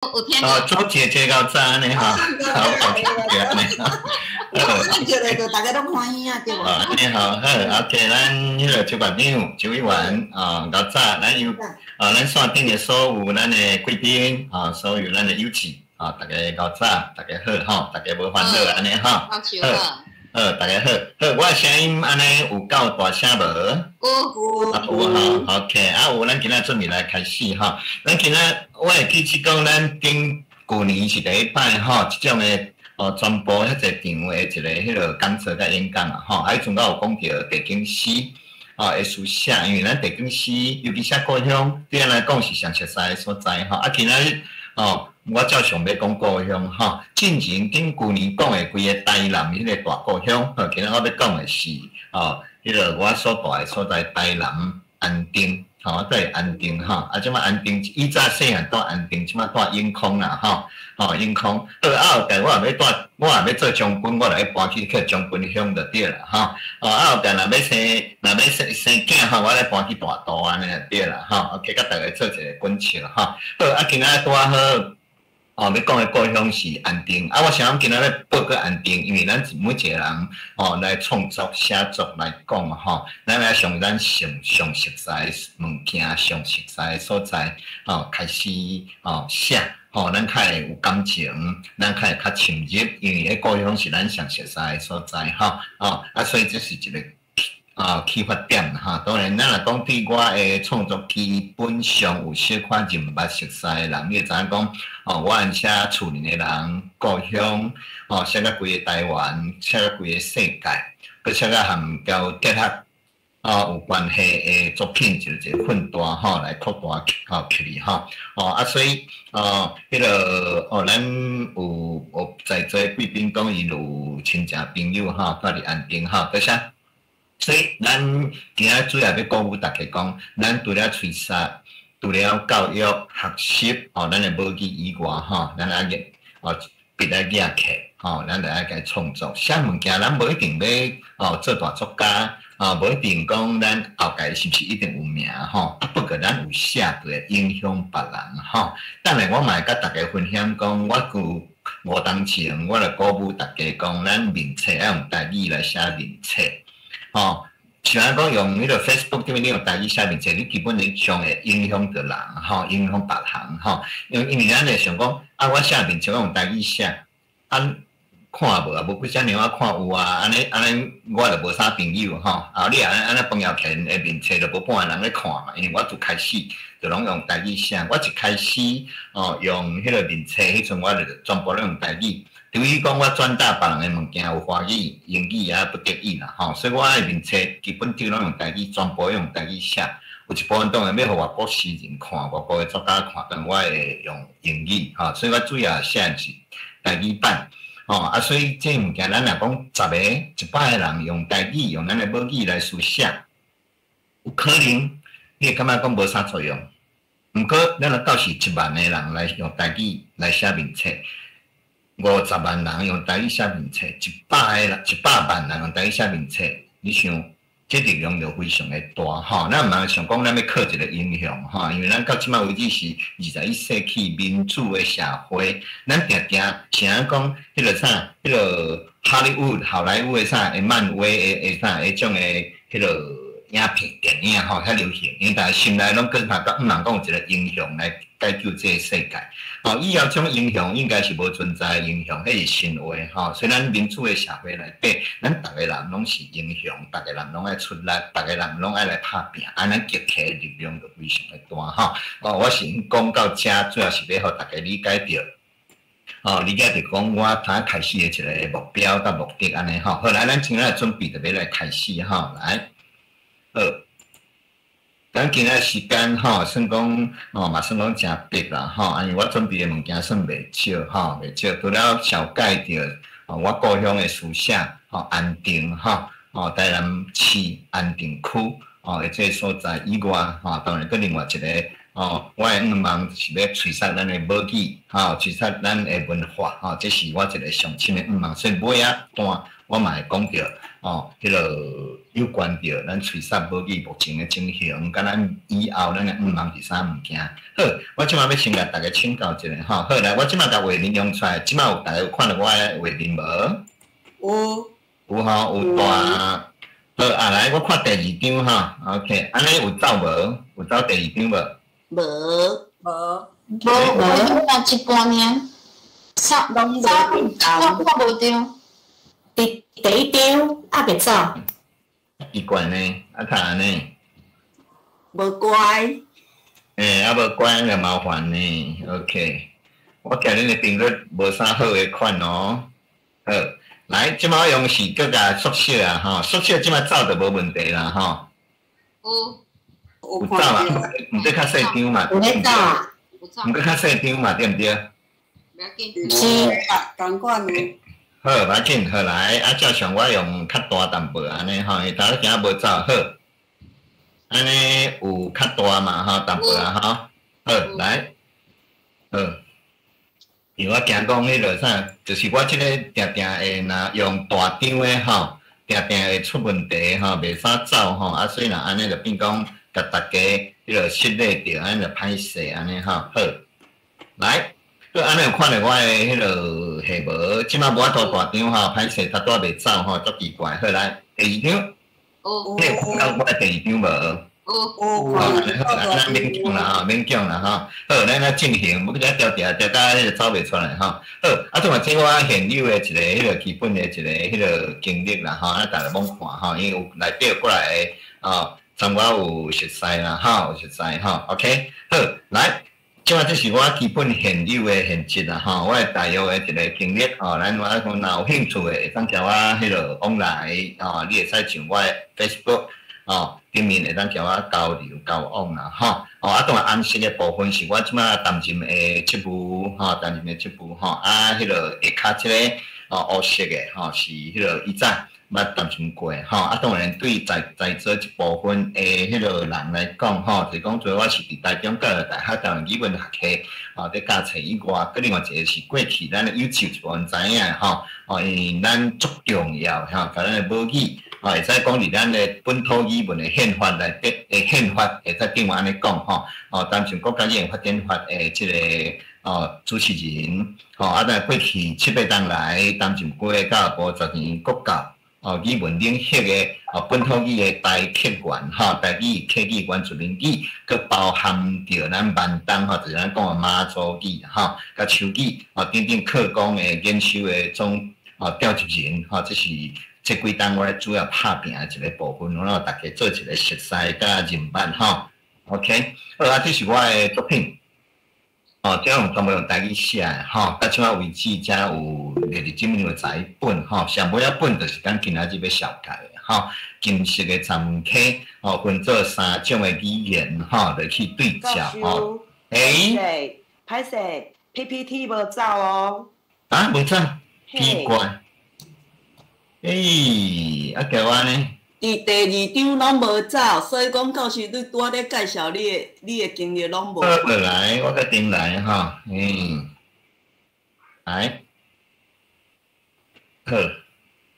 有听哦，做姐姐到早安尼哈，好，对安尼哈。咱叫来就大家拢欢喜啊，对无？安尼好，好，OK，咱迄个周局长、周委员到早，咱有咱线顶的所有咱的贵宾所有咱的友志大家到早，大家好大家无烦恼安尼哈。大家好，我的声音安尼有够大声无？有哈 ，OK， 有咱今仔准备来开始哈。咱今仔我会记起讲，咱顶去年是第一摆即种的传播遐济场的一个迄个讲座甲演讲啊迄阵我有讲到地景诗会书写，因为咱地景诗，尤其写故乡，对咱来讲是上熟悉的所在今仔日我照常要讲故乡进前顶去年讲的规个台南迄个大故乡今仔我要讲的是迄个我所住的所在台南安定在安定即摆安定以早细汉住安定，即摆住永康啦永康后盖我也要做将军，我就要搬去将军乡就对啦后盖若要生囝我来搬去大都安尼就对啦OK，甲大家做一个滚笑好今仔拄好要讲的故乡是安定我想今仔日报个安定，因为咱每一个人来创作写作来讲咱来从咱上熟悉的物件、上熟悉的所在开始写咱较会有感情，咱较会较深入，因为故乡是咱上熟悉的所在所以这是一个启发点当然，咱若讲对我的创作基本上有小可认捌熟悉的人，你会知影讲我按写厝里的人、故乡写到规个台湾，写到规个世界，佮写到含交结合有关系的作品，就是一个混大来扩大起嚟所以迄个咱有在座贵宾讲伊有亲戚朋友住伫安定多谢。所以，咱今仔主要要鼓舞大家讲，咱除了吹沙，除了教育学习咱的母语以外咱爱个别来寄客咱就爱甲创作写物件，咱无一定要做大作家无一定讲咱后界是不是一定有名不过咱有写就会影响别人当然，我嘛会甲大家分享讲，我有5当前，我来鼓舞大家讲，咱面册要用台语来写面册。像讲用迄个 Facebook 顶面你用台语写面册，你基本你上会影响到人影响别人因为咱会想讲我写面册我用台语写看无几遮尔我看有安尼我就无啥朋友你也安尼朋友圈的面册就无半个人咧看嘛，因为我就开始就拢用台语写，我一开始用迄个面册，迄阵我就全部拢用台语。除非讲我转达别人的物件有华语、英语也不得已啦所以我的面册基本上拢用台语，全部用台语写。有一部分当然要互外国诗人看、外国的作家看，但我会用英语所以我主要写的是台语版所以这物件咱若讲10个、100个人用台语、用咱的母语来书写，有可能你会感觉讲无啥作用。毋过咱若到时1万个人来用台语来写面册。50万人用台语写面册，100万人用台语写面册，你想这力量就非常的大咱嘛想讲咱要靠一个英雄因为咱到即摆为止是21世纪民主的社会，咱定像讲迄个啥，迄个好莱坞的啥的漫威的啥的种的迄个影片电影较流行，因为大家心内拢更怕讲毋通讲有一个英雄来解救这个世界以后种英雄应该是无存在的英雄，迄是神话所以咱民主的社会内底，咱逐个人拢是英雄，逐个人拢爱出力，逐个人拢爱来拍拼，咱集体的力量就非常的大我是讲到这，主要是要互大家理解到理解着讲我头开始的一个目标甲目的安尼好，来，咱今仔准备就要来开始来咱今仔时间算讲嘛算讲诚逼啦因为我准备的物件算袂少袂少，除了小解着我故乡的书写安定台南市安定区这个所在以外当然搁另外一个我的愿望是要吹杀咱的母语吹杀咱的文化这是我一个上深的愿望，所以尾仔段我嘛会讲着迄个有关着咱吹哨母语目前的情形，甲咱以后咱的毋忙是啥物件。好，我即马要先甲大家请教一下吼。好，来，我即马甲画面用出来，即马有大家有看到我的画面无？有吼，有大。好，来，我看第二张吼 ，OK， 安尼有走无？有走第二张无？无，看一半呢。拢我无张。第一张还袂走。奇怪呢，看安尼。无乖。无乖就麻烦呢。OK， 我见恁的频率无啥好的款哦。好，来，即马用是搁甲缩小啊，吼，缩小即马走就无问题啦，吼。有走啊，毋得较细张嘛。有咧走啊。毋过较细张嘛，对毋对？不要紧。是，共款的。好，无要紧，好来，照常我用较大淡薄安尼吼，因为头仔行无走，好，安尼有较大嘛吼，淡薄啊吼，好来，好，因为我惊讲迄落啥，就是我即个定定会若用大张的吼，定定会出问题吼，袂啥走吼，所以若安尼就变讲，甲大家迄落失礼着，安尼就歹势安尼吼，好，来。佮安尼有看到我诶迄落下无，即摆无法度大张吼，歹势他都袂走吼，足奇怪。好来，第二张，你有看到我诶第二张无？好，咱免讲啦吼，免讲啦吼。好，咱来进行，要甲调调到迄个走袂出来吼。好，仲即我现有诶一个迄个基本诶一个迄个经历啦吼，咱大家拢看吼，因为有内底过来诶参我有熟悉啦吼，有熟悉吼。OK， 好来。即摆这是我基本现有的现实啦吼，我大约的一个经历吼，咱我讲若有兴趣的，会当交我迄落往来哦，你会使上我的 Facebook 哦，顶面会当交我交流交往啦吼。当然暗示的部分是我即摆担任的职务吼，担任的职务吼，迄落下骹即个乌色的吼，是迄落以前捌担任过吼，当然对在座一部分诶迄落人来讲吼，就是讲做我是伫台中教育大学当语文学科伫教册以外，佮另外一个是过去咱的YouTube一部分知影吼，因为咱足重要吼，甲咱的母语会使讲伫咱的本土语文的宪法内底诶宪法会使顶安尼讲吼，担任国家语言发展法诶即个主持人但过去7、8年来担任过教育部10年国教。语文领域的本土语的台客员台语、客语、原住民语，佮包含着咱闽东就是咱讲的妈祖语甲秋语等等课纲的研修的总调集人这是这几单我主要拍拼的一个部分，然后大家做一个熟悉甲认办OK， 好这是我的作品。这样全部用台语写的到即摆为止，才有20几有才本上尾一本就是咱今仔日要绍介的金色的参考分做3种的语言来去对照歹势 PPT 无走哦。无走，奇怪。叫我呢？伊第2张拢无走，所以讲到时你拄咧介绍你的经历拢无。来，我甲顶来来，好，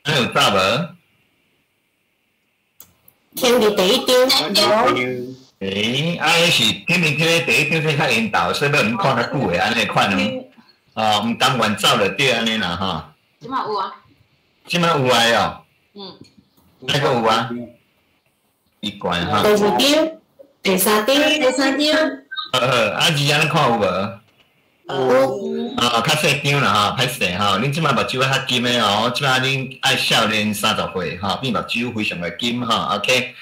咱有走无？听伫第一张。是天明天的第一张是较引导，所以要毋看较久的安尼款毋甘愿走就对安尼啦即摆有啊？即摆有啊哦。那个有啊，奇怪第2张、第3张、第3张。二张你看有无？有。较细张啦歹势恁即摆目睭较金的即摆恁爱少年30岁变目睭非常的金OK。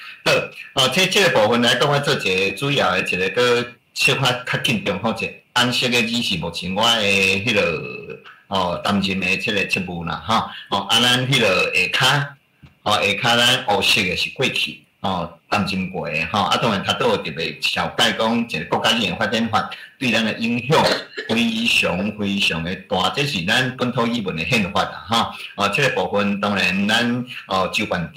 好，这个部分来讲，我做一个主要的一个个切发较紧重一个暗色的字是目前我的迄落担任的即个职务啦咱迄落下骹。下骹咱乌色的是过去担任过的吼，当然他都有特别小解讲一个国家语言发展法对咱的影响非常的大，这是咱本土语文的宪法啦吼，这个部分当然咱周院长、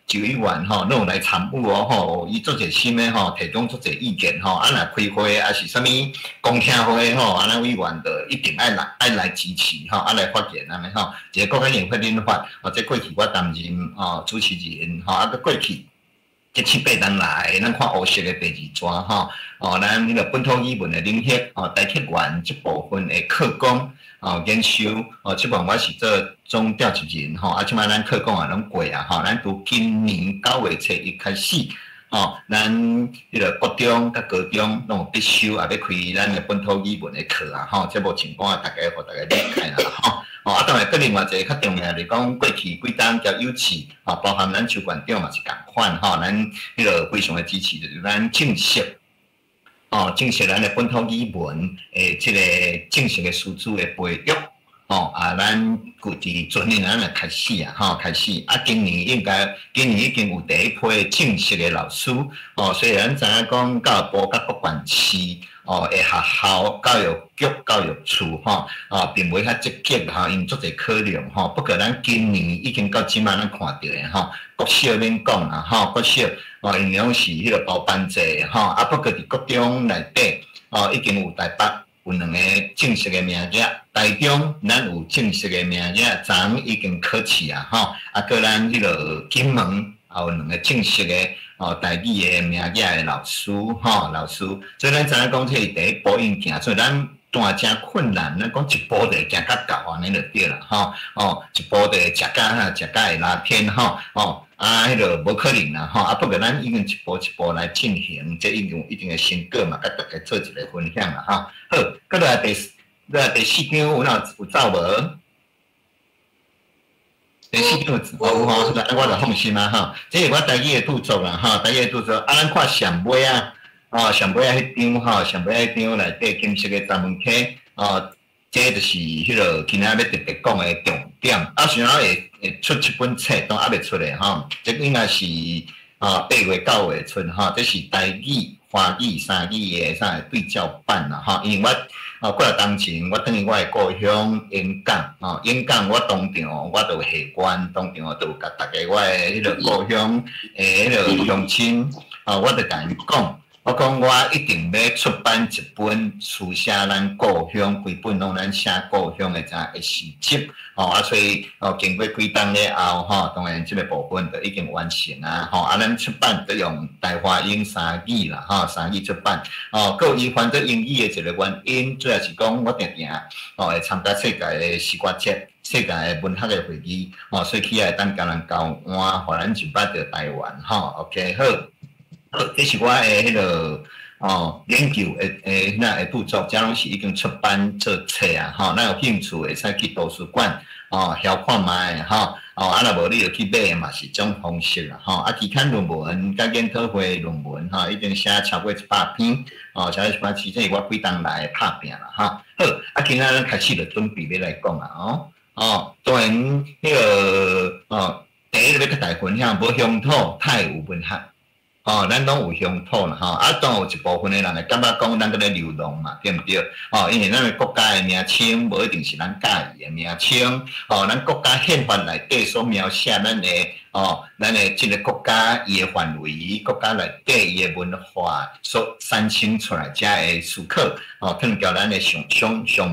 周议员吼，拢有来参与吼，伊做者新的吼，提供做者意见吼，若开会啊是啥物公听会吼，咱委员就一定爱来支持吼，来发言安尼吼，一个国家语言发展法，这过去我担任主持人吼，个过去。这7、8年来，咱看乌色的第2章吼，咱迄个本土语文的领域台铁员这部分的课纲研修这部分我是做总调集人吼，即摆咱课纲拢过啊吼，咱从今年9月初一开始咱迄个国中甲高中拢有必修，也要开咱的本土语文的课啊吼，这无情况大家互大家理解啦吼。当然，另外一个较重要就是讲，过去几档交友市包含咱邱馆长嘛是共款咱迄个非常的支持，就是咱正式正式咱的本土语文这个正式的师资的培育咱估计昨年咱就开始开始今年已经有第一批正式的老师虽然咱知影讲教育部甲各县市的学校教育局、教育处并袂遐积极因做者考量不过咱今年已经到即摆咱看到的国小免讲啦国小因拢是迄个包班制不过伫国中内底已经有台北有2个正式的名额，台中咱有正式的名额，昨已经考试啊个咱迄个金门也有2个正式的台语的名额的老师老师，所以咱知影讲这是第一步已经行，所以咱大真困难，咱讲一步就会行到到安尼就对啦一步就会食到会拉天迄个无可能啦不过咱已经一步一步来进行，这已经有一定的成果嘛，甲大家做一个分享啦好，再来第4张有走无？第4张有我就放心啦这是我台语的著作啦台语的著作咱看上尾上尾迄张上尾迄张内底金色的专门课这就是迄个今仔要特别讲的重点想要会出一本册都还袂出来这应该是8月9月出这是台语、华语、3语的啥对照版啦因为我过来当前我等于我的故乡演讲演讲我当场我就下关当场就甲大家我的迄个故乡迄个乡亲我就甲因讲。我讲我一定要出版一本书写咱故乡，规本拢咱写故乡的个诗集所以经过几档了后当然这个部分就已经完成咱出版就用台华英3语啦3语出版各伊反正英语的一个原因，主要是讲我定定会参加世界的诗歌节。世界的文学的会议所以起来等甲咱交换，互咱就捌到台湾OK 好。这是我的迄个研究的著作，这拢是已经出版做册咱有兴趣会使去图书馆遐看卖若无你就去买嘛是种方式啦期刊论文甲研讨会论文已经写超过100篇超过100篇，这是我几档来拍拼啦好今仔咱开始就准备要来讲啦当然迄个第一个要甲大家分享，无乡土太有文学。咱拢有乡土啦当有一部分的人会感觉讲咱搁咧流浪嘛，对毋对？因为咱的国家的名称无一定是咱家己的名称咱国家宪法内底所描写咱的即个国家伊的范围，国家内底伊的文化所产生出来遮的思考可能交咱的上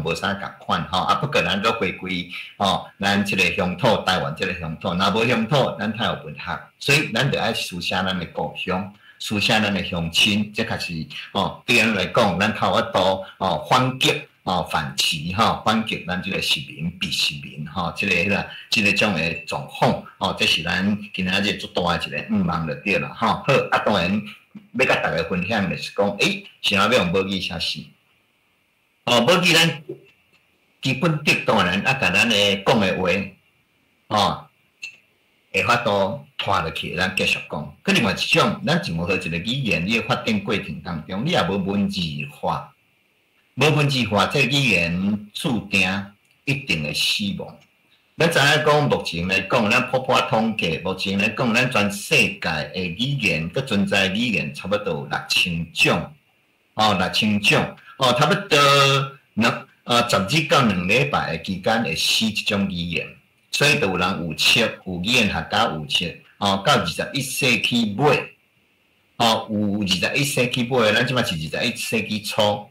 无啥共款不过咱都回归咱即个乡土，台湾即个乡土，若无乡土，咱太有文学，所以咱就爱书写咱的故乡，书写咱的乡亲，这确实对咱来讲，咱头一度反击反击反击咱即个实民比实民即个种的状况这是咱今仔日最大的一个望就对啦好当然要甲大家分享的是讲想要用母语写诗母语咱基本的当然甲咱的讲的话会法度拖落去，咱继续讲。佮另外一种，咱任何一个语言，你发展过程当中，你也无文字化，无文字化，这个语言注定一定会死亡。咱知影讲，目前来讲，咱普普统计，目前来讲，咱全世界的语言，佮存在语言差不多6000种，哦，6000种，哦，差不多12到2礼拜的期间会死一种语言，所以就有人有测，有语言学家有测，哦，到21世纪尾，哦，有21世纪尾，咱即马是21世纪初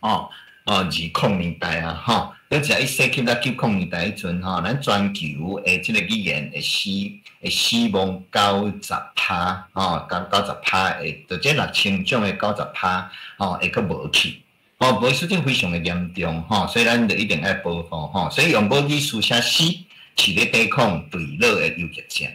，20年代啊，吼。咱21世纪到90年代迄阵吼，咱全球诶即个语言会死亡90%，吼，90%诶，就这6000种诶90%，吼，会佫无去，吼，无事情非常诶严重，吼，所以咱就一定要保护，吼，所以用母语书写诗是咧抵抗对落诶游击战，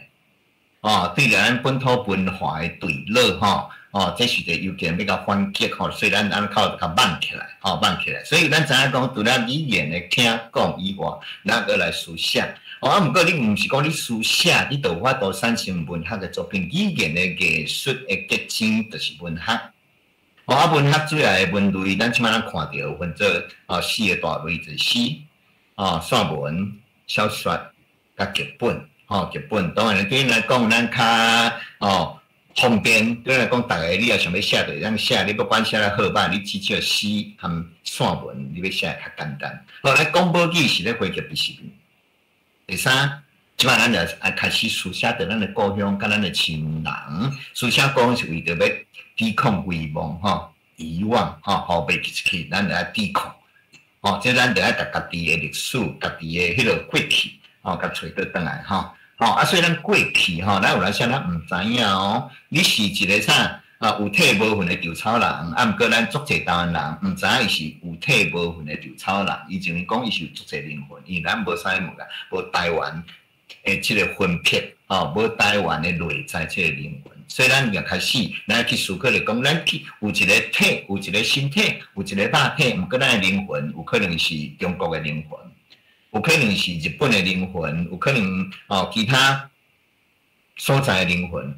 哦，对咱本土文化诶对落，吼。哦，这是一个有件比较反击吼，所以咱靠较慢起来，慢起来。所以咱知影讲，除了语言的听讲以外，咱个来书写。哦，毋过你毋是讲你书写，你就有法度产生文学的作品。语言的艺术的结晶就是文学。哦，文学主要的文类，咱即摆咱看到分做4个大类，就是诗、散文、小说、甲剧本。剧本当然对来讲，咱较方便，对来讲，大家你也想要写的，咱写你不管写得好歹，你只少诗和散文，你要写较简单。好，咱讲母语是咧回击必须。第三，即摆咱就开始书写着咱的故乡，甲咱的亲人。书写故乡是为着要抵抗遗忘、遗忘、后辈去，咱就要抵抗。即咱就要甲家己的历史、家己的迄个过去，甲找倒转来，所以咱过去咱有来说咱毋知影哦，你是一个啥有体无魂的稻草人，毋过咱足侪台湾人毋知影伊是有体无魂的稻草人，伊就是讲伊是有足侪灵魂，因为咱无啥物个，无台湾的即个分撇，无台湾的内在即个灵魂，所以咱就开始，咱去思考来讲，咱去有一个体，有一个身体，有一个肉体，毋过咱的灵魂有可能是中国的灵魂。有可能是日本的灵魂，有可能其他所在的灵魂，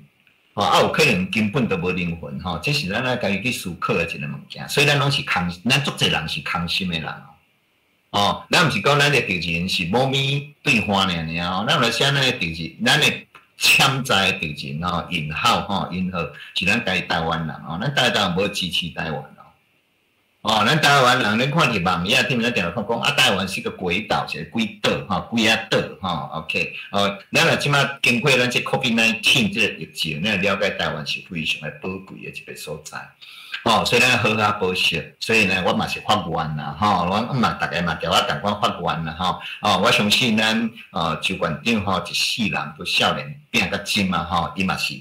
有可能根本都无灵魂，这是咱家己去思考的一个物件。所以咱拢是咱足侪人是空心的人咱毋是讲咱的敌人是猫咪对花尔，咱来写咱的敌人，咱的潜在的敌人引号是咱家台湾人咱台湾无支持台湾。咱台湾人，恁看伫网页顶面定看讲台湾是个鬼岛，是个鬼岛鬼啊岛OK，咱若即马经过咱这 COVID-19 这个疫情，咱了解台湾是非常的宝贵的一个所在，所以咱好好保守。所以呢，我嘛是法院啦，我嘛大家嘛叫我同款法院啦，我相信咱周馆长一世人都少年拼到今嘛，伊嘛是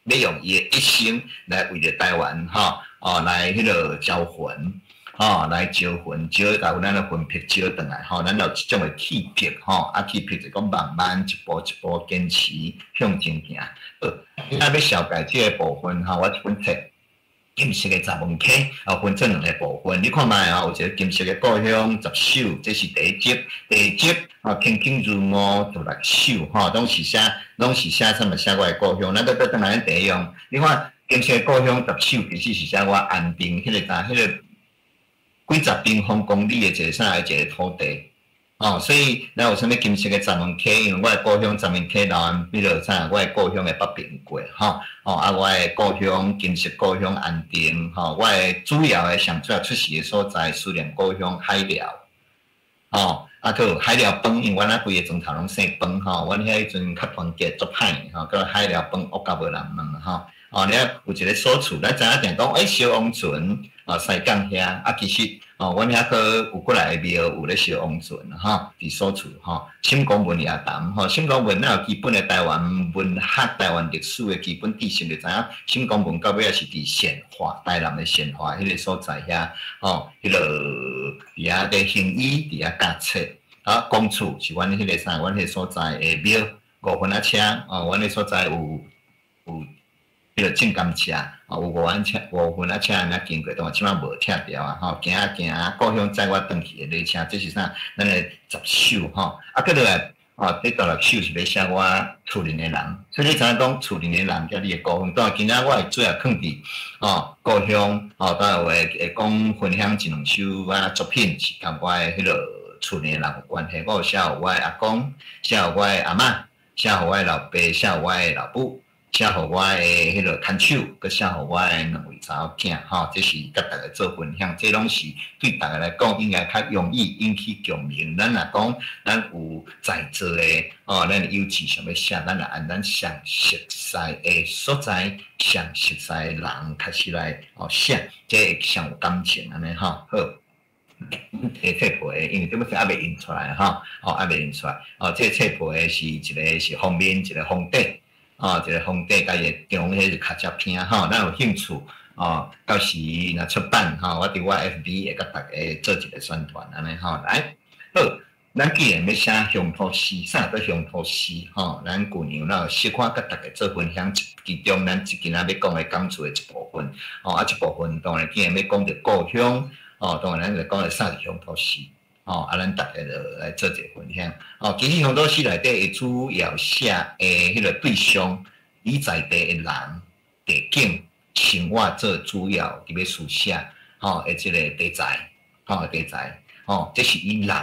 要用伊的一生来为着台湾来迄个招魂。来招魂，招甲有咱的魂魄招转来，咱有即种的气魄，气魄就讲慢慢一步一步坚持向前行。你若要了解即个部分，我一本册金色的查问课，分做2个部分。你看卖有一个金色的故乡10首，这是第1集。第2集轻轻入伍就6首，拢是写啥物写我的故乡。咱倒转来第一样，你看金色的故乡10首，其实是写我安定迄个。几十平方公里的一个啥一个土地，所以咱有啥物金色的查问溪，因为我的故乡查问溪老安，比如啥，我的故乡的北平过，我的故乡金色故乡安定，我的主要出事的所在，思念故乡海寮，佫有海寮饭，因为阮规个庄头拢姓饭，阮遐迄阵较团结足歹，佫海寮饭恶甲无人问，你有一个所处，咱知影定讲，小王村。西港遐其实阮遐个有过来的庙有咧烧王船伫所处新光文也谈新光文咱有基本的台湾文学、台湾历史的基本知识，就知影新光文到尾也是伫显化台南的显化迄个所在遐迄个伫遐个行医伫遐教册公厝是阮迄个啥，阮迄个所在的庙5分车阮迄所在有。迄个正甘车有5分车安尼经过，但即摆无拆掉行故乡载我转去的列车，这是啥？咱的10首佫落来这16首是要写我厝邻的人，所以你知影讲厝邻的人甲你的故乡，当然今仔我会主要放伫故乡当然会讲分享1-2首作品是甲我的迄个厝内人有关系，我有写互我的阿公，写互我的阿嬷，写互我的老爸，写互我的老母。写互我的迄个牵手，佮写互我的2位查某囝，吼，这是甲大家做分享，这拢是对大家来讲应该较容易引起共鸣。咱若讲，咱有在座的，哦，咱有志想要写，咱来按咱上熟悉的所在、上熟悉的人开始来哦写，这会上有感情安尼吼。好，这册皮，因为这本是还未印出来吼，哦，还未印出来，哦，这册皮是一个是封面，一个封底。一个封底，甲伊中迄个卡照片吼，咱有兴趣哦，到时若出版吼，我伫我 FB 会甲大家做一个宣传安尼吼，来好，咱既然要写乡土诗，啥叫乡土诗吼？咱旧年咱有小可甲大家做分享，其中咱即今仔要讲的感触的一部分，哦，一部分当然既然要讲到故乡，哦，当然咱就讲的啥是乡土诗。哦，咱大家就来做一个分享。哦，其实乡土诗内底会主要写诶，迄个对象以在地诶人、地景、生活做主要伫要书写。哦，诶，即个题材，题材，这是以人、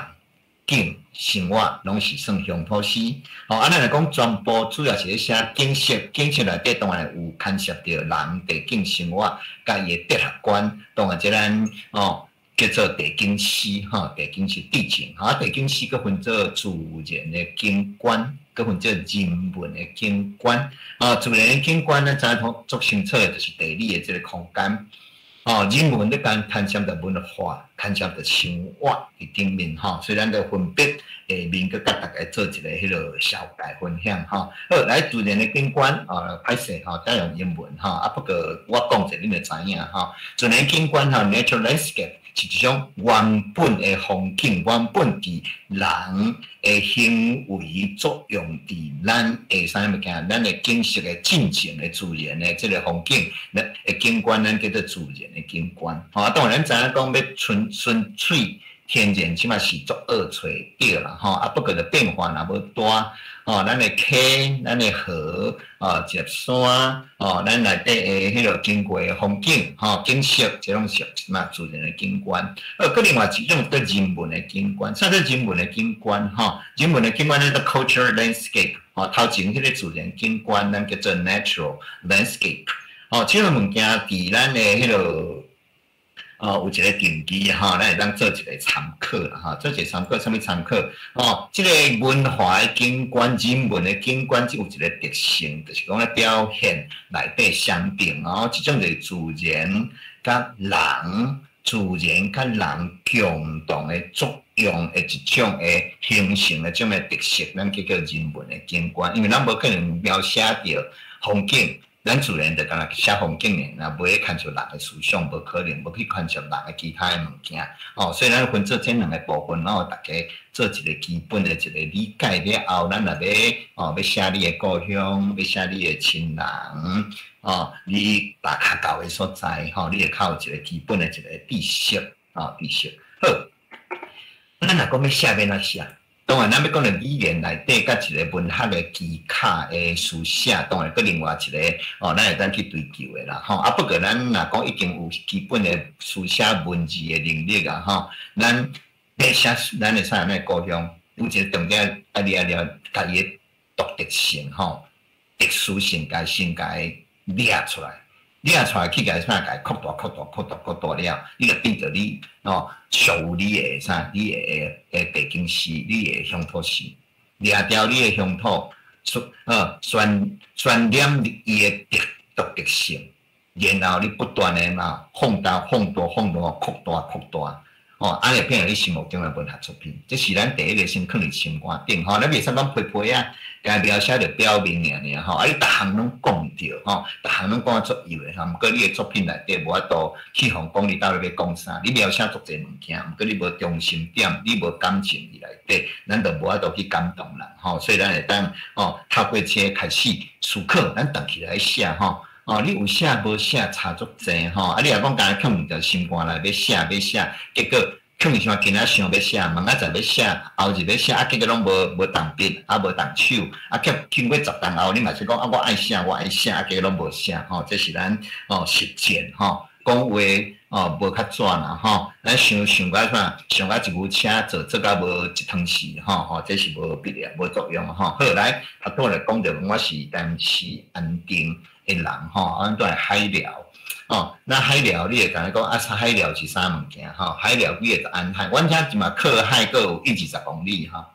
景、生活拢是算乡土诗。咱来讲全部主要是咧写景色，景色内底当然有牵涉到人、地景、生活，甲伊诶哲学观，当然即咱叫做地景诗，地景是地景，地景诗佫分做自然的景观，佫分做人文的景观。自然的景观咱知影足清楚的，就是地理的这个空间。人文咧牵涉到文化，牵涉到生活伫顶面，所以咱就分别下面佫甲大家做一个迄个小概分享，好，来自然的景观，歹势，再用英文，不过我讲者你就知影，自然景观，natural landscape。是一种原本的风景，原本伫人的行为作用伫咱下啥物件，咱的景色的进程的自然的这个风景，咱的景观，咱叫做自然的景观。当然咱知影讲要纯粹天然，起码是足恶找着啦，不过就变化若无大。咱的溪、咱的河、石山，咱内底的迄个经过的风景，景色，这种是嘛自然的景观。佮另外一种叫人文的景观，啥叫人文的景观？人文的景观叫做 cultural landscape。头前迄个自然景观，咱叫做 natural landscape。这种物件伫咱的迄个。有一个定义咱会当做一个参考啦做一个参考，啥物参考？这个文化的景观、人文的景观，只有一个特性，就是讲咧表现内底相并这种就是自然甲人、自然甲人共同的作用的一种的形成的种的特色，咱叫人文的景观。因为咱无可能描写到风景。咱自然就干那写风景呢，若袂牵涉人的思想，无可能，无去牵涉人的其他的物件。所以咱分做这两个部分，然后大家做一个基本的一个理解了后，咱若要写你的故乡，要写你的亲人，你大较到的所在，你会靠一个基本的一个知识，知识。好，咱若讲要写要哪写？当然，咱要讲到语言内底，甲一个文学的技巧的书写，当然，佮另外一个咱会当去追求的啦，不过咱若讲已经有基本的书写文字的能力啊，咱要写咱的啥物故乡，有一个重点要了家己的独特性，特殊性，先列出来。列出来去，甲啥？甲扩大了，你就变做你属于你的啥？你的地景诗，你的乡土诗，列掉你的乡土，渲染伊的独特性，然后你不断的放大，扩大。安尼变成你心目中的文学作品，这是咱第一个先放伫心肝顶咱袂使讲皮啊，甲描写着表面尔，你逐项拢讲着逐项拢讲足有诶毋过你诶作品内底无法度去互讲你到底要讲啥，你描写足侪物件，毋过你无中心点，你无感情伫内底，咱就无法度去感动人所以咱会当透过这开始思考，咱动起来写你有写无写差足济你若讲干放伫心肝内要写，结果放像今仔想要写，明仔载要写，后日要写，结果拢无动笔，无动手，经过10动后，你嘛是讲我爱写，结果拢无写这是咱实践讲话哦无较转啦吼，咱想到啥，想到一牛车做到无一汤匙吼，这是无必要无作用吼。好来，拄来讲着我是当时安定的人吼，阮都系海寮。哦，那海寮你会甲伊讲啊？海寮是啥物件？吼，海寮几个安海，阮遮即嘛靠海阁有120公里哈。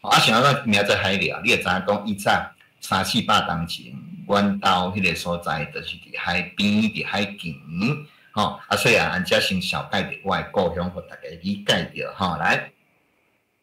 啊，想要名做海寮，你会知影讲以早300-400年前，阮兜迄个所在就是伫海边、伫海墘，吼啊，所以安遮先小概着我的故乡，互大家理解着吼。来，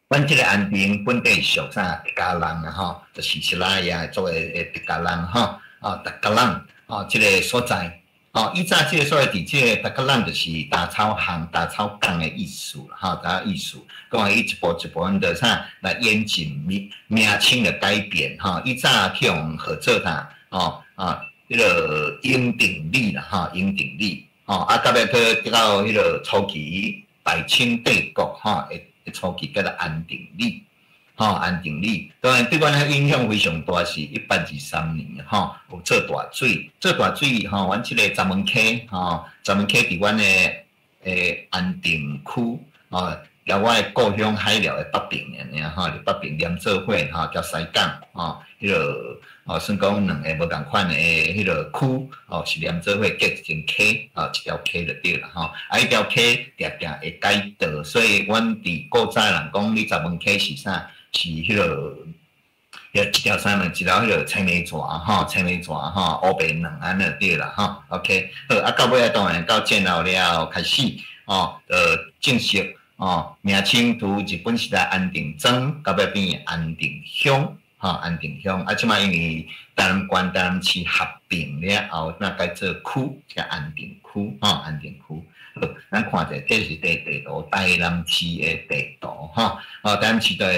阮即个安定本地属啥客家人啊？吼，就是西拉雅作为客家人吼，啊，客家人哦，即个所在。哦，以早即个所在地，即个大家人就是打草行、打草港的意思啦，吼，打意思。讲伊一步一步因着啥来演进名称的改变，吼。以早去用合作啥，哦啊，迄个英定理啦，吼，英定理，哦啊，到尾去到迄个初期大清帝国，吼，诶，初期叫做安定理。吼，安定理当然对阮遐影响非常大，是1823年吼，有做大水，做大水吼，阮即个闸门溪吼，闸门溪伫阮的安定区吼，甲我的故乡海寮的北边尔吼，伫北边连做伙吼，叫西港吼，迄个哦，算讲两个无共款的迄个区哦，是连做伙结一条溪哦，一条溪就对啦吼，啊，迄条溪定定会改道，所以阮伫古早人讲，你闸门溪是啥？是迄个，一条啥物？一条迄个青梅蛇吼，青梅蛇吼，乌白两安就对啦吼。OK， 好，啊，到尾当然到战后了开始哦，正式哦，名称从日本时代安定庄，到尾变安定乡吼，安定乡。啊，即摆因为台南县、台南市合并了后，那改做区，叫安定区吼，安定区。咱看者，这是地图，台南市的地图吼。哦，台南市的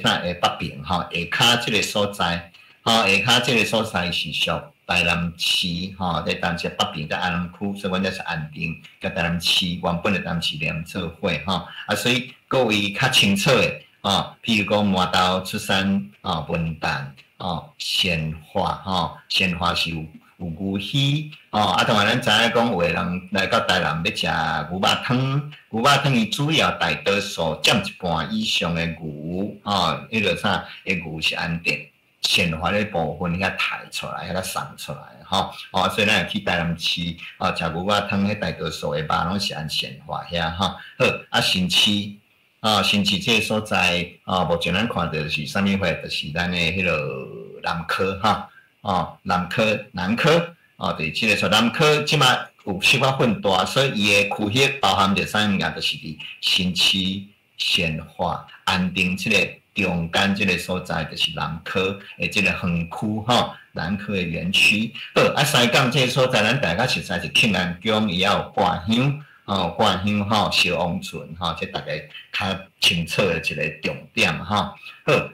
啥北边吼，下骹即个所在，吼下骹即个所在是属台南市吼，在台南市北边在安南区，所以阮这是安定，甲台南市原本的台南市连做伙吼。啊，所以各位较清楚的哦，譬如讲麻豆、出山哦、文旦哦、鲜花吼，鲜花是有牛鱼哦，啊，当然咱知影讲，有个人来到台南要食牛肉汤，牛肉汤伊主要大多数占一半以上的牛哦，迄个啥，牛是安定鲜花的部分遐抬出来，遐送出来吼，哦，所以咱去台南市哦，食牛肉汤，迄大多数的肉拢是按鲜花遐吼。好，啊，新市啊，新市这个所在啊，目前咱看到是啥物货，就是咱的迄个南科哈。哦，南科哦，对，即个说南科即马有小可混大，所以伊的区域包含着啥物件，就是伫新市、鲜花、安定即个中间即个所在，就是南科的即个园区吼，南科的园区。好，啊，西港即个所在，咱大家实在是庆安宫，伊也有挂香。哦，挂香吼，烧王船吼，即大家较清楚的一个重点吼。好，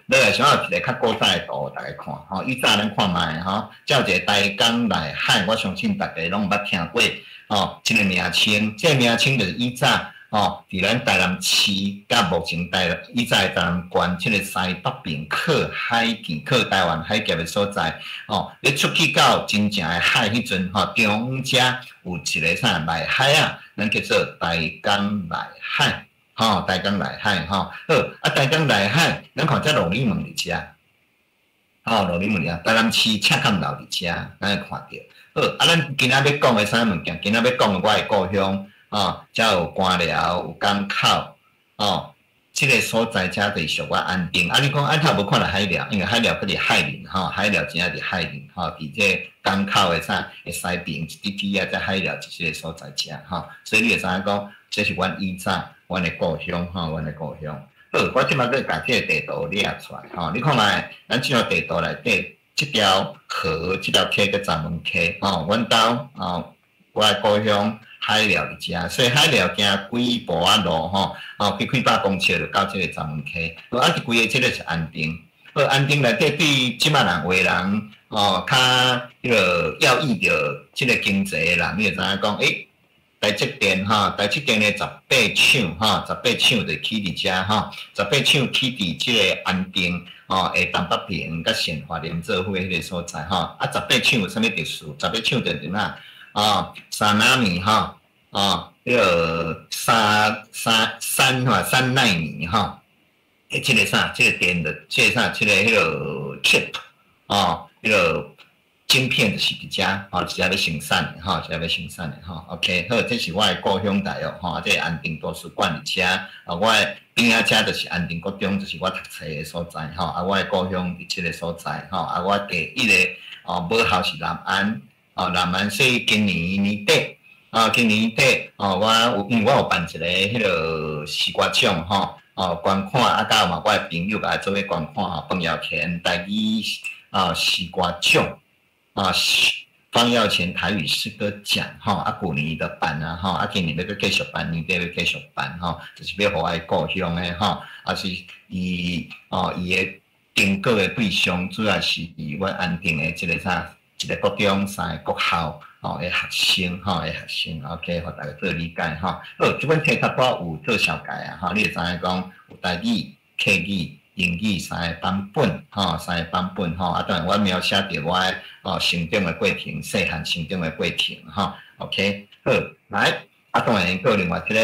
你来想要一个较古早的图，大家看吼。以早咱看卖吼，照一个台江内海，我相信大家拢捌听过哦。即个名称，即个名称就是以早哦，伫咱台南市甲目前以早的台南县，即个西北边靠海墘、靠台湾海峡的所在哦。你出去到真正的海迄阵吼，中遮有一个啥内海啊？咱叫做台江内海，吼，台江内海，吼，好，啊，台江内海，咱看这鹿耳门伫遮，吼，鹿耳门啊，台南市赤坎楼伫遮，咱会看到，好，啊，咱今仔要讲的啥物件？今仔要讲的我的故乡，哦，遮有官寮，有港口，哦。即个所在遮就是属我安定。啊，你讲安头无看到海寮，因为海寮佫伫海面吼，海寮真正伫海面吼，伫这港口的啥的西边一滴滴啊，在海寮即个所在遮吼，所以你会知影讲，这是阮以早阮的故乡吼，阮的故乡。好，我即摆佫把这个地图列出来吼，你看卖，咱即个地图内底，即条河，即条溪叫闸门溪吼，阮兜哦，我的故乡。海寮伫遮，所以海寮行几步啊路吼，哦，几百公尺就到即个闸门溪。啊，一规个即个是安定。好，安定内底对即摆人话人哦，较迄个要义着即个经济的人，你会知影讲，台积电吼，台积电的18厂吼，18厂就起伫遮吼，18厂起伫即个安定哦，东北平甲鲜花连做伙迄个所在吼。啊，18厂有啥物特殊？18厂就是哪？哦，沙拉米吼，迄个3奈米哈，即个啥，即个电的，即个啥，即个迄个 chip 迄个晶片就是伫遮一直要生产的一直要生产的OK， 好，这是我的故乡大学这个安定图书馆伫遮我的边仔遮就是安定国中，就是我读册的所在我的故乡伫即个所在我第一个母校是南安南安，所以今年年底今年底因为我有办一个迄个西瓜奖观看甲嘛，我的朋友甲我做伙观看彭耀田台语西瓜奖方耀前台语诗歌奖旧年的办今年要继续办，年底要继续办就是要互我的故乡的是伊的订购的对象主要是阮安定的即个啥，一个国中3个国校的学生OK， 互大家做理解好，即本册较多有做小改你会知影讲有台语、客语、英语3个版本3个版本当然我描写着我的成长的过程，细汉成长的过程OK， 好，来当然还有另外一个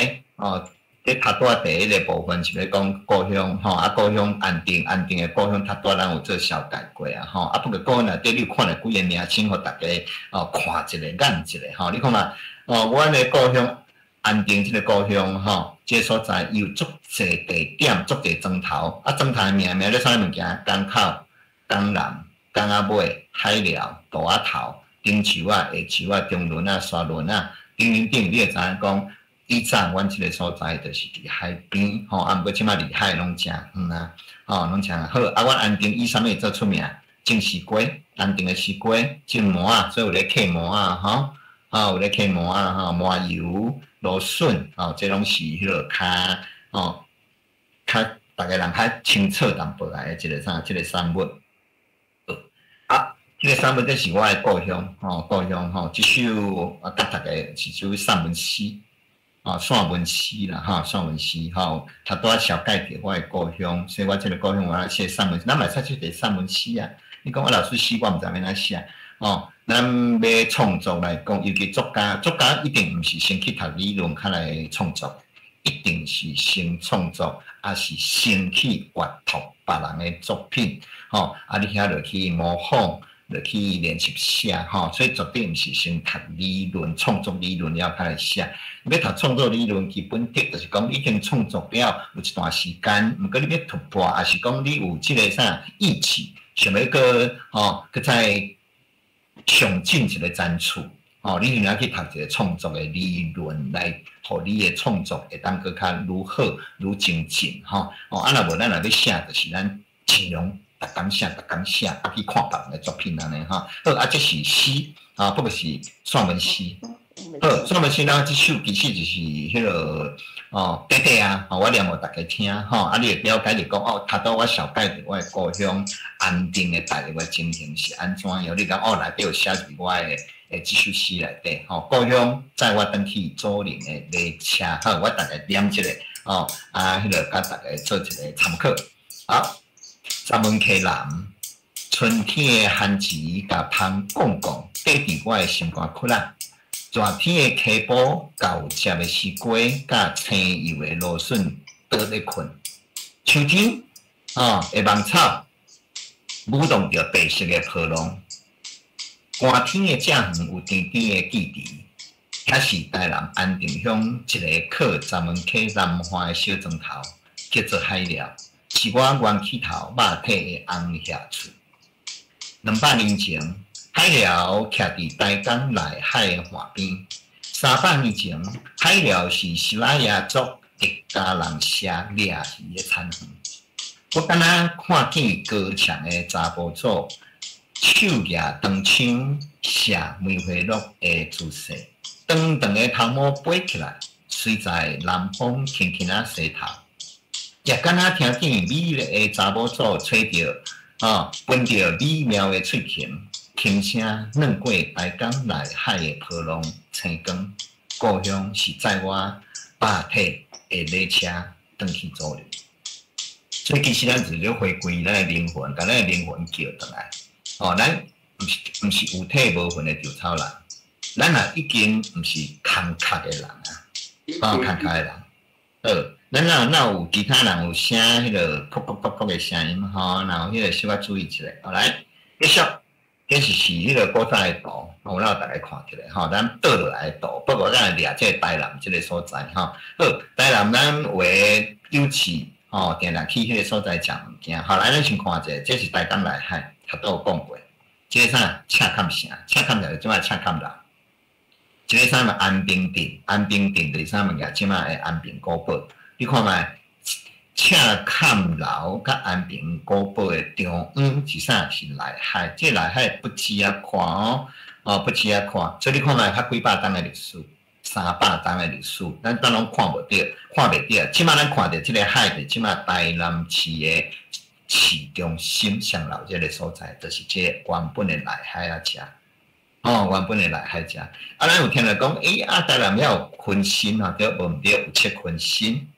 这较大第一个部分是要讲故乡故乡安定的故乡较大咱有做小改过不过故乡内底你看了几个名称，互大家看一下、眼一下你看嘛阮的故乡安定这个故乡这个所在有足侪地点、足侪庄头庄头的名咧啥物件？港口、港南、港仔尾、海寮、大仔头、顶树下树中仑沙仑顶，你会知影讲。以前阮即个所在就是伫海边毋过即马离海拢诚远拢诚好阮安定以啥物做出名？种西瓜，安定的西瓜，种麻所以有咧客麻有咧客麻麻油、芦笋这拢是迄个较逐个人较清楚淡薄来的即个啥，即个产物即个产物这是我的故乡故乡即首甲大家是首散文诗。散文诗啦散文诗较多小概着我的故乡，所以我即个故乡我写散文诗，咱嘛使写散文诗啊。你讲我老师诗我毋知要安怎写咱要创作来讲，尤其作家一定毋是先去读理论较来创作，一定是先创作，也是先去阅读别人的作品你遐落去模仿。落去练习写所以绝对毋是先读理论、创作理论了才来写。要读创作理论，基本的就是讲你已经创作了有一段时间，毋过你要突破，也是讲你有即个啥意志，想要搁再上进一个展出你就要去读一个创作的理论，来互你的创作会当搁较愈好、愈精进若无咱若要写，就是咱尽量。逐工写去看别人的作品安尼好这是诗不过是散文诗散文诗咱即首其实就是迄个短短我念互大家听你会了解着讲头拄我小概着我的故乡安定的大概的情形是安怎样，你讲内底有写入我的即首诗内底故乡载我转去左邻的列车我大概念一个迄个甲大家做一个参考好。三文溪南，春天的番薯甲芳讲讲，缀伫我的心肝窟啦。热天的溪埔，厚接的西瓜，甲青油的芦笋倒咧困。秋天的芒草，舞动着白色的波浪。寒天的正远有甜甜的记忆，遐是台南安定乡一个靠三文溪南花的小庄头，叫做海寮。是我原起头肉体的红叶厝。200年前，海寮徛伫台江内海的岸边。300年前，海寮是西拉雅族一家人写掠鱼的产园。我敢若看见高强的查甫祖，手举长枪，写梅花鹿的姿势，长长的头毛飞起来，随在南风轻轻啊洗头。也敢若听见美丽的查某祖吹着闻着美妙的喙琴，琴声软过台江内海的波浪青光。故乡是载我肉体的列车转去左邻。所以其实咱是咧回归咱的灵魂，把咱的灵魂叫回来。咱毋是有体无魂的稻草人，咱也已经毋是脚坎坷的人啊，坎坷的人。咱若有其他人有声迄个噗噗噗噗的声音吼，然后迄个小可注意一下。好来，继续，这是迄个古早的图，我让大家看起来吼，咱倒落来图，不过咱掠这个台南这个所在吼。好，台南咱话有市吼，定定去迄个所在食物件。后来咱先看者，这是台江内海，头都有讲过。这个啥？赤坎城，赤坎城即摆赤坎楼。这个啥物安平镇，安平镇就是啥物件？即摆的安平古堡。你看卖，赤坎楼甲安平古堡的中央是啥？是内海。这内海不止啊看哦，不止啊看。所以你看卖，较几百档的历史，300档的历史，咱当然看袂着，看袂着。即摆咱看着即个海的，即摆台南市的市中心上老这个所在，就是这个原本的内海啊遮。原本的内海遮。咱有听到讲，台南遐有昆新吼，对无毋对？有七昆新。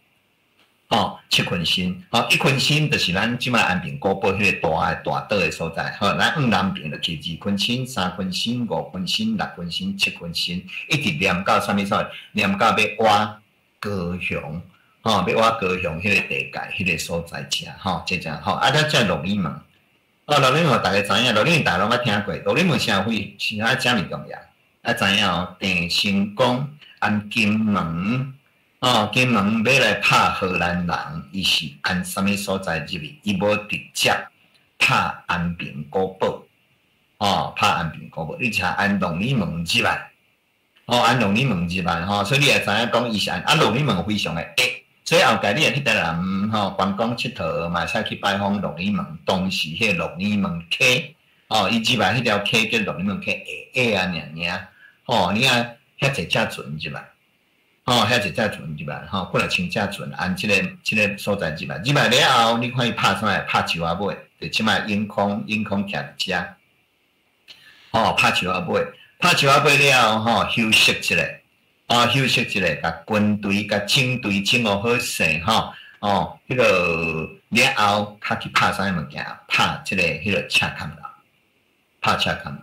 七昆新，一昆新就是咱即摆安平古堡迄个大岛的所在。咱往南边就去2昆新、3昆新、5昆新、6昆新、7昆新，一直连到啥物所？连到要挖高雄，要挖高雄迄个地界迄个所在遮，即只咱遮鹿耳门，鹿耳门大家知影，鹿耳门大家拢捌听过，鹿耳门社会是遮尔重要，知影哦，郑成功、安金门。金门要来拍荷兰人，伊是按啥物所在入去？伊无直接拍安平古堡，拍安平古堡，你查按鹿耳门入来，按鹿耳门入来，所以你会知影讲伊是按鹿耳门非常的矮，所以后盖你会去台南观光佚佗，嘛使去拜访鹿耳门，当时迄鹿耳门溪，伊入来迄条溪叫鹿耳门溪，矮啊，你看遐济只船入来。遐一只船入来，过来请只船，按即个所在入来了后，你看伊拍啥来？拍树仔尾，就即摆永康徛伫遮。拍树仔尾，拍树仔尾了后，休息一下，甲军队、甲警队整好好势，迄个了后，较去拍啥物件？拍即个迄个赤坎楼，拍赤坎楼。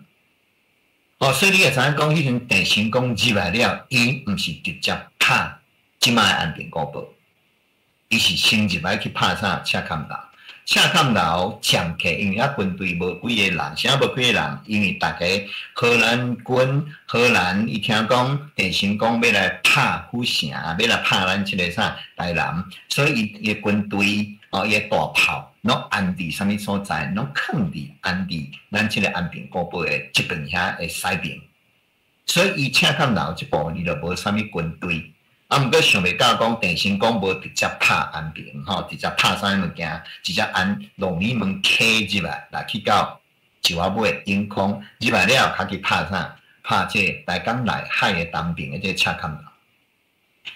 所以你会知影讲，迄阵郑成功入来了，伊毋是直接拍即摆安平古堡，伊是先入来去拍啥赤坎楼。赤坎楼占客，因为军队无几个人，啥无几个人？因为大家荷兰伊听讲郑成功要来拍府城，要来拍咱即个啥台南，所以伊个军队伊个大炮。拢安伫啥物所在？拢放伫安伫咱即个安平古堡的即边遐的西边，所以伊赤坎楼即部伊就无啥物军队，毋过想袂到讲郑成功无直接拍安平，直接拍啥物件，直接按鹿耳门溪入来，去到树仔尾永康入来了，较去拍啥？拍即个台江内海的东边的即个赤坎楼。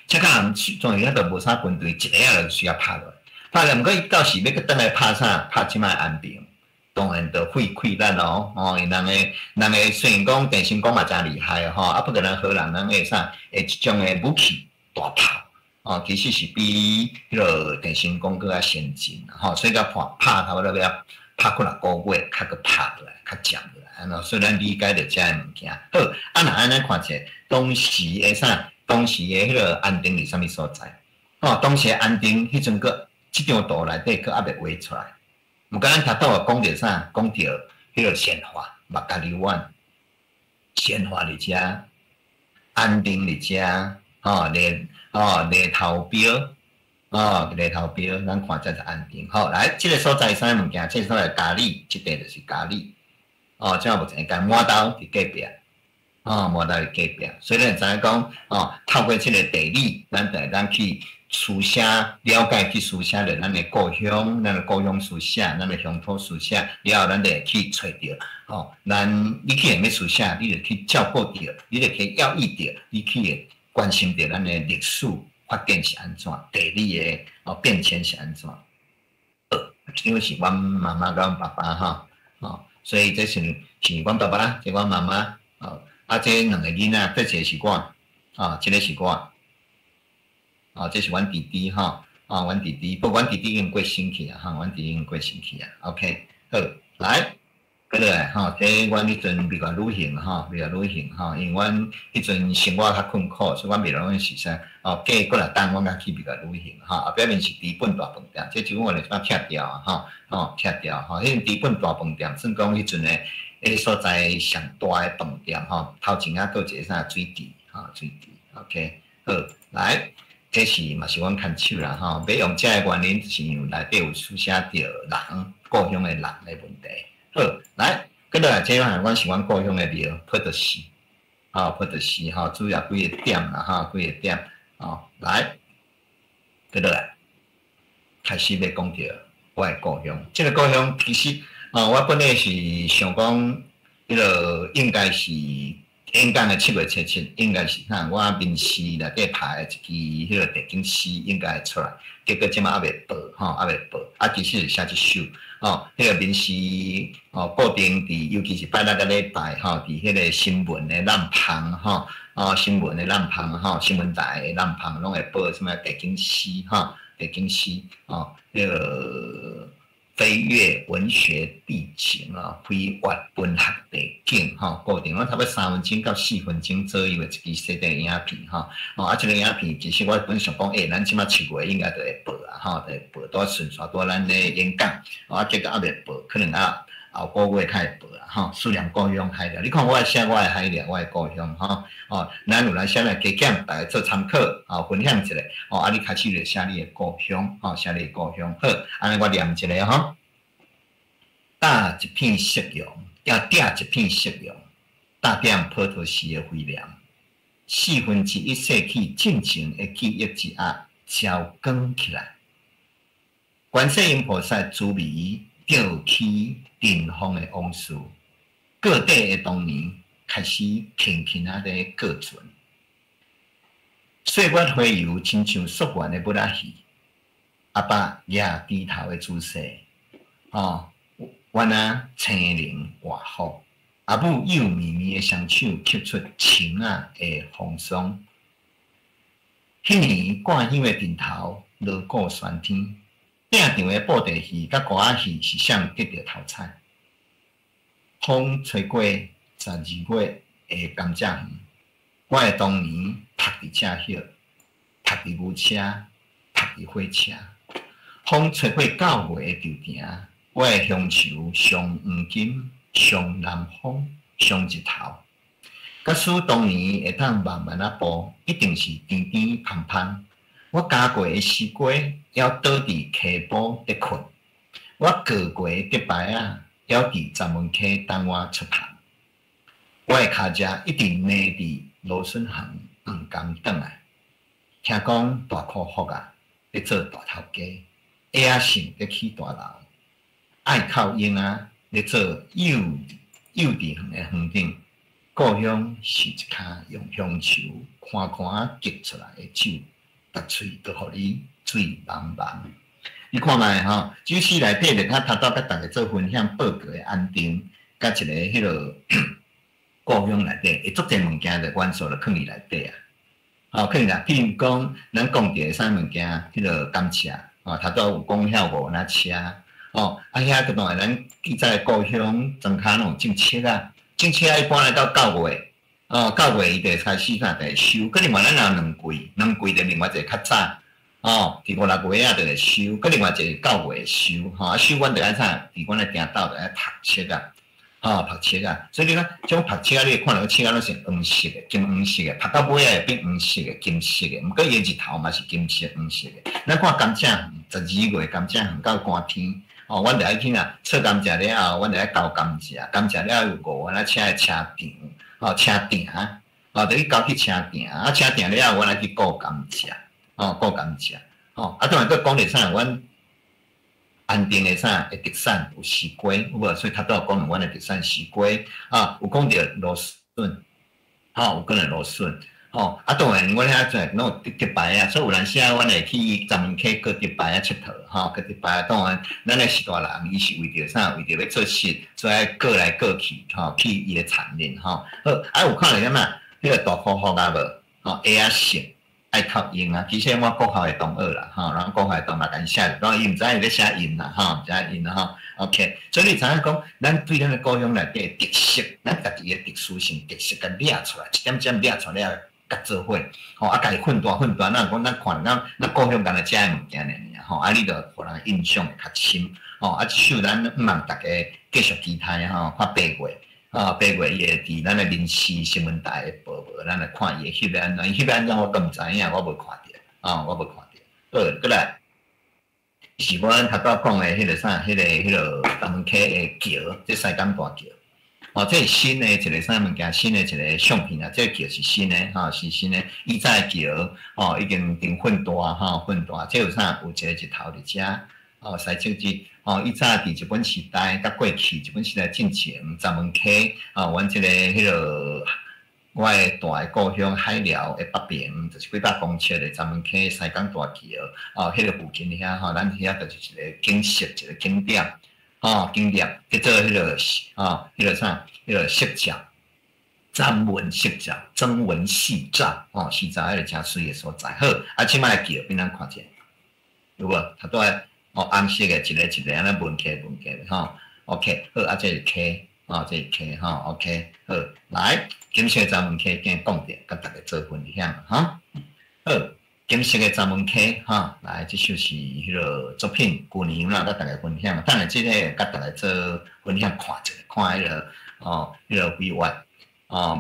赤坎楼总是遐都无啥军队，一个就需要拍落来。拍了，毋过伊到时要去倒来拍啥？拍即摆安平，当然就费溃咱咯。因人个虽然讲郑成功嘛真厉害不过咱荷兰人个啥，即种个武器大炮，其实是比迄个郑成功更较先进所以甲拍头了要拍几6个月，较个拍落来，较强落来。所以咱理解着遮个物件。好，若安尼看者，当时个啥？当时个迄个安定是啥物所在？当时安定迄阵个。即张图内底佫还袂画出来，毋过咱头拄也讲着啥？讲着迄个鲜花，目加流湾，鲜花伫遮，安定伫遮，犁头标，犁头标，咱看这是安定。好，来，即个所在啥物件？即个所在咖喱，即块就是咖喱。即个目前甲麻豆伫隔壁，麻豆伫隔壁，所以咱知影讲，透过即个地理，咱去。书写了解去书写着咱的故乡，咱的故乡书写，咱的乡土书写，了后咱就会去找着，你去会要书写，你就去照顾着，你就去要意着，你去会关心着咱的历史发展是安怎，地理的变迁是安怎。因为是阮妈妈甲阮爸爸所以这是阮爸爸，这阮妈妈，这两个囡仔，这一个是我，这个是我。这是阮弟弟阮弟弟，不过阮弟弟已经过身去啊，阮弟弟已经过身去啊。OK， 好，来，过来吼，即阮迄阵比较旅行吼，比较旅行吼，因为阮迄阵生活较困苦，所以阮袂容易时啥哦，过过来等阮甲去比较旅行吼，表面是猪本大饭店，即即阮就煞拆掉啊吼，吼拆掉吼，迄猪本大饭店，算讲迄阵诶，迄所在上大诶饭店吼，头前啊佫一个啥水池吼，水池 ，OK， 好，来，这是嘛是阮看手啦吼，要用这个原因是因为内底有书写着人故乡诶人诶问题。好，来，过来这项阮是阮故乡诶庙，普陀寺，吼，普陀寺吼，主要几个点啦，吼，几个点，吼，来，过来，开始要讲着我诶故乡。这个故乡其实，我本来是想讲，迄个应该是演讲诶7月7，应该是啥？我面试内底排一支迄个地景诗应该会出来，结果即马还袂报，吼，还袂报，其实是写一首。迄个面试固定伫，尤其是拜六甲礼拜伫迄个新闻的栏旁新闻的栏旁新闻台的栏旁拢会报什么地景诗地景诗迄个飞跃文学地景飞跃文学地景固定，我差不多3分钟到4分钟左右的一支小电影片这个影片其实我本想讲，咱即马7月应该就会报啊就会报多顺续多咱的演讲结果还袂报，可能后个月才会报啊思念故乡海了。你看我写我的海了，我的故乡咱有来写来加减，大家做参考分享一下你开始就写你的故乡写你的故乡。好，安尼我念一个搭一片夕阳，要嗲一片夕阳，搭点普陀寺的辉亮，1/4逝去进前的记忆之压照光起来。观世音菩萨慈眉吊起尘封的往事，各地的当年开始轻轻啊在过存。岁月回游，亲像溯源的不拉戏，阿爸也低头的姿势阮青灵活福，阿母幼绵绵的双手吸出情的风霜。迄年挂香的顶头，锣鼓喧天，顶场的布袋戏甲歌仔戏是谁得到头彩？风吹过12月的甘蔗园，我的当年读伫车歇，读伫牛车，读伫火车。风吹过9月的稻埕。我的乡愁上黄金，上南风，上日头。假使当年会当慢慢步，一定是甜甜香香。我加过的西瓜，要倒伫溪埔伫困。我过过的竹牌要伫闸门溪等我出行。我的脚只一定踮伫芦笋行黄甘转来。听讲大苦福咧做大头家，下姓咧起大楼。爱靠婴咧做幼稚园的园顶，故乡是一骹用乡愁宽宽结出来的手，拔喙都互你水茫茫。你看觅酒肆内底咧，读到甲大家做分享报告的安定，甲一个迄个故乡内底，会足侪物件的元素就放伫内底放伫譬如讲，咱讲着啥物件，迄个甘蔗读到有讲遐无那车。遐个当然咱记载故乡庄骹拢种切种切一般来到9月，9月伊就开始就会收。佮另外咱有两季就另外一个较早伫5、6月就会收，佮另外一个9月收收阮就爱啥？伫阮的店斗就爱读册读册所以你看，种读册你看到册拢是黄色的、金黄色的，读到尾会变黄色的、金色的，毋过伊日头嘛是金色、黄色的。咱看甘蔗，12月甘蔗园到寒天。阮就爱去测甘蔗了后，阮就爱交甘蔗，甘蔗了有5阮车的车场，车顶就去交去车顶，车顶了后，阮来去顾甘蔗，顾甘蔗，当然佫讲着啥，阮安定的啥的特产有西瓜，有无？所以他都有讲阮的特产西瓜，有讲着芦笋，有讲着芦笋。当然，阮遐在拢有竹牌所以有阵时阮会去闸门溪割竹牌佚佗，割竹牌。当然，咱的是大人，伊是为着啥？为着要做事，所以割来割去，去伊的产业，好，有看到啥迄个大苦福无？下姓爱靠音啊。其实我国校的同学啦，吼，然后国校的同学甲伊写，然后伊毋知伊咧写音啦，吼，毋知音啦，吼。OK， 所以你知影讲，咱对咱的故乡内底的特色，咱家己的特殊性特色，甲掠出来，一点点掠出来了，甲做伙，吼，啊，家己混大，咱讲咱看咱故乡干那遮的物件尔，吼，啊，你着互人印象会较深，吼，啊，一首咱毋茫大家继续期待吼，看8月伊会伫咱的民视新闻台播无，咱来看伊的翕安怎，翕安怎我都毋知影，我无看着，我无看着，好，过来。是我头拄讲的迄个啥，迄个大门溪的桥，即西港大桥。哦，这是新的一个啥物件，新的一个相片啊，这个桥是新的，是新的。以前的桥，已经变混大，混大。这有啥？有一个日头伫遮，西侧之，以前伫日本时代，甲过去日本时代进前，大门溪，阮即个迄个。我的大的故乡海寮的北边，就是几百公尺的闸门溪西港大桥，迄个附近遐咱遐就是一个景色，一个景点，景点叫做迄个迄个啥，迄个色照，詹文色照，曾文细照，细照迄个诚水的所在。好，啊，即摆桥变咱看者，有无？头拄个红色的一个安尼文溪吼 ，OK， 好，啊，这是溪。这是溪OK， 好，来，金色闸门溪今讲着，甲大家做分享好，金色的闸门溪来，这首是迄个作品，旧年啦，甲大家分享。当然，即个甲大家做分享看一下，看迄个迄个绘画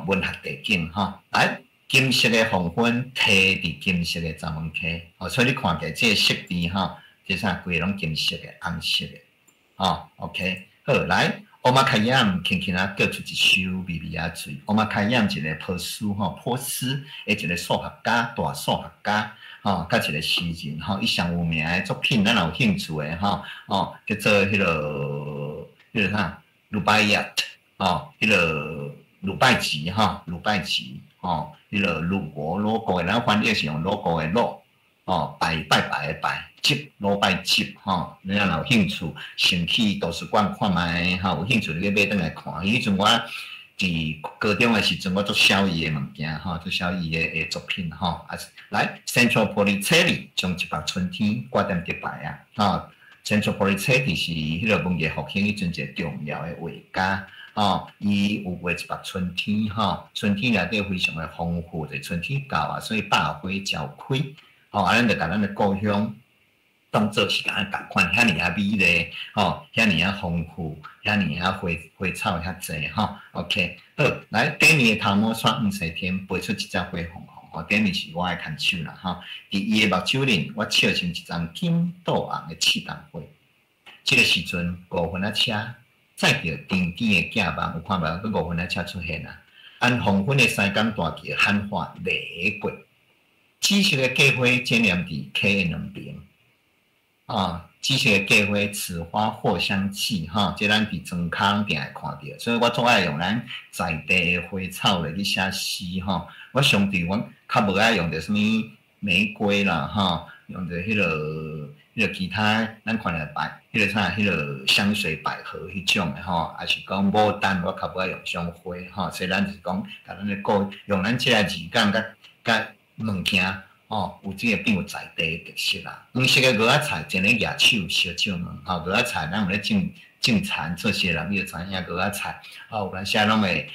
文学地景来，金色的黄昏摕伫金色的闸门溪，所以你看起来这个色调这啥规拢金色的、红色的OK， 好来。欧玛开扬轻轻啊，叫出一首微微啊嘴。欧玛开扬一个波斯波斯的一个数学家，大数学家甲一个诗人伊上有名的作品，咱有兴趣的叫做迄个啥鲁拜亚迄个鲁拜集鲁拜集迄个鲁国 logo 的，咱翻译是用 logo 的 logo。拜的拜，集罗拜集你若有兴趣，先去图书馆看卖有兴趣你去买转来看。迄阵我伫高中的时阵，我做小艺的物件做小艺的作品来 Central Polytechnic 将一百春天挂点伫摆Central Polytechnic 是迄个文艺复兴迄阵一个重要的画家伊有画一百春天春天内底非常的丰富，就春天到所以百花朝开。咱就甲咱的故乡当做是共款，遐尔啊美丽，遐尔啊丰富，遐尔啊花草遐济OK， 好，来，第年的头毛刷黄西天，飞出一只花红红，第年是我的牵手啦伫伊的目睭里，我笑成一张金豆红的刺桐花。这个时阵5分仔车，载着甜甜的架网，有看无？佮5分仔车出现啊！按黄昏的西港大桥喊话犁过。紫色的桂花剪连伫溪的两边，紫色的桂花此花藿香气，这咱伫庄康定会看到，所以我总爱用咱在地的花草来去写诗我相对我较无爱用着什么玫瑰啦用着迄个其他咱看来迄个啥迄个香水百合迄种的还是讲牡丹，我较无爱用香花所以咱就是讲，甲咱的用咱即个字眼甲物件有即个变有在地的特色啦。黄色的鹅仔菜真诶野手小少问鹅仔菜咱有咧种田做些人，你就知影鹅仔菜有咱些拢会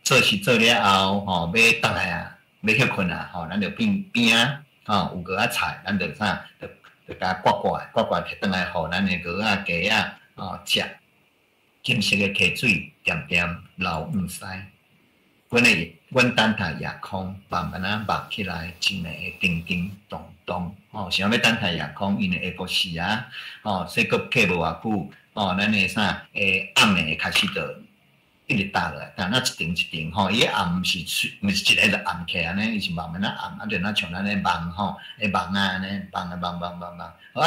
做事做了后要倒来要休困咱就边有鹅仔菜，咱就啥就甲刮摕倒来，互咱的鹅仔鸡食。金色的溪水点点流黄西。阮等待夜空慢慢啊冒起来，真诶叮叮咚咚想要等待夜空，因为下晡时说阁过无偌久咱诶啥暗暝开始就一直打落来，但那一定伊暗毋是一个就暗起安尼，伊是慢慢暗就像咱诶梦梦安尼梦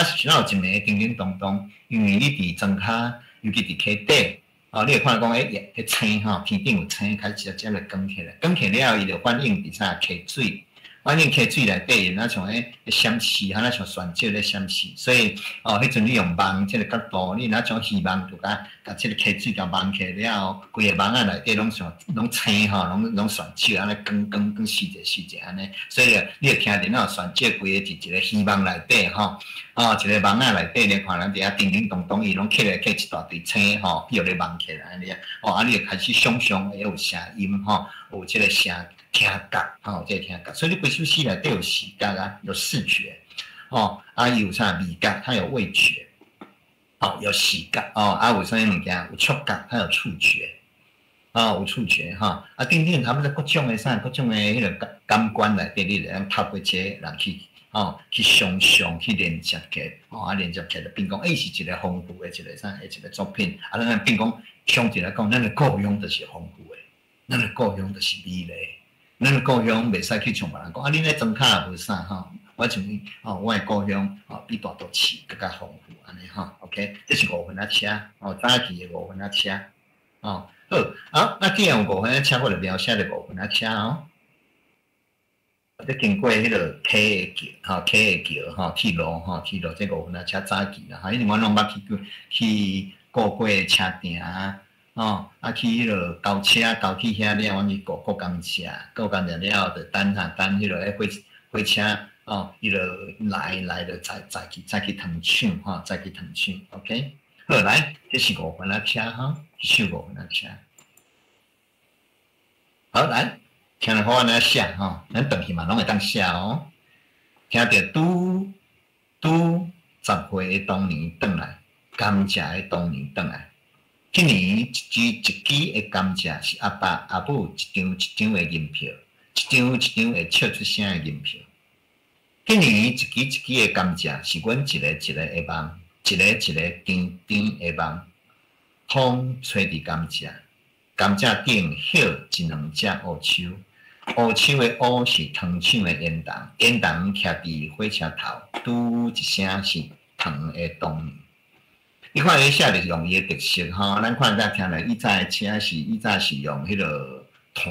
是有一暝叮叮咚咚，因为你伫庄骹，尤其伫溪底。你会看到讲，迄青天顶有青，开始就光起来，光起了后，伊就反映伫啥溪水，反正溪水内底那像迄闪刺，哈那像旋石咧闪刺，所以迄阵你用网即个角度，你那种鱼网就甲即个溪水甲网起了，规个网仔内底拢青吼，拢旋石安尼光细节安尼，所以你会听着那旋石规个是一个鱼网内底吼，一个网仔内底咧看人伫遐叮叮咚咚，伊拢起来起一大堆青吼，叫咧网起来安尼，你会开始想象会有声音吼，有即个声。听觉，这个听觉，所以你规首诗内底有视觉啊，有视觉，有啥味觉，它有味觉，有视觉，有啥物件，有触觉，它有触觉，有触觉，等等，他们在各种的啥，各种的迄个感官内底，你来透过这人去想象，去连接起，连接起来，变讲，是一个丰富的一个啥，一个作品，咱变讲，相对来讲，咱的故乡就是丰富的，咱的故乡就是美丽。咱的故乡袂使去像别人讲，恁咧庄卡也无啥我像我的故乡比大都市更加丰富安尼OK， 这是5分仔车早期的5分仔车好，那既然有5分仔车，我就描写了5分仔车你经过迄个溪的桥铁路这5分仔车早期啦因为我拢捌去过过车埕去迄落高铁遐了，阮去过甘蔗了后，就等迄落火车迄落来就再去糖厂再去糖厂 ，OK。好来，这是5分仔车这首5分仔车。好来，听了好安尼写咱转去嘛拢会当写听着拄10岁的当年转来，甘蔗的当年转来。去年一支的甘蔗是阿爸阿母一张的银票，一张会笑出声的银票。去年一支的甘蔗是阮一个会梦，一个甜的梦。风吹伫甘蔗，甘蔗顶歇一两只乌秋，乌秋的乌是糖厂的烟筒，烟筒徛伫火车头，拄一声是糖的当年。你看伊写就是用伊的特色咱看咱听来，以早的车是用迄个炭，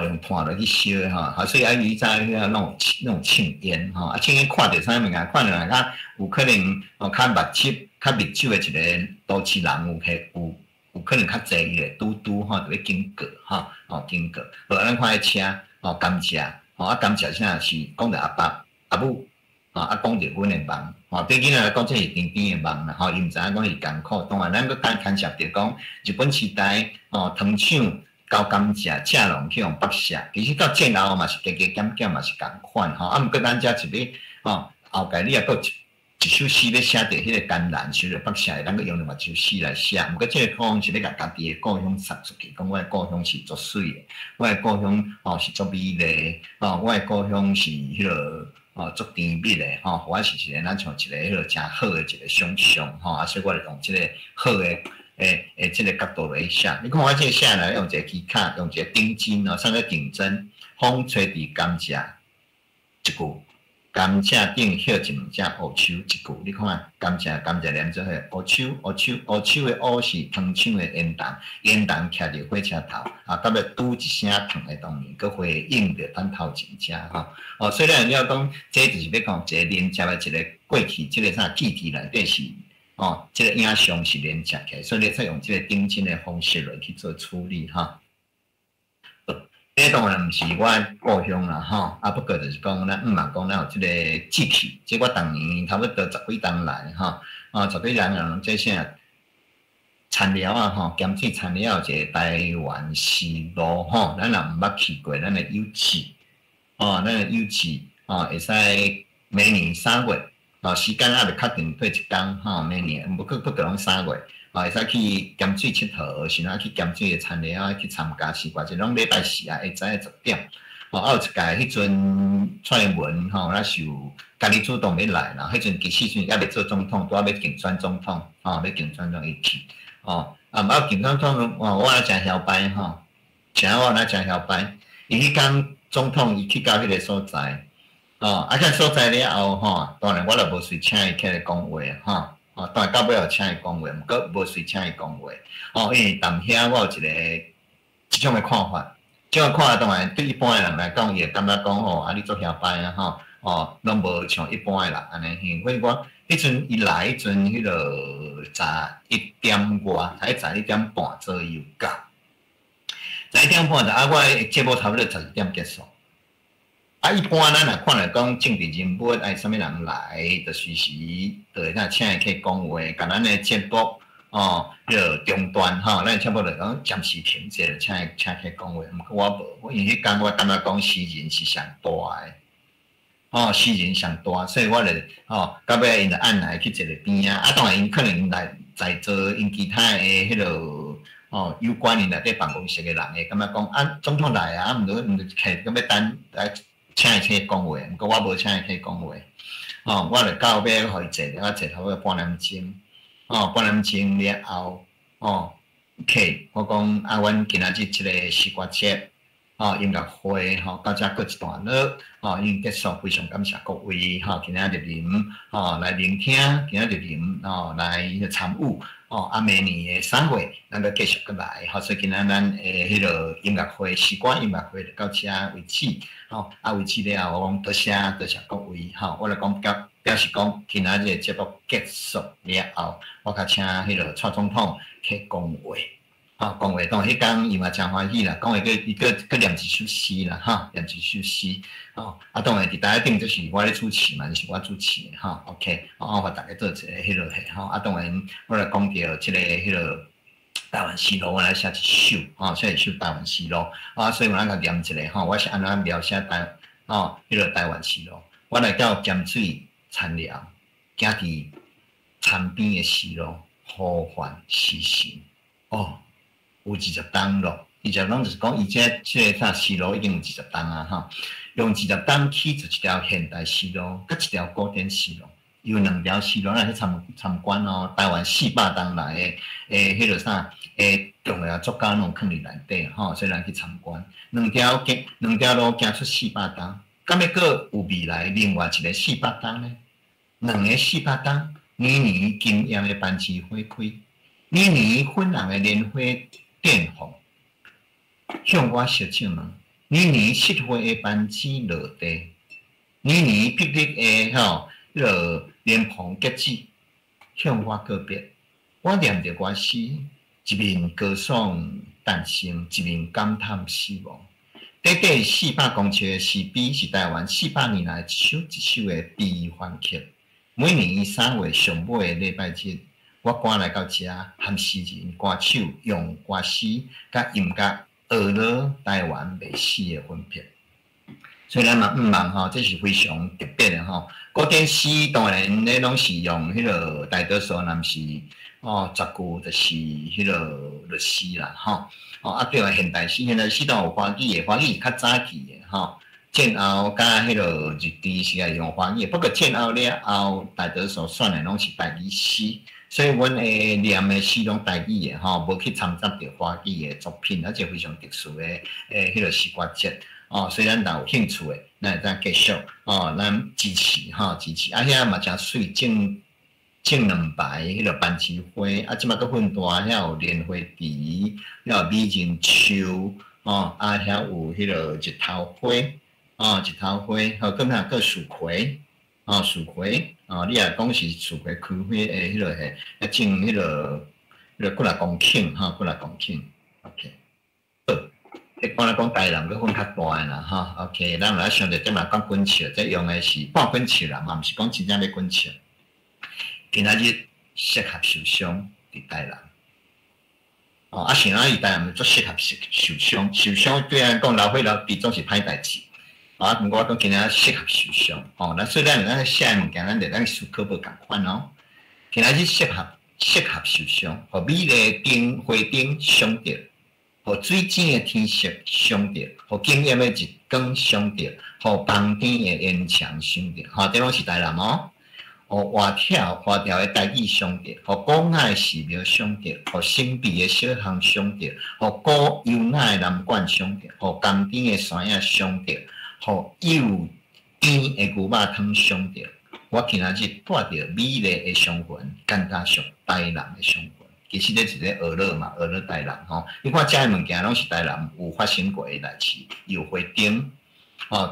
用炭落去烧所以以早迄弄庆烟庆烟看着啥物件？看着人家有可能较密集的一个都市人有可能较济伊个拄就要经过经过。咱看迄车甘蔗甘蔗啥是讲着阿爸阿母。讲着阮的梦，对囡仔来讲，这是甜甜的梦啦，伊毋知影讲是艰苦。当然，咱搁牵涉着讲日本时代，糖厂交甘蔗，正农去用北下，其实到战后嘛是加减嘛是共款毋过咱遮一个后盖你也搁一首诗要写着迄个艰难，写着北下，咱搁用另外一首诗来写。毋过这个故乡是咧甲家己的故乡插出去，讲我的故乡是足水的，我的故乡是足美丽，我的故乡是迄个。足甜蜜的我是一个咱像一个迄个真好的一个想象所以我就用即个好的即个角度来写。你看我即个写来用一个机卡，用一个顶针上个顶针，风吹伫甘蔗一句，甘蔗顶歇一两只乌秋一句。你看甘蔗连做伙乌秋的乌是糖厂的烟筒徛伫火车头到尾拄一声糖的当年，佮回应着咱头前遮虽然你要讲，这就是要讲一个连接的一个过去，即个啥记忆内底是即个影像是连接起来，所以你再用即个顶针的方式来去做处理这当然毋是我故乡啦不过就是讲咱嘛讲咱有即个志气，即我当年差不多10几冬来10几人这些田寮咸水田寮一个台湾丝路咱若毋捌去过，咱的有志咱的有志会使每年3月时间也未确定对一天每年不过拢3月会使去咸水佚佗，是哪去咸水的田寮去参加是偌，即拢礼拜4下午10点有一届迄阵蔡英文咱是有家己主动要来啦，迄阵其实也未做总统，拄仔要竞选总统要竞选总伊去竞选总统我也真晓摆像我也真晓摆，伊迄天总统伊去到迄个所在迄所在了后当然我就无随请伊起来讲话当然到尾有请伊讲话，毋过无随请伊讲话因为当遐我有一种的看法，即我看当然对一般诶人来讲，伊会感觉讲吼，啊你做晓摆啊吼，哦，拢无像一般诶人安尼，因为我迄阵伊来迄阵，迄个11点外，才11点半左右到。11点半啊，我诶节目差不多12点结束。啊，一般咱若看来讲，政治人物爱啥物人来，就随时就会当请伊去讲话，甲咱诶节目哦，迄个中断吼，咱节目就讲暂时停止，请去讲话。毋过我无，我因为迄工我感觉讲诗人是上大诶，哦，诗人上大，所以我就哦，到尾因就按来去一个边啊。啊，当然因可能因来在做因其他诶迄落。哦，有关因内底办公室诶人会感觉讲啊，总统来啊，毋着客咁要等来请伊去讲话，毋过我无请伊去讲话。哦，我就到尾互伊坐了，我坐差不多半点钟。哦，半点钟了后，哦，客我讲啊，阮今仔日即个西瓜节，哦，音乐会，吼，到遮过一段落，哦，已经结束，非常感谢各位，吼，今仔日啉，吼，来聆听，今仔日啉，哦，来参与。哦，啊，明年的3月，咱要继续过来，吼，所以今仔咱迄个音乐会，时光音乐会就到遮为止，吼，啊，为止了后，我讲多谢各位，吼，我来讲表示讲，今仔日的节目结束了后，我甲请迄个蔡总统去讲话，吼，讲话，当然迄天伊嘛真欢喜啦，讲话伊个念一首诗啦，哈，念一首诗。哦，啊，当然伫台顶就是我咧主持嘛，就是我主持的吼 ，OK， 我互大家做一个迄落嘿吼，啊，当然我来讲到即个迄落台湾诗路，我来写一首，吼，写一首台湾诗路，啊，所以我咱甲念一个吼，我是安怎描写迄落台湾诗路，我来到咸水田寮，行伫田边的诗路，呼唤诗神，哦，有20栋咯，20栋就是讲伊即个啥诗路已经有20栋啊，吼。用20档起就一条现代诗路，甲一条古典诗路，有2条诗路来去参观哦。台湾400档来迄落啥重要作家拢囥伫内底吼，所以咱去参观。2条路行出400档，敢要个有未来另外一个400档呢？2个400档，年年金艳的班次花开，年年粉红的莲花绽放，向我烧酒问。年年漆花的班子落地，年年霹雳的迄个莲蓬结子向我告别。我念着我诗，一面歌颂诞生，一面感叹死亡。短短400公尺的诗碑是台湾400年来一首一首的悲欢曲。每年3月上尾的礼拜日，我赶来到遮，和诗人、歌手用歌诗甲音乐。学了台湾历史的分别，所以咱嘛毋忙吼，这是非常特别的吼。古典诗当然咧拢是用迄个大多数若是10句就是迄个历史啦吼。啊，对啊，现代诗都有华语的，华语是较早期的吼。战后甲迄个日治时代用华语，不过战后了后，大多数选的拢是台语诗。所以，阮诶念诶诗拢台语诶吼，无去参杂着华语诶作品，而且非常特殊诶迄个诗歌节哦。所以咱若有兴趣诶，咱会当继续哦，咱支持吼支持。啊，遐嘛真水，种2排迄个班枝花，啊，即马佫分大，遐有莲花池，遐有美人树哦，啊，遐有迄个日头花哦，日头花，好，更若佫树葵。哦，树葵，哦，你也讲是树葵开花诶，迄落嘿，种迄个过来公顷，哈，过来公顷 ，OK。好，一般来讲，台人佫分较大诶啦，哈 ，OK。咱来想着即嘛讲滚球，即用诶是半滚球啦，嘛毋是讲真正要滚球。今仔日适合受伤伫台人，哦，啊，像咱伫台人做适合受伤，受伤对咱讲老岁老弟总是歹代志。啊，毋过我讲今仔适合受伤，哦，那所以咱写物件，咱得思考无共款哦。今仔日适合受伤，互美丽灯花灯伤着，互水晶的天色伤着，互惊艳的日光伤着，互房顶的烟墙伤着，吼，这拢是台人哦。互花条的台语伤着，互古雅的寺庙伤着，互神秘的小巷伤着，互古优雅的南馆伤着，互甘甜的山野伤着。互幼甜的牛肉汤伤着，我今仔日带着美丽的伤魂，感觉上台人的伤魂。其实咧是咧俄勒嘛，俄勒台南吼。你看遮个物件拢是台南有发生过诶代志，有花灯，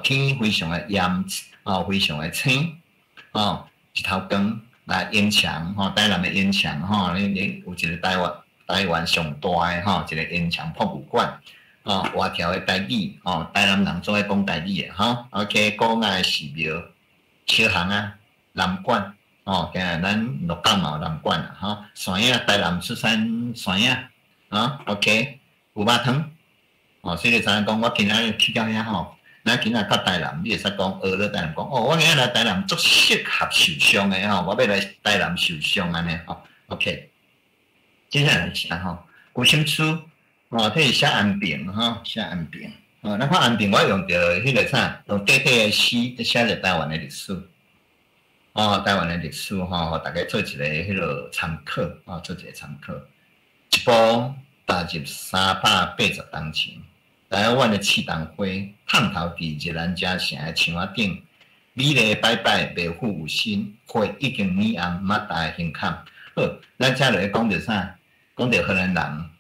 天非常诶炎，非常诶青，一头光来烟墙，台南诶烟墙，你有一个台湾上大诶一个烟墙博物馆。外条诶台语，台南人做诶讲台语诶，OK， 古雅诶寺庙、小巷啊、南馆。今日咱鹿港嘛有南馆啊，山影台南出产山影，OK， 有肉汤，所以你知影讲，我今仔去到遐咱今仔到台南，你会使讲学了台南讲，我今仔来台南足适合受伤诶我要来台南受伤安尼，OK， 接下来是啥古心书，这是写安平写安平，咱看安平，我用着迄个啥，用短短诶诗，写着台湾诶历史。台湾的历史互大家做一个迄个参考做一个参考。一部踏入380冬前，台湾的刺桐花探头伫日兰遮城的墙仔顶，美丽摆摆，袂富有心，花已经染红马大的胸坎。好，咱遮落讲着啥？讲着荷兰人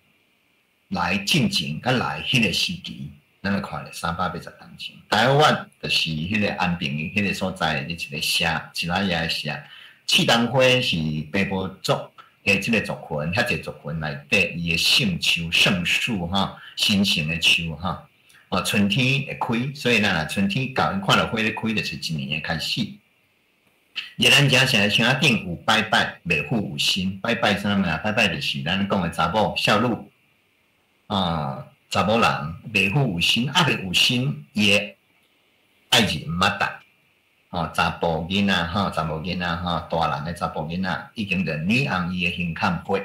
来进前，甲来迄个时期。咱来看咧380冬前，台湾就是迄个安平迄个所在的一个社，一拉野社。刺桐花是白毛族的即个族群，遐一个族群内底，伊的圣树圣树新生的树春天会开，所以咱若春天到看到花咧开，就是一年的开始。日咱遮城墙仔顶有摆摆，袂富有心。摆摆啥物啊？摆摆就是咱讲的查某少女查某人袂富有心，袂有心，伊诶爱人捌达查甫囡仔查某囡仔大人诶查甫囡仔已经着染红伊诶胸坎花，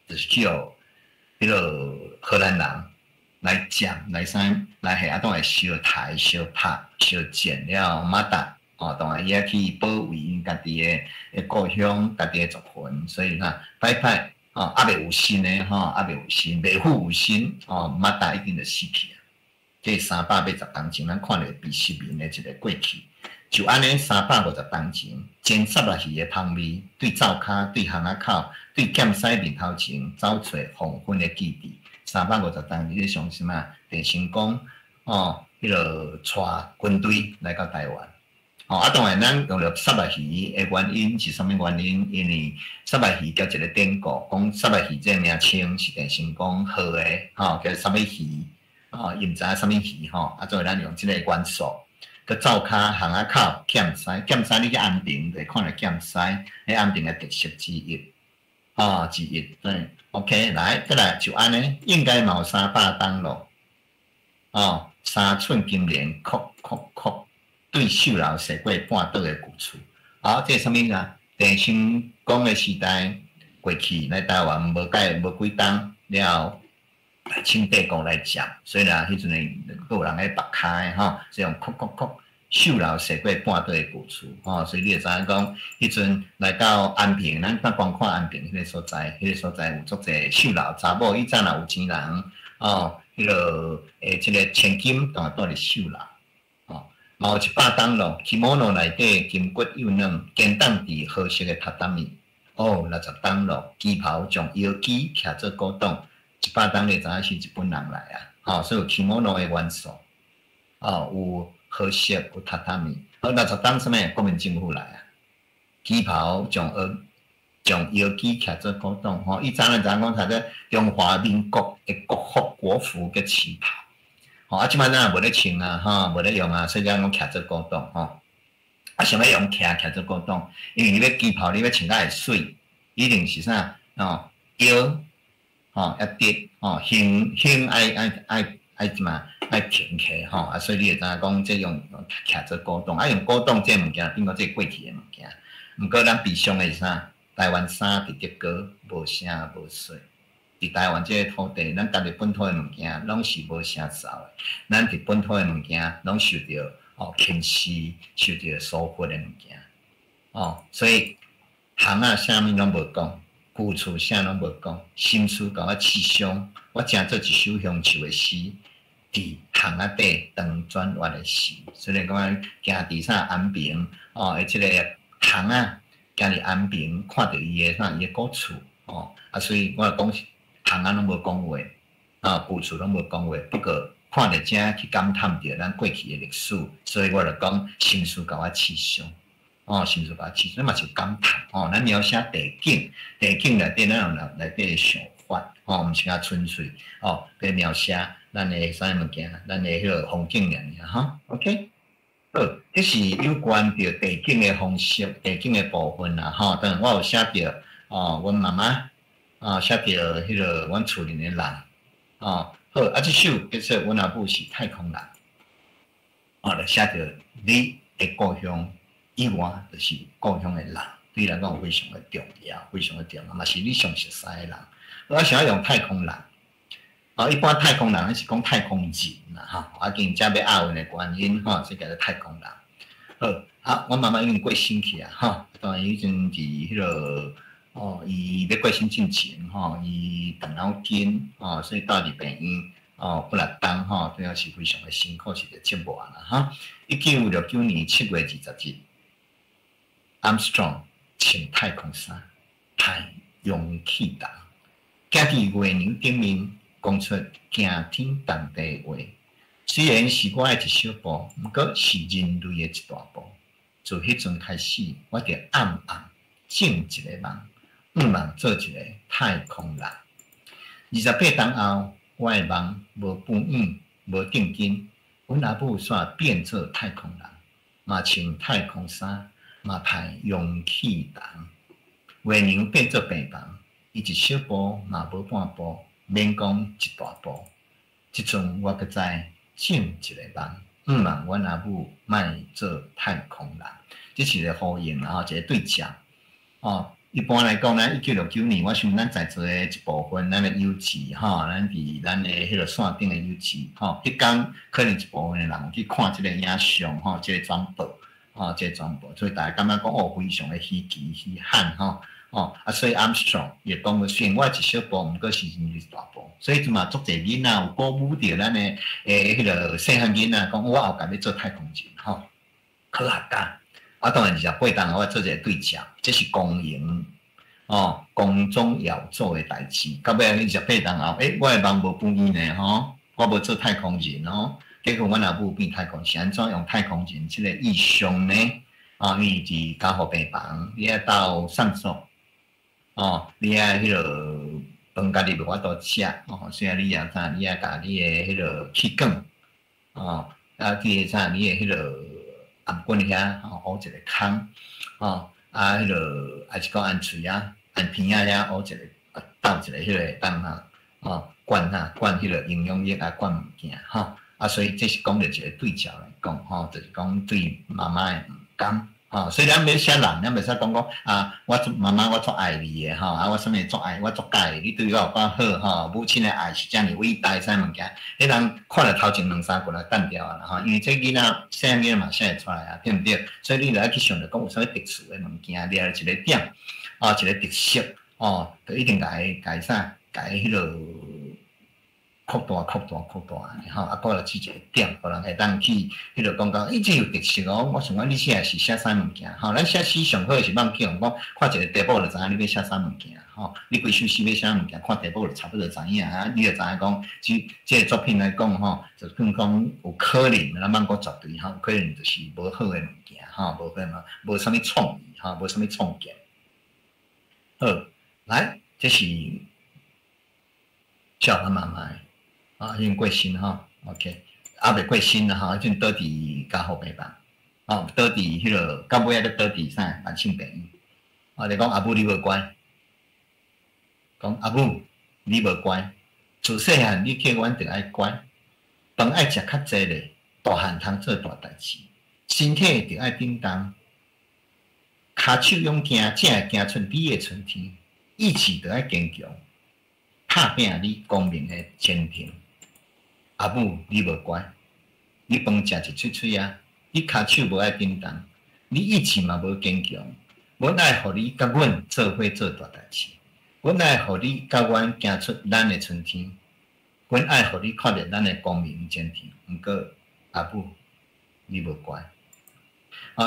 就是叫迄个荷兰人来占来啥来下当来烧台、烧拍、烧剪了捌达当然伊也去保卫因家己诶故乡、家己诶族群，所以摆摆。袂有心诶袂有心，袂富有心捌达一定就死去啊！这380冬前，咱看着比失眠诶一个过去，就安尼350冬前，煎杀落去诶香味，对灶骹、对巷仔口、对剑西面头前，走找黄昏诶基地。350冬前，你像什么？郑成功迄个带军队来到台湾。当然，咱用了杀戮鱼的原因是啥物原因？因为杀戮鱼交一个典故，讲杀戮鱼这名称是郑成功号的，叫啥物鱼？伊毋知影啥物鱼所以咱用即个元素。佮灶骹巷仔口剑西，剑西你去安平，就看到剑西，迄安平的特色之一，之一。对 ，OK， 来，再来就安尼，应该嘛有300冬咯。3寸金莲，哭哭哭。对秀楼射过半岛的旧厝，这是啥物啊？郑成功的时代过去来台湾无几冬了，清帝国来占，所以迄阵诶，有人咧拔开所以用哭哭哭秀楼射过半岛的旧厝，所以你会知影讲，迄阵来到安平，咱光看安平迄个所在，有足侪秀楼查某，以前若有钱人迄个即个千金当然住伫秀楼。有100冬咯，kimono 内底金骨幼嫩，坚冻伫好色的榻榻米。60冬咯，旗袍从腰旗徛做古董，100冬你知影是日本人来所以有 kimono 的元素，有好色有榻榻米。60冬什么？国民政府来旗袍从腰旗徛做古董，以前咱知影讲他在中华民国的国服嘅旗袍。即摆咱也无咧穿无咧用所以讲徛做古董想要用徛做古董，因为你要旗袍，你要穿甲会水，一定是啥腰要直胸爱怎么爱挺起所以你会知影讲即用徛做古董，用古董即物件变做即过去的物件。毋过咱悲伤的是啥？台湾衫伫德国无声无水。伫台湾这个土地，咱家己本土的物件拢是无啥造的。咱伫本土的物件拢受到轻视，受到疏忽的物件。所以行啥物拢无讲，旧厝啥拢无讲，心思甲我刺伤。我正做一首乡愁的诗，伫行底当转弯的诗。虽然讲行伫啥安平的即个行行伫安平，看到伊的古厝。哦，所以我讲行啊拢无讲话，部署拢无讲话，不过看着正去感叹着咱过去的历史，所以我就讲心思甲我刺伤。心思甲我刺伤，嘛是感叹。咱描写地景，地景内底咱用内底想法，毋是较纯粹，去描写咱的啥物件，咱的迄个风景尔，OK。好，这是有关着地景的方式，地景的部分啦，当然我有写着，阮妈妈，写着迄个阮厝里的人，好，这首其实阮阿母是太空人，就写着你的故乡以外，就是故乡的人，对来讲非常的重要，非常的重要，嘛是你上熟悉的人。我想要用太空人。一般太空人是讲太空人啦，今遮要押韵的原因，所以叫做太空人。好，我妈妈已经过身去啊，当然已经伫迄个伊要过身之前，伊动脑筋，所以到伫病院，不来当，主要是非常的辛苦，是个折磨啦1969年7月20日 ，Armstrong 穿太空衫，太阳气弹，行伫月亮顶面。讲出惊天动地话，虽然是我的一小步，毋过是人类的一大步。自迄阵开始，我就暗暗种一个梦，望做一个太空人。28年后，我的梦无半远，无定根。阮阿母煞变做太空人，嘛穿太空衫，嘛派氧气弹。月亮变做病房，伊一小步嘛无半步。免讲一大步，即阵我搁再种一个梦，望阮阿母莫做太空人。这是一个呼应一个对照。一般来讲，咱1969年，我想咱在座的一部分，咱的友志咱伫咱的迄个线顶的友志迄天可能一部分的人去看即个影像即个转播即个转播，所以大家感觉讲非常的稀奇稀罕所以 Armstrong 也讲过，虽然我一小步，毋过是人类大步，所以就嘛足侪囡仔有鼓舞着咱的迄个细汉囡仔，讲我后家要做太空人科学家。当然28年我做一个对照，这是公营公中要做的代志。到尾28年后，我的梦无半圆呢我无做太空人结果阮阿母变太空人，是安怎用太空人这个意象呢？你伫家护病房，你要到上所。你迄个饭家己无法度食，所以你也你也甲你的迄个气管，记啥？你的迄个颔管遐，挖一个孔，迄个还是讲按喙啊、按鼻仔遐挖一个，倒一个迄个灌迄个营养液灌物件，所以这是讲着一个对照来讲，就是讲对妈妈的毋甘。所以咱要写人，咱袂使讲我妈妈我足爱你的我啥物足爱，我足介意你对我有够好母亲的爱是遮尔伟大，啥物件，迄人看了头前2、3句就干掉啊因为这囡仔细囡仔嘛写会出来对不对？所以你就要去想着讲有啥物特殊的物件，掠一个点一个特色就一定甲伊啥，甲伊迄落扩大，过来起一个点，互人会当去迄落讲伊这有特色我想讲你写是写啥物件咱写诗上好是放去用讲看一个题目就知影你要写啥物件你规首诗要写啥物件，看题目就差不多知影你就知影讲这个作品来讲就算讲有可能，咱莫讲绝对有可能就是无好的物件无可能无啥物创意无啥物创建。好，来，这是小他妈妈。已经过身OK， 未过身啦已经倒伫家护病房，倒伫迄落到尾咧倒伫啥慢性病院。就讲阿母你无乖，讲阿母你无乖，自细汉你叫阮着爱乖，饭爱食较济咧，大汉通做大代志，身体着爱振动，骹手勇行，才会行出你的春天，意志着爱坚强，拍拼你光明的前程。阿母，你无乖，你饭食一喙喙你骹手无爱振动，你意志嘛无坚强。阮爱互你甲阮做伙做大代志，阮爱互你甲阮行出咱的春天，阮爱互你看到咱的光明前程。毋过阿母，你无乖，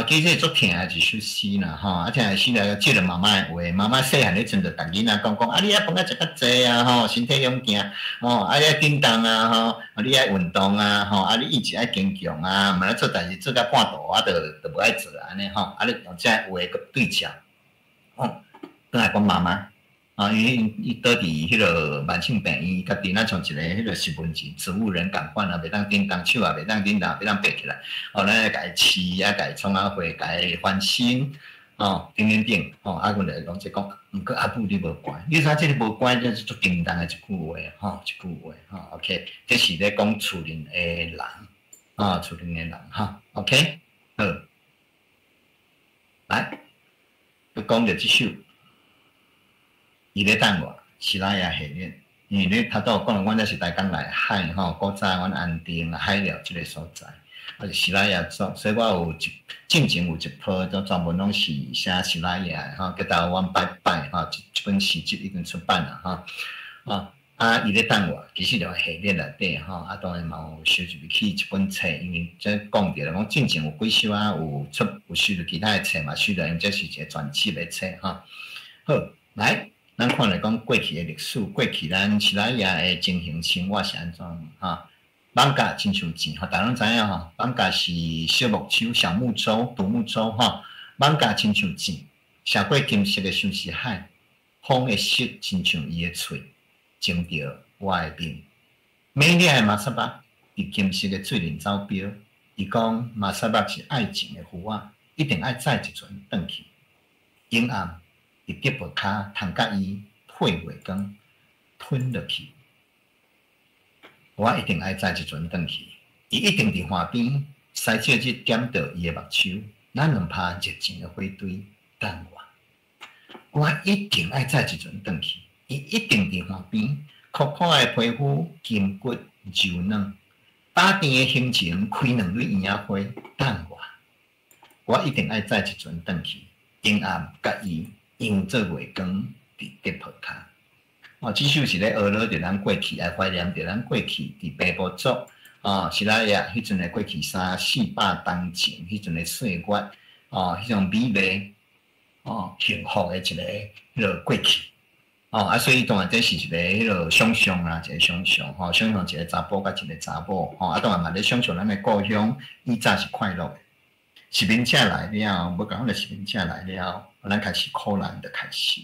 其实足疼的一首诗啦，吼，啊，听诗来记得妈妈的话，妈妈细汉咧阵就逐囡仔讲，啊，你爱饭仔食较济啊，吼，身体勇健，啊，你爱振动啊，吼，你爱运动啊，吼，啊，你意志爱坚强啊，毋爱做代志做到半途，啊，就无爱做安尼，吼，啊，你用这话个对照，倒来讲妈妈。因为伊倒伫迄落慢性病院，家己若像一个迄落10分钱植物人感官啊，袂当叮当手啊，袂当叮当，袂当爬起来。咱来家饲啊，家创啊花，家翻新，等等等，啊，阮来讲即讲，毋过阿母你无乖，你知即个无乖，这是足叮当的一句话，一句话，OK， 这是咧讲厝人的人，厝人的人，OK， 好，来，要讲着即首。伊咧等我，是拉雅下面，因为咧头拄讲，阮这是大江内海古早阮安定海寮即个所在，是拉雅做，所以我有进前有一篇都专门拢是写是拉雅叫做阮拜拜一本诗集已经出版啦伊咧等我，其实就下面内底当然嘛有收入去一本册，因为即讲着啦，讲进前有几首有收入其他的册嘛，收入因这是一个专辑的册好，来。咱看来讲过去的历史，过去咱西拉雅的情形生活是安怎艋舺亲像钱大家拢知影艋舺是小木舟、小木舟、独木舟艋舺亲像钱，写过金色的相思海，风的色亲像伊的喙，情着我的面。美丽的马萨巴伫金色的水面走标，伊讲马萨巴是爱情的符啊，一定爱载一船转去，阴暗。伫吉布卡通甲伊配月光吞落去，我一定爱载一船转去。伊一定伫岸边，使手指点到伊的目睭，咱两拍热情的火堆等我。我一定爱载一船转去，伊一定伫岸边，酷酷的皮肤筋骨柔软，打电的心情开两蕊烟花等我。我一定爱载一船转去，阴暗甲伊。用做月光伫吉普卡，即首是咧学了着咱过去，来怀念着咱过去伫北部族，是拉雅迄阵诶过去300-400当前，迄阵诶岁月，迄种美丽，幸福诶一个迄落过去，所以当然这是一个迄落想象啦，一个想象，想象一个查甫甲一个查某，当然嘛咧想象咱诶故乡以前是快乐诶。士兵车来了，要讲咱士兵车来了，咱开始苦难的开始。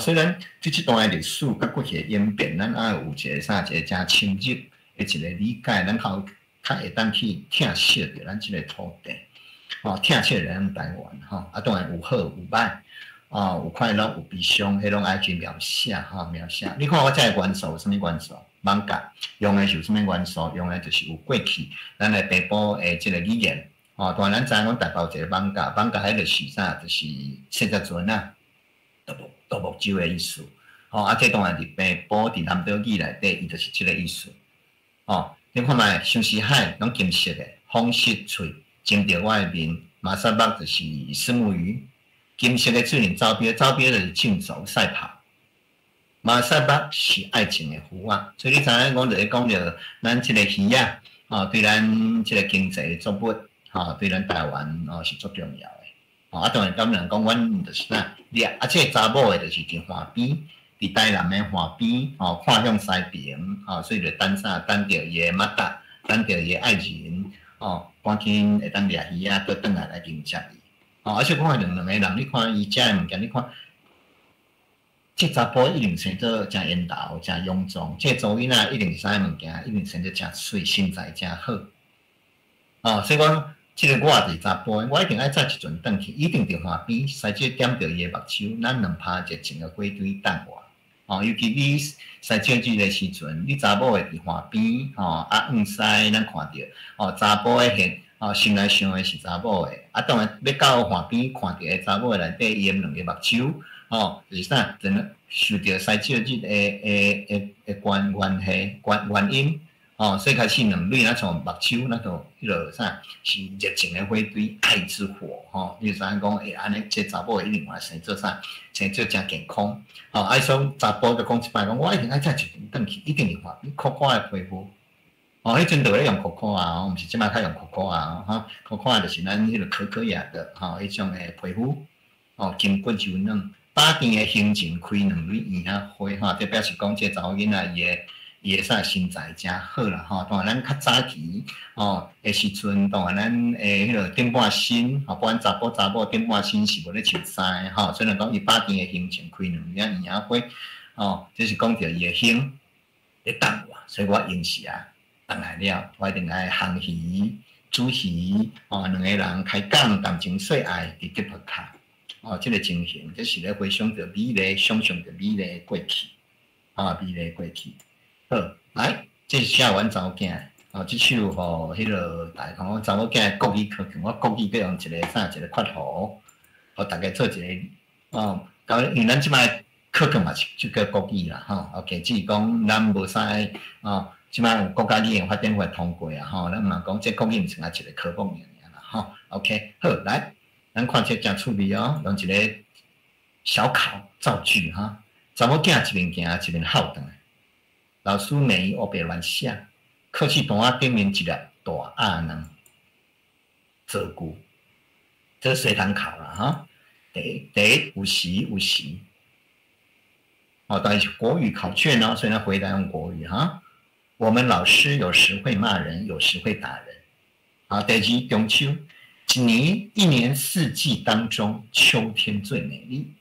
虽然这段的历史甲过去的演变，咱也有一个真深入的一个理解，咱较会当去疼惜着咱这个土地，疼惜咱台湾，当然有好有歹，有快乐有悲伤，迄拢爱去描写，描写。你看我这个元素有啥物元素？艋舺用的是有啥物元素？用的就是有过去咱的北部的这个语言。当然，咱知影讲大包一个艋舺，艋舺迄个是啥？就是现在船啊，独木舟的意思。这当然伫北部伫南岛语内底，伊就是即个意思。你看卖相思海，拢金色的，风色喙，经着我的面，马萨巴就是石目鱼，金色的水面走标，走标就是竞走赛跑。马萨巴是爱情的符啊，所以你知影讲就是讲着咱即个鱼啊，对咱即个经济作物。对咱台湾是足重要的。当然，敢人讲，阮就是啥，这查某的就是伫岸边，伫台南的岸边，看向西边，所以就等着伊的马达，等着伊的爱人，赶紧会当掠鱼倒转来迎接伊。而且看两个人，你看伊食的物件，你看，这查甫一定生做真缘投，真勇壮；这查囡仔一定是啥物件，一定生做真水，身材真好。所以讲。即个我是查甫，我一定爱载一船转去，一定伫岸边，使手点着伊的目睭，咱两拍热情的火堆等我。尤其你使手指的时阵，你查某的伫岸边，西咱看着，查甫的现，心内想的是查某的，当然要到岸边看着查某的内底伊的两个目睭，就是啥，真受着使手指的原因。所以开始两蕊那种目睭那种迄落啥是热情的火堆，爱之火你知影讲安尼这查某一定话生做啥，生做真健康所以查甫就讲一摆讲，我一定爱载一船转去，一定是话你酷酷的皮肤，哦，迄阵就咧用可可啊，毋是即摆较用可可啊，哈，可可啊就是咱迄个可可叶的，吼，迄种诶皮肤，哦，筋骨柔软，打定诶心情开2蕊圆仔花，吼，这表示讲这查某囡仔伊会使身材诚好啦，吼，当然咱较早期，哦，诶时阵，当然咱诶迄个顶半身，吼，不管查某顶半身是无咧穿衫诶，吼，虽然讲伊打定诶心情开2蕊圆仔花，哦，这是讲着伊诶胸咧等我，所以我应时啊。当来了，我一定爱烘鱼、煮鱼，哦，两个人开讲谈情说爱伫吉普卡，哦，这个情形，这是咧回想着美丽，想象着美丽过去，啊，美丽过去。好，来，这是写完查某囝，哦，这首吼，迄个大家讲查某囝国语课程，我国语要用一个啥一个括弧，互大家做一个，哦，因为咱即摆课程嘛是就叫国语啦，吼 ，OK， 只是讲咱无啥，哦。即摆有国家语言发展法通过啊，吼，咱嘛讲这国语毋是啊一个科目尔啦，吼 ，OK， 好，来，咱看这真趣味哦，用一个小考造句哈，查某囝一面行一面好动，老师骂伊黑白乱写，考试单仔顶面一粒大鸭卵，做句，这随堂考啦哈，第一有时，哦，当然是国语考卷哦，所以呢回答用国语哈。我们老师有时会骂人，有时会打人。好，第二中秋，一年四季当中，秋天最美丽。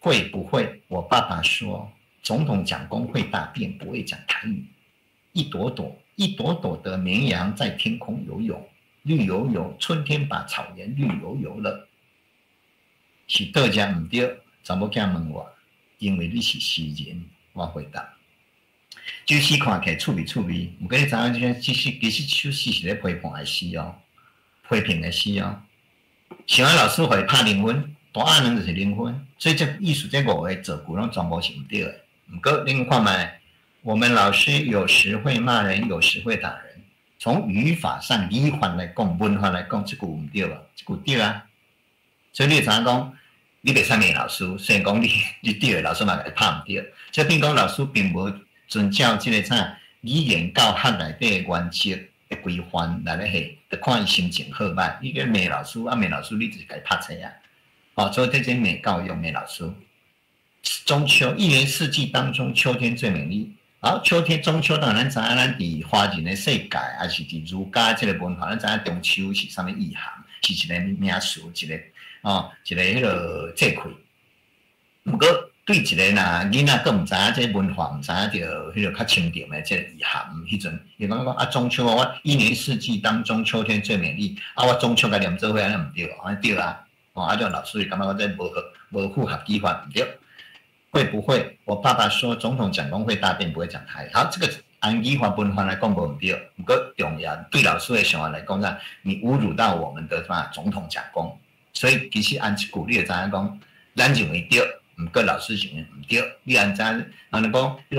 会不会？我爸爸说，总统讲公会大便，不会讲台语。一朵朵的绵羊在天空游泳，绿油油，春天把草原绿油油了。是倒只唔对，查某囝问我，因为你是诗人，我回答。这诗看起来趣味，毋过你知影其实这首诗是咧批判的诗哦，批评的诗哦。想要老师会拍0分，大鸭卵就是0分，所以这艺术这5个字句拢全部是毋对的。毋过恁看卖，我们老师有时会骂人，有时会打人。从语法上、语法来讲、文法来讲，这句毋对啊，这句对啊。所以你知影讲，你袂使骂老师，虽然讲你对的，老师嘛会拍毋对。所以变讲老师并无遵照这个啥语言教学内底的原则的规范来咧下，就看伊心情好歹。你个骂老师，骂老师，你就是该拍册啊！哦，所以这些骂教育骂老师。中秋一年四季当中，秋天最美丽。好，秋天中秋当然知影，咱伫华人的世界，还是伫儒家这个文化，咱知影中秋是啥物意涵？是一个名词，一个迄个节气。毋过对一个呐囡仔，佫毋知影这文化，毋知影着迄个较清甜的这个意涵。迄阵伊讲啊，中秋我一年四季当中，秋天最美丽。啊，我中秋甲念做伙，安尼毋对，安尼对啊。哦，啊，这老师感觉我这无符合语法，毋对。会不会？我爸爸说，总统讲公会大便，不会讲台语。好，这个按语法文法来讲无毋对，不过重要对老师的想法来讲，让你侮辱到我们的总统讲公，所以其实按一句你就知影讲，咱认为对。毋过老师认为毋对，你安怎？安尼讲，迄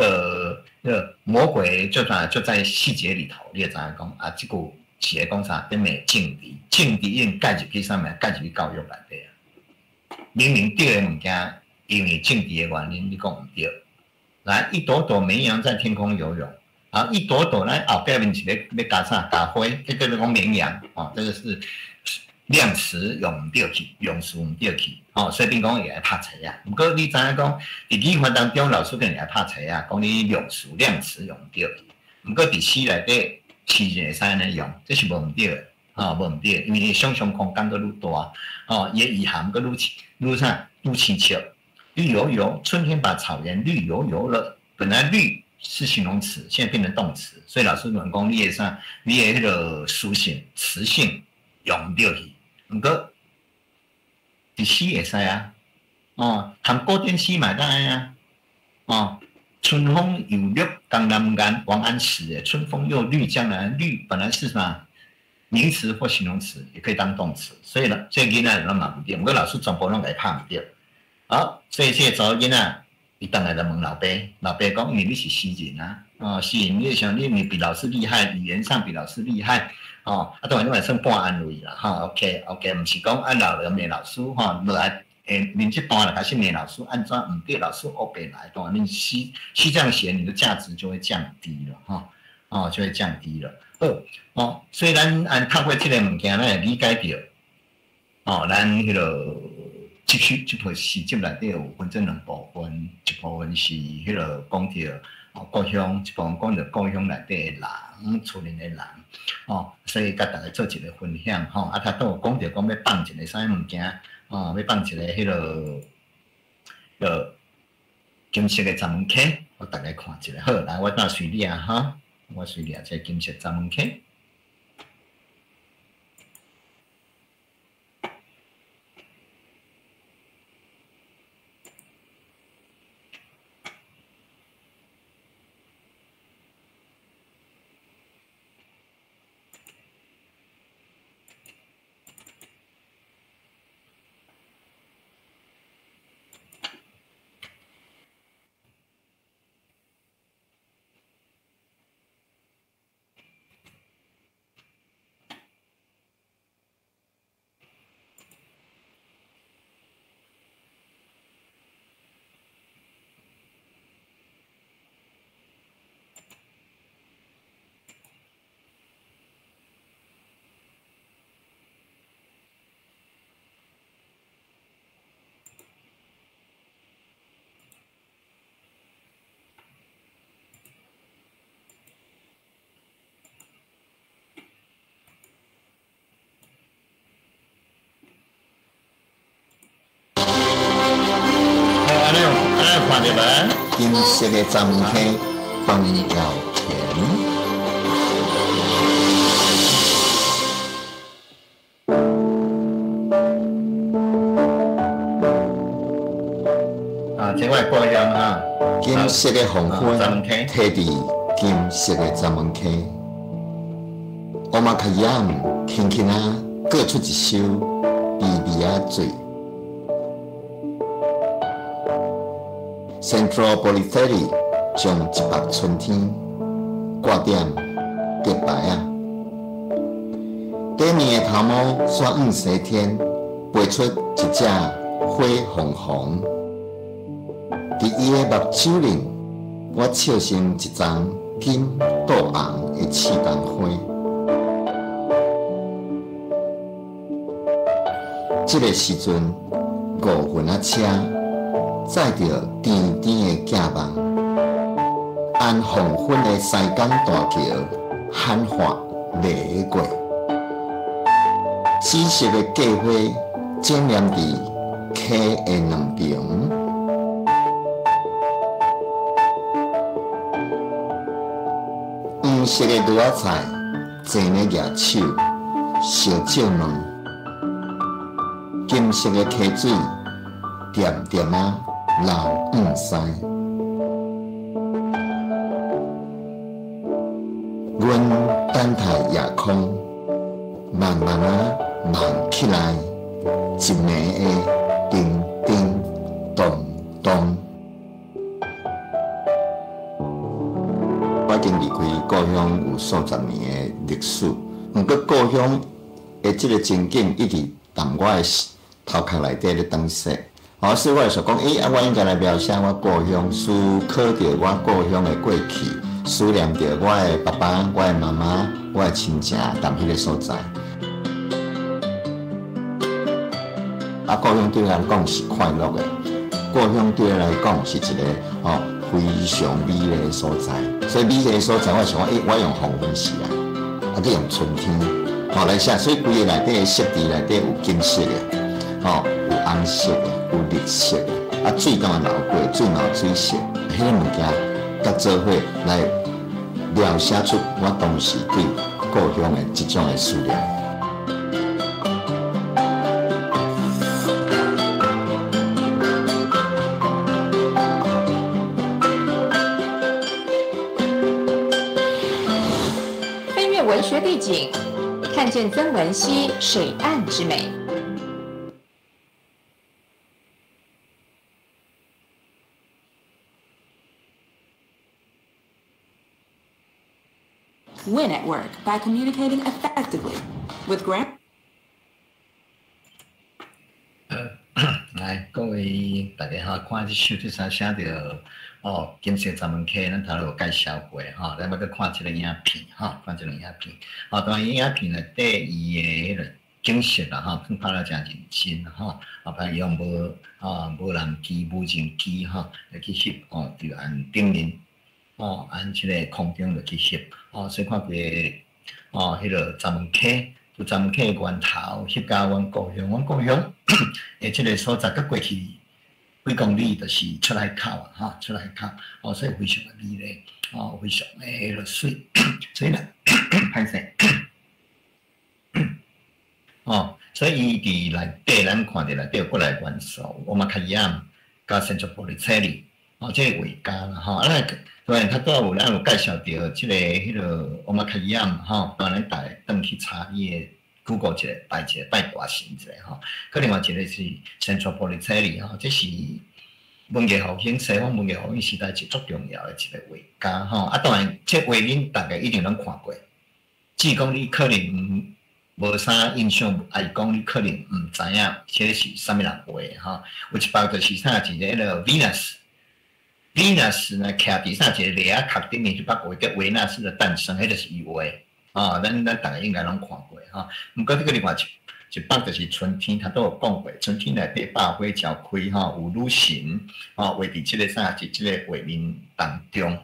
个魔鬼就在细节里头，你就知影讲啊，即句是咧讲啥？变咩政治？政治已经介入去上面，介入去教育内底啊。明明对的物件，因为政治的原因，你讲毋对。来，一朵朵绵羊在天空游泳，啊，一朵朵咱后壁面是要加啥？加花，这个讲绵羊啊，这个是量词用毋对去，用词毋对去。哦，所以变讲会来拍册啊。不过你知影讲，伫语法当中，老师跟人来拍册啊，讲你用词量词用对去。不过伫诗内底，诗人会使安尼用，这是无毋对的，无毋对，因为想象空间佫愈大，哦，伊意涵佫愈啥愈清澈。绿油油，春天把草原绿油油了。本来绿是形容词，现在变成动词，所以老师问讲，你的啥，你的迄个属性词性用毋对去。不过伫诗会使啊，哦，谈古典诗嘛当然啊，哦，春风又绿江南岸，王安石的春风又绿江南，绿本来是什么名词或形容词，也可以当动词，所以呢，这个囡仔拢嘛毋对，不过老师全部拢来拍毋对。好，所以这个查某囡仔，伊当然就问老爸，老爸讲，因为你是诗人啊，哦，诗人你想你比老师厉害，语言上比老师厉害。哦，啊，当然你嘛算半安慰啦，哈 ，OK， 毋是讲按老人骂老师，哈，落来，恁这段来开始骂老师，按怎毋对老师黑白来，当然你诗这样写，你的价值就会降低了，哈，就会降低了。所以咱透过这个物件，咱会理解到，咱迄个这部诗集内底有分成两部分，一部分是迄个讲到故乡，一部分讲到故乡内底的人，厝里的人，所以甲大家做一个分享，他都有讲到讲要放一个啥物件，要放一个迄个金色的闸门口，我大家看一下。好，来，我倒随你啊，我随你这金色闸门口。看到没？金色的闸门口放药田。这我故乡啊，金色的黄昏摕伫金色的闸门口，我嘛开样轻轻啊，各出一首微微啊嘴。Central Polyferry 将一白春天挂点白牌啊，第年的头毛山黄西天飞出一只火红红，伫伊的目睭里，我笑成一丛金豆红的刺桐花。这个时阵，5分车。载着甜甜的寄梦，按黄昏的西港大桥喊话掠过，紫色的桂花展亮伫溪的两边，黄色的绿仔菜正咧举手烧酒卵，金色的溪水点点啊。流黄西，阮等待夜空，慢慢啊忙起来，一暝的叮叮咚咚。我已经离开故乡有数十年的历史，不过故乡的这个情景一直踮我的头壳内底咧当说。所以我就讲，我应该来描写我故乡，思考着我故乡的过去，思念着我的爸爸、我的妈妈、我的亲情踮迄个所在。故乡对我来讲是快乐的，故乡对我来讲是一个非常美丽的所在。所以美丽的所在，我想我用黄昏时啊，去用春天，来写。所以规个内底的色地内底有金色的，有红色的。有绿色的，水敢嘛流过，水嘛有水色，迄个物件甲做伙来描写出我当时对故乡的这种的思念。飞越文学地景，看见曾文溪水岸之美。Win at work by communicating effectively with Grant. 来，各位大家看这手这啥写着金色专门客，咱头有介绍过咱要去看这个影片看这个影片当然影片内底伊的迄个景色啦拍了真认真反正用无人机无人机来去翕就按顶面按这个空中就去翕所以看过迄个专门客。就专门客源头翕甲阮故乡诶，即个所在甲过去几公里，就是出来口出来口所以非常的美丽非常的迄个水，所以呢，歹势所以伊伫内底咱看着内底有过来元素，我嘛较严加central police 即个画家啦当然，较早咱有介绍到即个迄个我们开演当然大家登去查你的 Google 一个拜大神一个可另外一个是 Central Police 这是文艺复兴西方文艺复兴时代一足重要的一个画家当然，这画面大家一定拢看过，只是讲你可能无啥印象，还是讲你可能毋知影这是啥物人画的有一包就是啥，是迄个 Venus 呢，徛伫啥一个犁仔壳顶面，就把画叫维纳斯的诞生，迄就是伊画咱大家应该拢看过毋过这个另外一包就是春天，他都有讲过，春天内底百花朝开有女神画伫即个啥，即个画面当中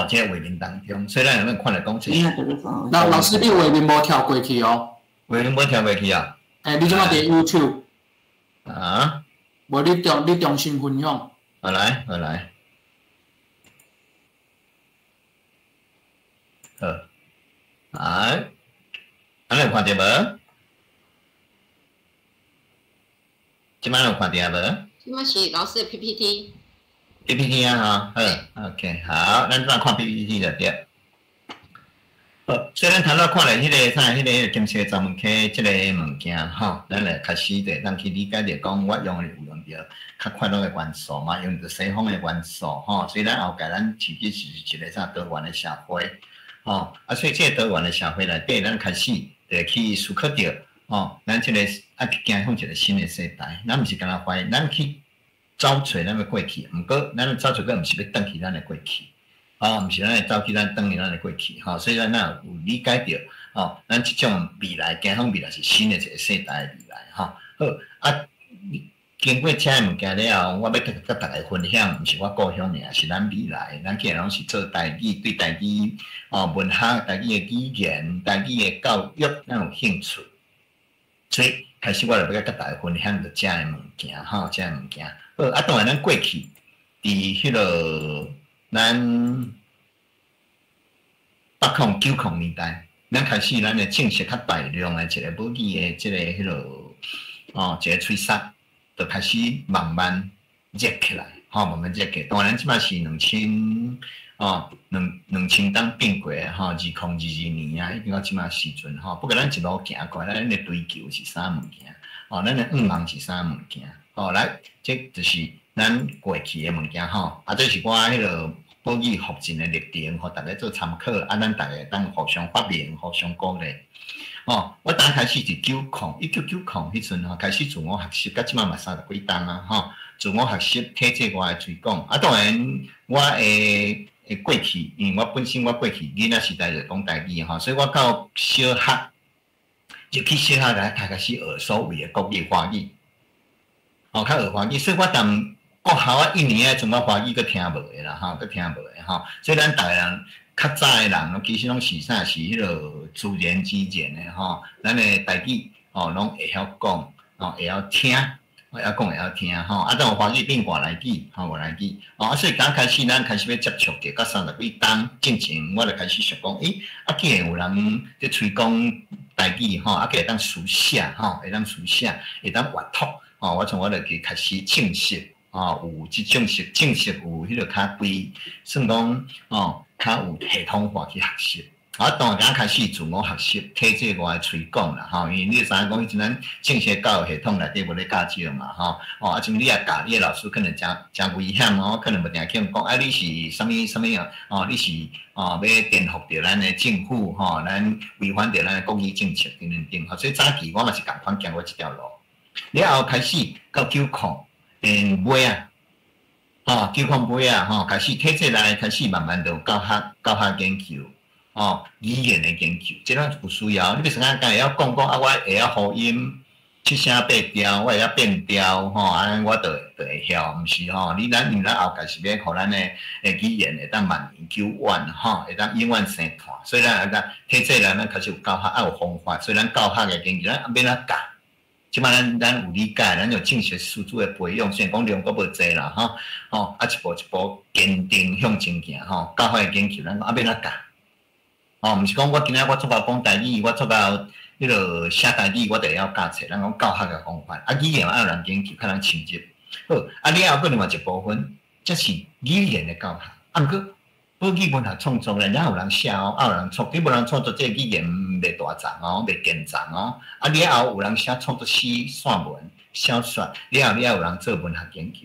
即个画面当中，所以咱有看来讲，那老师你画面无跳过去画面无跳过去啊？你即马伫 YouTube 无你重新分享。好来，安尼有看到无？即摆有看到无？即摆是老师的 PPT 好 ，OK， 好，咱再看 PPT 就对。所以咱头仔看咧迄个啥，迄个金色专门客即个物件咱来开始着，咱去理解着讲，我有用着较快乐的元素嘛，用着西方的元素所以咱后盖咱其实是一个啥多元的社会所以这个多元的社会内底，咱开始着去思考着咱即个去走向一个新的时代，咱毋是干那怀，咱去找找咱的过去，毋过咱找找个毋是要转去咱的过去。毋是咱会走去咱当年咱的过去所以咱有理解到咱即种未来走向未来是新的一个世代的未来好经过这物件了后，我要甲大家分享，毋是我故乡尔，是咱未来，咱既然拢是做台语，对台语文学、台语的语言、台语的教育，咱有兴趣，所以开始我就要甲大家分享着这个物件这个物件当然咱过去伫迄个。咱809年代，咱开始咱的正式较大量的一个武器的即个迄落一个吹杀，就开始慢慢热起来，慢慢热起来。当然，即摆是2000当变过2022年已经到即摆时阵不过咱一路行过来，咱的追求是啥物件？咱的愿望是啥物件？来，这就是咱过去的物件这是我迄落保育复振的历程，互大家做参考。咱大家当互相发明、互相鼓励。我当开始是1990迄阵开始自我学习，到即摆嘛30几档自我学习体制外的推广。当然，我的过去，因为我本身我过去囡仔时代就讲台语所以我到小学就去小学来开始学所谓的国语华语。较学华语，所以我当国校1年阵我华语佫听无诶啦，佫听无诶所以咱逐个人较早诶人，其实拢是啥？是迄落自然之前诶咱诶台语拢会晓讲，会晓听，会晓讲会晓听当华语变外来语，外来语所以刚开始咱开始要接触着，到30几档进前，我就开始想讲，既然有人在推广台语既然当书写会当书写，会当阅读。我从我就开始正式有即种正式有迄个较规，算讲较有系统化去学习。当然开始自我学习，体制外推广啦因为你知影讲，迄阵咱正式教育系统内底无咧教这个嘛像你也教，你的老师可能真危险可能无定去讲你是啥物你是要颠覆着咱的政府咱违反着咱的国语政策等等所以早期我嘛是共款行过这条路。了后开始到90尾啊，9款尾啊，开始体制内开始慢慢就教学研究，语言的研究，这咱有需要。你比如讲，会晓讲啊，我会晓发音。七声八调，我会晓变调，安尼我就会晓，毋是咱后盖是要互咱的语言会当万年久远，会当永远生团。所以咱会当体制内咱开始有教学，有方法，所以咱教学的研究，咱免哪教。即摆咱有理解，咱有正式师资的培养，虽然讲量阁无济啦，一步一步坚定向前行，教学的研究，咱免哪教。毋是讲我今仔我做到讲台语，我做到。迄个写台语，我就要教册，咱讲教学嘅方法。语言要有人研究，较人深入。好，了后个另外一部分，则是语言嘅教学。毋过，保语文学创作咧，也有人写有人创，你无人创作这语言袂大长袂健长了后有人写创作诗、散文、小说，了有人做文学研究。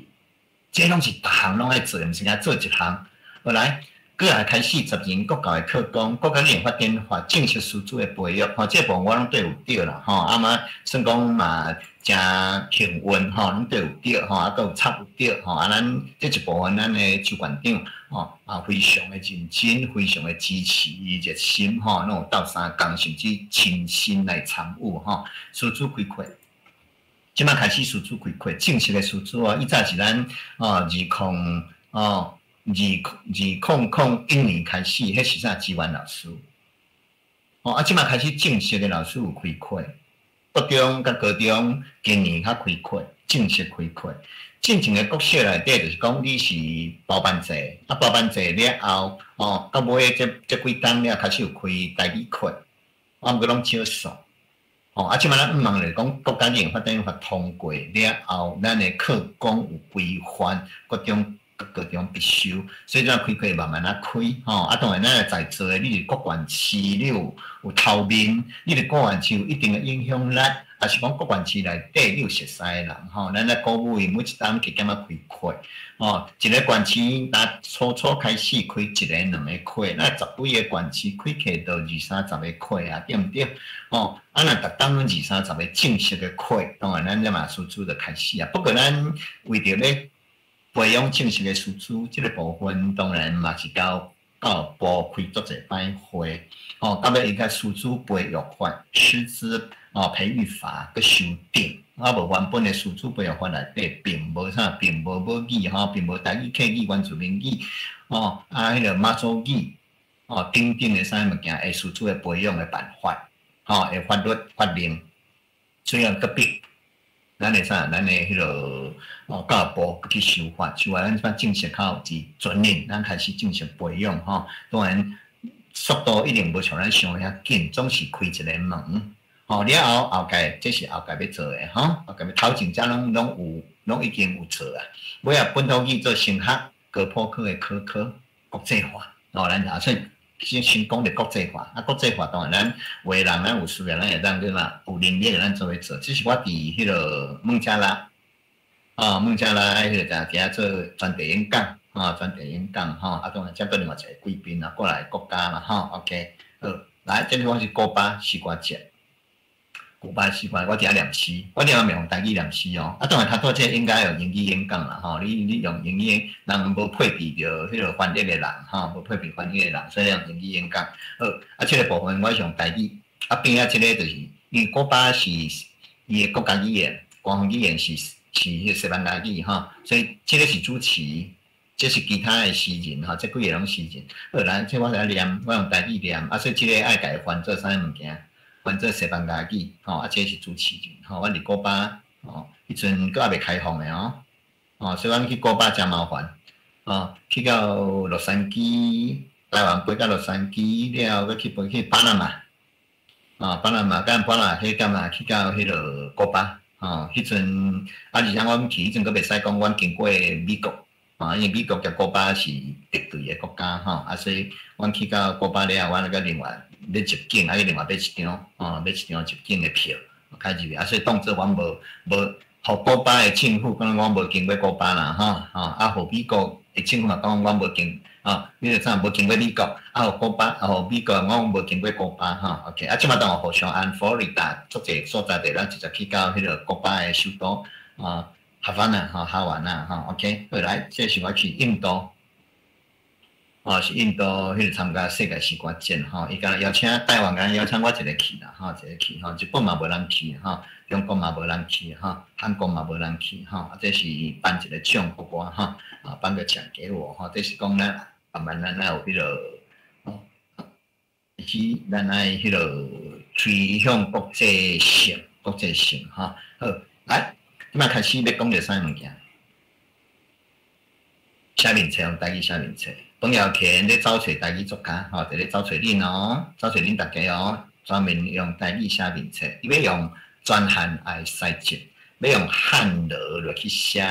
这拢是逐项拢爱做，毋是讲做一项。后来。过来开始10年国教的课纲，国家研发电法正式师资的培育，这部分我拢对有对啦，嘛算讲嘛真幸运，拢对有对，阁有插有对，咱这一部分咱的周馆长，非常的认真，非常的支持热心，拢有斗相共，甚至亲身来参与，师资开课。即摆开始师资开课，正式的师资以前是咱2001年开始，迄是啥志愿老师？即摆开始正式的老师有开课，国中甲高中今年较开课，正式开课。正常的国小内底就是讲你是包班制，包班制了后，到尾这几天了开始有开台语课，毋过拢少数。即摆咱毋忙就是讲国家研发电法通过了后，咱的课纲有规范，各种必修，所以咱开课慢慢开，当然咱在座的，你是各县市，你有头面，你是各县市有一定的影响力，也是讲各县市内底你有熟悉的人，咱来鼓励每一单去点开课，一个县市初开始开1个2个课，那10几个县市开课到20-30个课啊，对毋对？若逐当20-30个正式的课，当然咱这嘛师资就开始啊。不过咱为着咧。培养正式的师资，这个部分当然嘛是教育部开足侪摆会，到尾伊个师资培育法、师资培育法个修订，无原本的师资培育法内底并无母语并无台语、客语、原住民语，迄个马祖语，等等的啥物件，师资的培养的办法，的法律法令，虽然个别。咱的迄个教育部去修法，咱即正式较有责任，咱开始正式培养当然速度一定无像咱想遐紧，总是开一个门了后届这是后届要做的后届头前则拢已经有做啊。尾本土语做升学高普科的科国际化，咱打算。先讲着国际化，国际化当然咱有的人咱有需要，咱会当对嘛，有能力咱做做。只是我伫迄个孟加拉，迄个在遐做专题演讲，专题演讲，当然再过另外一个贵宾过来国家嘛，OK， 好，来，这地方是古巴西瓜节。古巴西瓜，我伫遐念诗，我另外用台语念诗当然他做这应该有英语演讲啦，你用英语，人无配备着迄个翻译的人无配备翻译的人，所以用英语演讲。好，这个部分我用台语，边这个就是，因为古巴是伊的国家语言，官方语言是迄个西班牙语所以这个是主持，这是其他的诗人这几个拢诗人。好，来，这我来念，我用台语念，所以这个爱家翻做啥物件？翻做西班牙语，这是主持人，我伫古巴，迄阵佫也未开放的所以阮去古巴真麻烦，去到洛杉矶，台湾飞到洛杉矶了，佫去巴拿马，巴拿马去干嘛？去到迄个古巴，迄阵而且阮去迄阵佫袂使讲，阮经过美国，因为美国甲古巴是敌对的国家，所以阮去到古巴了，阮佫另外。要入境，另外买一张，买一张入境的票，开入去。所以当作阮无，互古巴的政府讲阮无经过古巴啦，互美国的政府嘛讲阮无经，你就啥无经过美国，互古巴，互美国阮无经过古巴，OK。即马当我互相按佛罗里达足侪所在地，咱直接去到迄个古巴的首都，玩啊，好玩啊，OK， 好来，这是我去印度。是印度迄个参加世界诗歌展伊敢若邀请台湾敢邀请我一个去啦一个去日本嘛无人去中国嘛无人去韩国嘛无人去这是颁一个奖给我颁个奖给我这是讲咱慢慢咱有迄个是咱爱迄个推向国际性好，来，即摆开始要讲着啥物件？写面册用台语写面册。董耀乾咧找找台语作家，就咧找找恁哦，找找恁大家哦，专门用台语写面册。伊要用专汉来筛集，要用汉字落去写，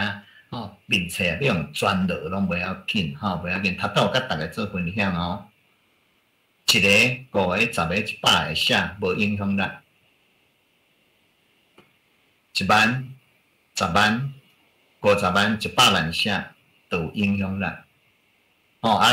面册要用专字拢袂要紧，袂要紧。头拄甲大家做分享哦，一个、5个、10个、100个写，无影响咱。1万、10万、50万、100万写，都有影响咱。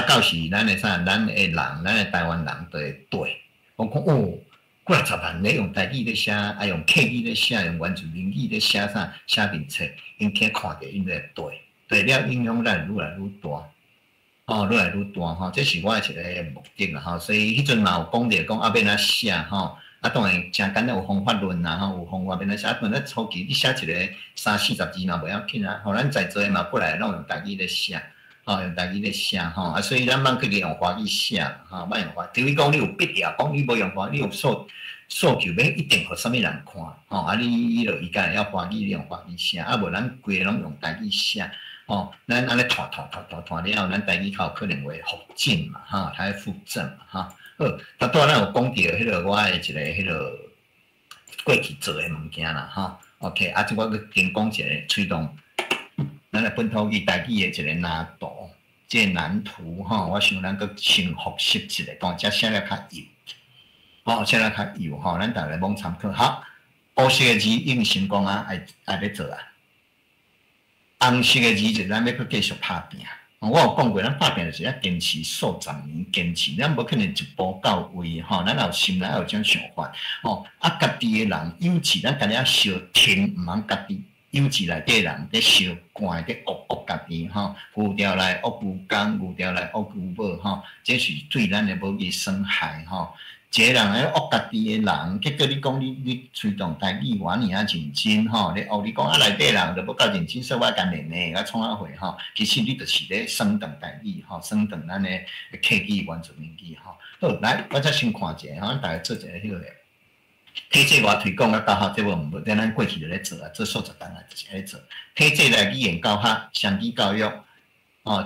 到时咱的啥，咱的人，咱的台湾人就会对。我讲过来10万咧用台语咧写，用客语咧写，用原住民语咧写啥写面册，因听看着因就会对，对了影响咱愈来愈大，愈来愈大这是我的一个目的啦所以迄阵嘛有讲着讲要安怎写当然真简单有方法论啦有方法要安怎写，咱初期你写一个30-40字嘛袂要紧咱在座嘛过来拢用台语咧写。用台语咧写所以咱莫去用华语写莫用华。除非讲你有必要，讲你无用华，你有诉求要一定互啥物人看你就伊家要华语，你用华语写无咱规个拢用台语写咱安尼拖了，咱台语较可能会复正嘛它会复正嘛好，咱有讲到迄个我的一个迄个过去做的物件啦OK， 即我先讲一个推动。咱的本土语台语的一个蓝图，这个蓝图我想咱搁先复习一下，当才写了较幼，写了较幼咱大家罔参考。好，黑色的字已经成功爱要做红色的字就咱要去继续拍拼。我有讲过，咱拍拼就是要坚持数十年，坚持，咱无可能一步到位咱有心内有种想法家己的人有志，咱家己要小听，毋通家己。有志内底人咧烧惯咧恶家己牛条来恶牛公，牛条来恶牛母这是对咱的母语伤害一个人咧恶家己的人，结果你讲你推动台语偌尔认真你你讲内底人就要够认真，说我干练呢，我创啊会其实你就是咧升等台语升等咱的客语原住民语好，来，我再先看一下咱大家做一个迄个。体制我推广到学，这无咱过去就咧做做数十单一直咧做。体制来语言教学、双语教育、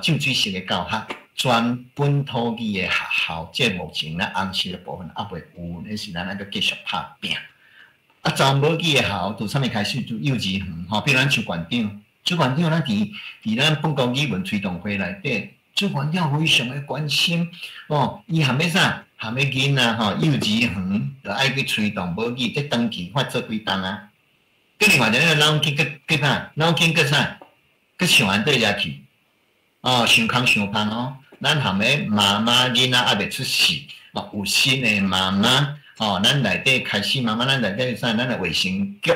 浸水式的教学、全本土语的学校，这目前咱红色的部分还袂有，那是咱个继续拍拼。全母语的学校从啥物开始？就幼稚园比如咱邱馆长咱伫咱本国语文推动会内底，邱馆长非常的关心伊含要啥？含要囡仔幼稚园就爱去推动母语，这长期发做几档佮另外一个脑筋佮啥？脑筋佮啥？佮想安对遐去想空咱含要妈妈囡仔还袂出世有新的妈妈咱内底开始妈妈咱内底啥？咱的卫生局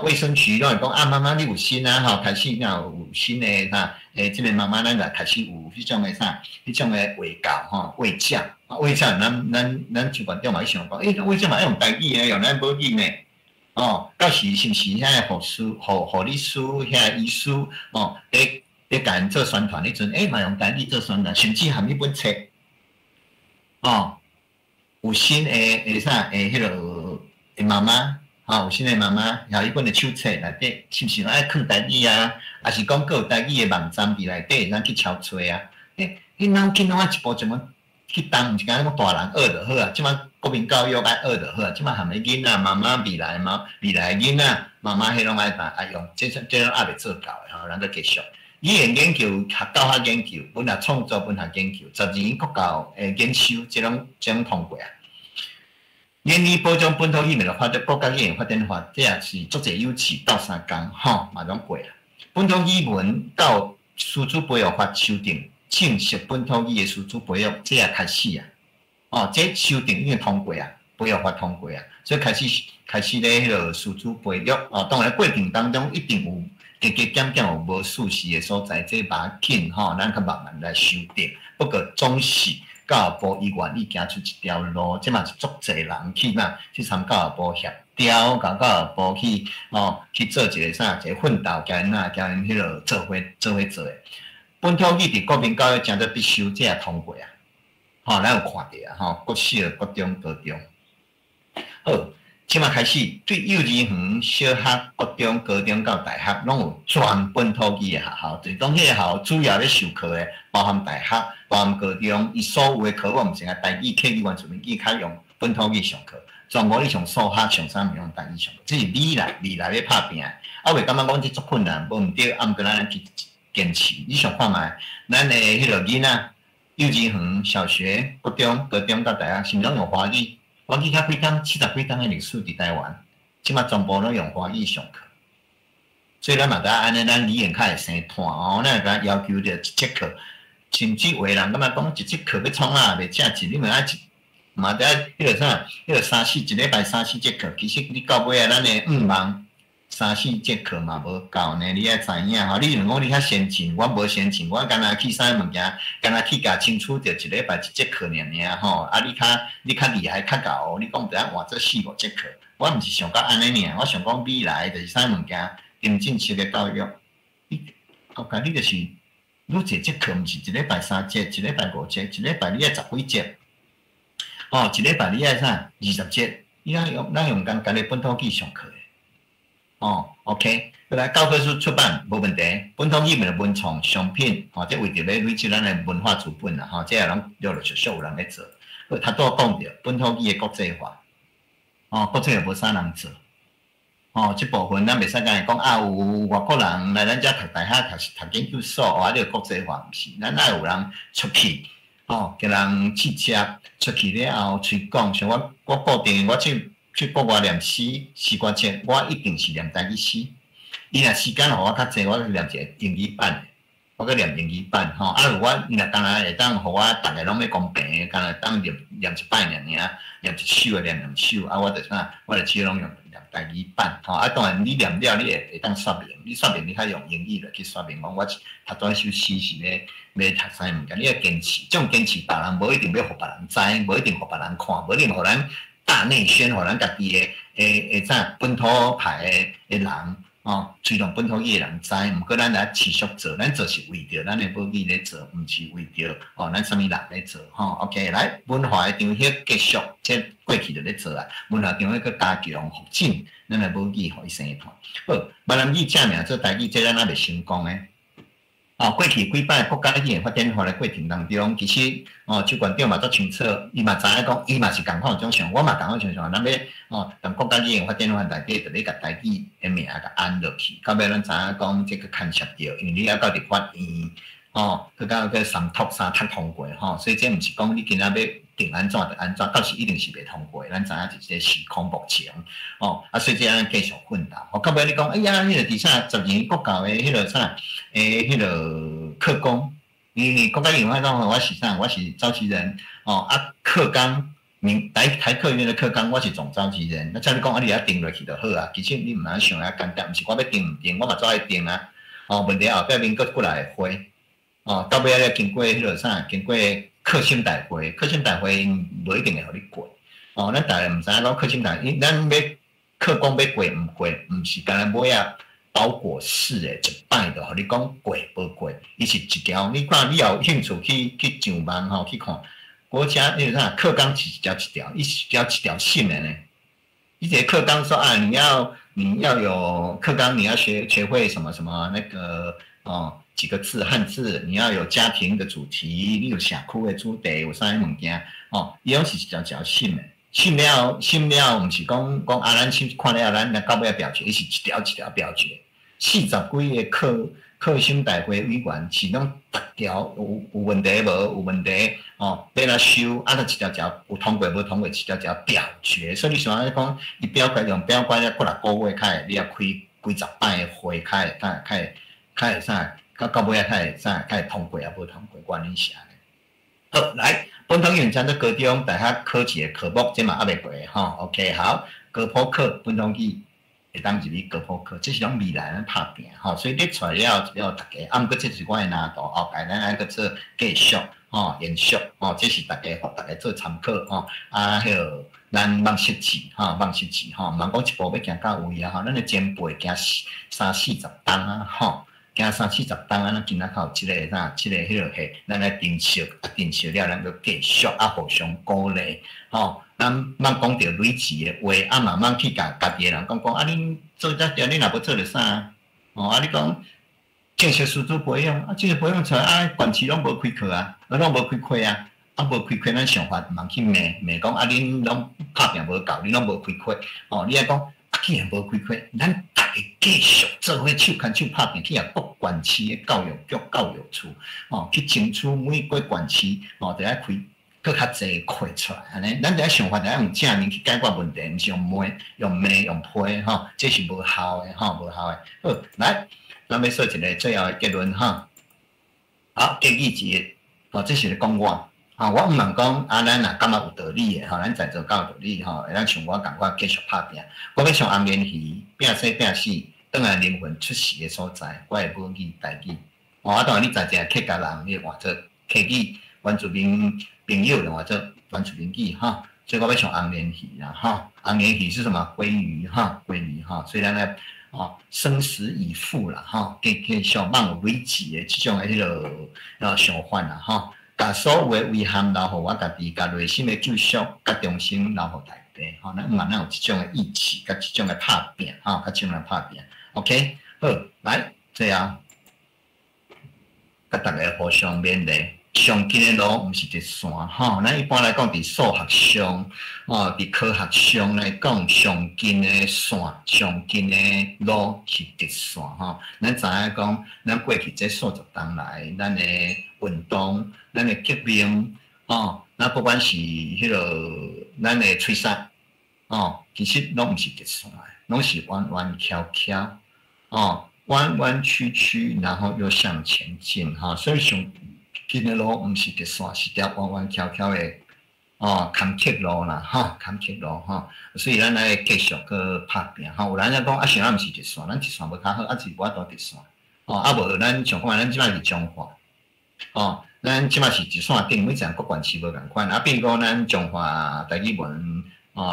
卫生局拢会讲妈妈你有新开始有新的啥？即个妈妈咱就开始有迄种的啥？迄种的卫教卫教。卫教，咱主管长嘛，伊想讲，卫教嘛要用台语用咱母语呢。到时是毋是遐护理师、遐医师咧甲因做宣传迄阵，嘛用台语做宣传，甚至含一本册有新的啥迄落妈妈有新的妈妈，还有一本的手册内底，是毋是爱放台语还是讲佫有台语的网站伫内底，咱去敲找迄脑筋拢一步一步。去当毋是讲大人学就好即摆国民教育爱学就好即摆含个囡仔妈妈未来囡仔妈妈迄拢爱用，这拢还袂做到的咱搁继续。语言研究、教学研究、文学创作、文学研究、10年国教研修，这拢通过言语保障本土语言的法则、国家语言发展法，这也是足侪有志斗相共嘛拢过本土语文到师资培育法修订。正式本土语的师资培育，这也开始这修订已经通过培育法通过所以开始咧迄个师资培育当然过程当中一定减有无熟悉的所在，这把紧吼，咱较慢慢来修正。不过总是教育部伊愿意行出一条路，即嘛是足侪人去嘛，去参教育部协调，甲教育部去去做一个啥，一个奋斗，甲因迄落做伙做诶。本土语伫国民教育真正必修，这也通过啊！咱有看到啊，国小、国中、高中，好。即马开始，对幼儿园、小学、国中、高中到大学，拢有全本土语的学校。就是讲，迄个学校主要咧授课的，包含大学、包含高中，伊所有的科目毋是啊，台语、客语、原住民语，较用本土语上课。全国你上数学、上啥物用台语上课，这是未来咧拍拼的。啊，袂感觉讲这足困难，无毋对，啊，毋过咱去坚持。你想看觅，咱的迄落囡仔，幼儿园、小学、国中、高中到大学，是毋拢用华语？我记遐几工70几工的历史伫台湾，即马全部拢用华语上课，所以咱嘛得安尼，咱语言较会生团哦。咱甲要求着一节课，甚至有的人感觉讲一节课要创啊，袂正钱，你嘛爱嘛得迄个啥，迄个一礼拜3、4节课，其实你到尾啊，咱的5万3、4节课嘛无够呢，你爱知影吼。你若讲你较先进，我无先进，我干那去啥物件，干那去甲清楚着一礼拜1节课尔吼。啊，你较厉害较够，你讲得换做4、5节课，我毋是想到安尼尔，我想讲未来就是啥物件，更正式的教育，后盖你就是愈侪节课，毋是一礼拜3节，一礼拜5节，一礼拜你爱10几节，一礼拜你爱啥20节，咱用家己本土语上课。OK， 来教科书出版无问题，本土语文的文创商品，这为着咧累积咱的文化资本啦，这人陆陆续续有人咧做。他都讲着本土语的国际化，国际又无啥人做，这部分咱袂使讲有外国人来咱遮读大学、读研究所，这个国际化毋是，咱爱有人出去，给人去接，出去了后推广，像我固定我去国外念诗歌册，我一定是念台语诗。伊若时间互我较济，我念一个英语版的，我去念英语版吼。啊，如果伊若当然会当互我逐个拢要公平的，干若当念一摆尔，念一首念2首，啊，我就啥，我就只拢用念台语版吼。啊，当然你念了，你会当说明，你说明你较用英语来去说明讲，我读一首诗是要读啥物件，你要坚持，这种坚持，别人无一定要互别人知，无一定互别人看，无一定互咱。大内宣，互咱家己的啥本土派的人推动本土语的人知，毋过咱来持续做，咱做是为着咱的母语咧做，毋是为着咱啥物人咧做OK， 来文化的场迄继续，即过去就咧做啊。文化场迄个加强发展，咱的母语互伊生团。好，闽南语正名做台语，这咱也袂成功诶。过去几摆国家语言发展法的过程当中，其实周馆长嘛足清楚，伊嘛知影讲，伊嘛是共款种想，我嘛共款种想，咱要当国家语言发展法内底，就咧甲台语的名甲按落去，到尾咱知影讲这个牵涉着，因为你要到立法院，去到个三读通过所以这毋是讲你今仔要定安怎就安怎，到时一定是袂通过，咱知影是这时空目前所以这样继续奋斗。到尾你讲，哎呀，迄个伫啥10年国教的迄个啥，迄个课纲，你国家语言发展法我是啥？我是召集人课纲台科院的课纲，我是总召集人。那照你讲，你定落去就好啊。其实你毋通想遐简单，毋是我要定毋定，我嘛早爱定啊。问题后壁面过来会，到尾要经过迄个啥，经过课程大会，课程大会无一定会互你过。咱大家毋知影讲课程大会，咱要课纲要过毋过，毋是干那尾啊包裹式的一摆就互你讲过无过，伊是一条。你看你有兴趣去上网去看，国家那个啥课纲是一条，伊是一条线的呢。一节课纲说你要有课纲，你要学会什么什么那个几个字汉字，你要有家庭的主题，你有社区的主题，有啥物件伊拢是一条线的。信了，毋是讲咱看了咱到尾标准，伊是一条标准。40几个课程大会委员是拢逐条有问题无？有问题要来修，就一条有通过无通过，一条表决。所以你想讲，伊表决用表决过6个月，开你要开几十摆的会，开会啥？到尾开会啥？开会通过也无通过，原因是安尼。好，来。本土语言将在高中、大学考试的科目，这嘛还袂过OK， 好，高普课本土语会当入去高普课，这是种未来咱拍拼吼，所以你出来了大家，啊，毋过这是我的难度，后摆咱爱搁做继续延续这是大家互大家做参考啊，迄个咱望实际望实际毋通讲一步要行到位啊咱的前辈行30-40冬啊行30-40冬啊，咱今仔较有即个迄落嘿，咱来珍惜了，咱搁继续互相鼓励咱莫讲着累字的话，慢慢去甲家己的人讲恁做遮条，恁若要做着啥你讲正式师资培养正式培养出来管市拢无开课拢无开课无开课，咱想法毋通去骂讲恁拢拍拼无够，恁拢无开课你爱讲既然无开课，咱大家继续做伙手牵手拍拼，去各县市的教育局、教育处去争取每个县市就爱开。搁较济开出来，安尼，咱伫想法就用正面去解决问题，毋是用骂、用批这是无效的无效的。好，来，咱要说一个最后的结论好，第二节这是咧讲我我毋通讲咱若感觉有道理的咱在座够有道理会咱像我共我继续拍拼，我要像红颜鱼拼死拼死，转来灵魂出世的所在，我的母语台语当然你在遮客家人，你换做客语。原住民朋友的话做原住民语所以我要像红颜鱼红颜鱼是什么？鲑鱼鲑鱼所以咱来生死以赴啦继续莫有累积的即种的迄落想法啦甲所有的遗憾留互我家己，甲内心的救赎，甲忠心留互大家咱毋茫咱有即种的意志，甲即种的拍拼甲即种的拍拼 ，OK， 好，来最后甲大家互相勉励。上近的路毋是直线咱一般来讲，伫数学上伫科学上来讲，上近的线、上近的路是直线咱知影讲，咱过去这数十年来，咱的运动、咱的革命咱不管是迄落咱的催杀其实拢毋是直线的，拢是弯弯翘翘弯弯曲曲，然后又向前进所以上近的路毋是直线，是条弯弯翘翘的坎坷路啦坎坷路所以咱来继续去拍拼有人讲想咱毋是直线，咱直线无较好，是无法度直线无咱像看咱即摆是中华咱即摆是直线顶，每一个各县市无共款比如讲咱中华台语文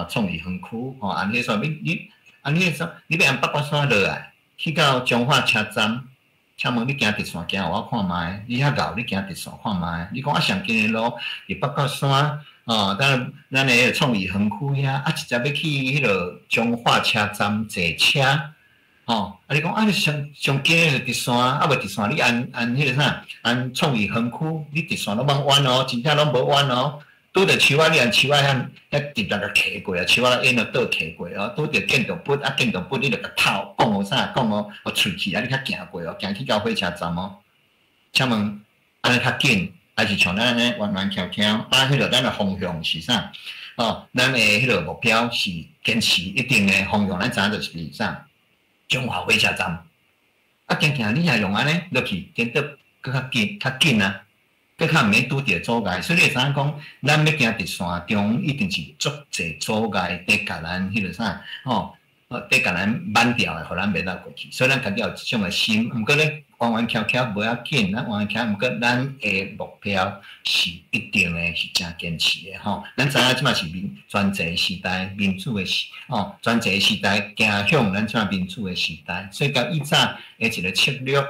创意园区安尼说你说你要按北瓜山落来，去到中华车站。请问你行直线行我看卖，你遐厚你行直线看卖，你讲上近的路伫北角山咱的创意园区遐一直要去迄落中华车站坐车你讲你上近的直线无直线你按迄个啥按创意园区，你直线拢茫弯真正拢无弯拄着树你按树遐直直甲骑过树沿着倒骑过拄着建筑物建筑物你着甲头讲啥讲喙齿你较行过行去到火车站请问安尼较紧，还是像咱安尼弯弯翘翘迄落咱的方向是啥咱的迄落目标是坚持一定的方向，咱知影就是啥中华火车站行你也用安尼落去变得更较紧搁较毋免拄着阻碍，所以你会知影讲，咱要行直线中，一定是足侪阻碍伫甲咱迄落啥伫甲咱挽掉的，互咱袂当过去。所以咱家己有即种的心，毋过咧弯弯翘翘无要紧，咱弯弯翘，毋过咱的目标是一定的，是真坚持的咱知影即摆是专制时代，民主的专制时代，行向咱即摆民主的时代，所以甲以早的一个策略。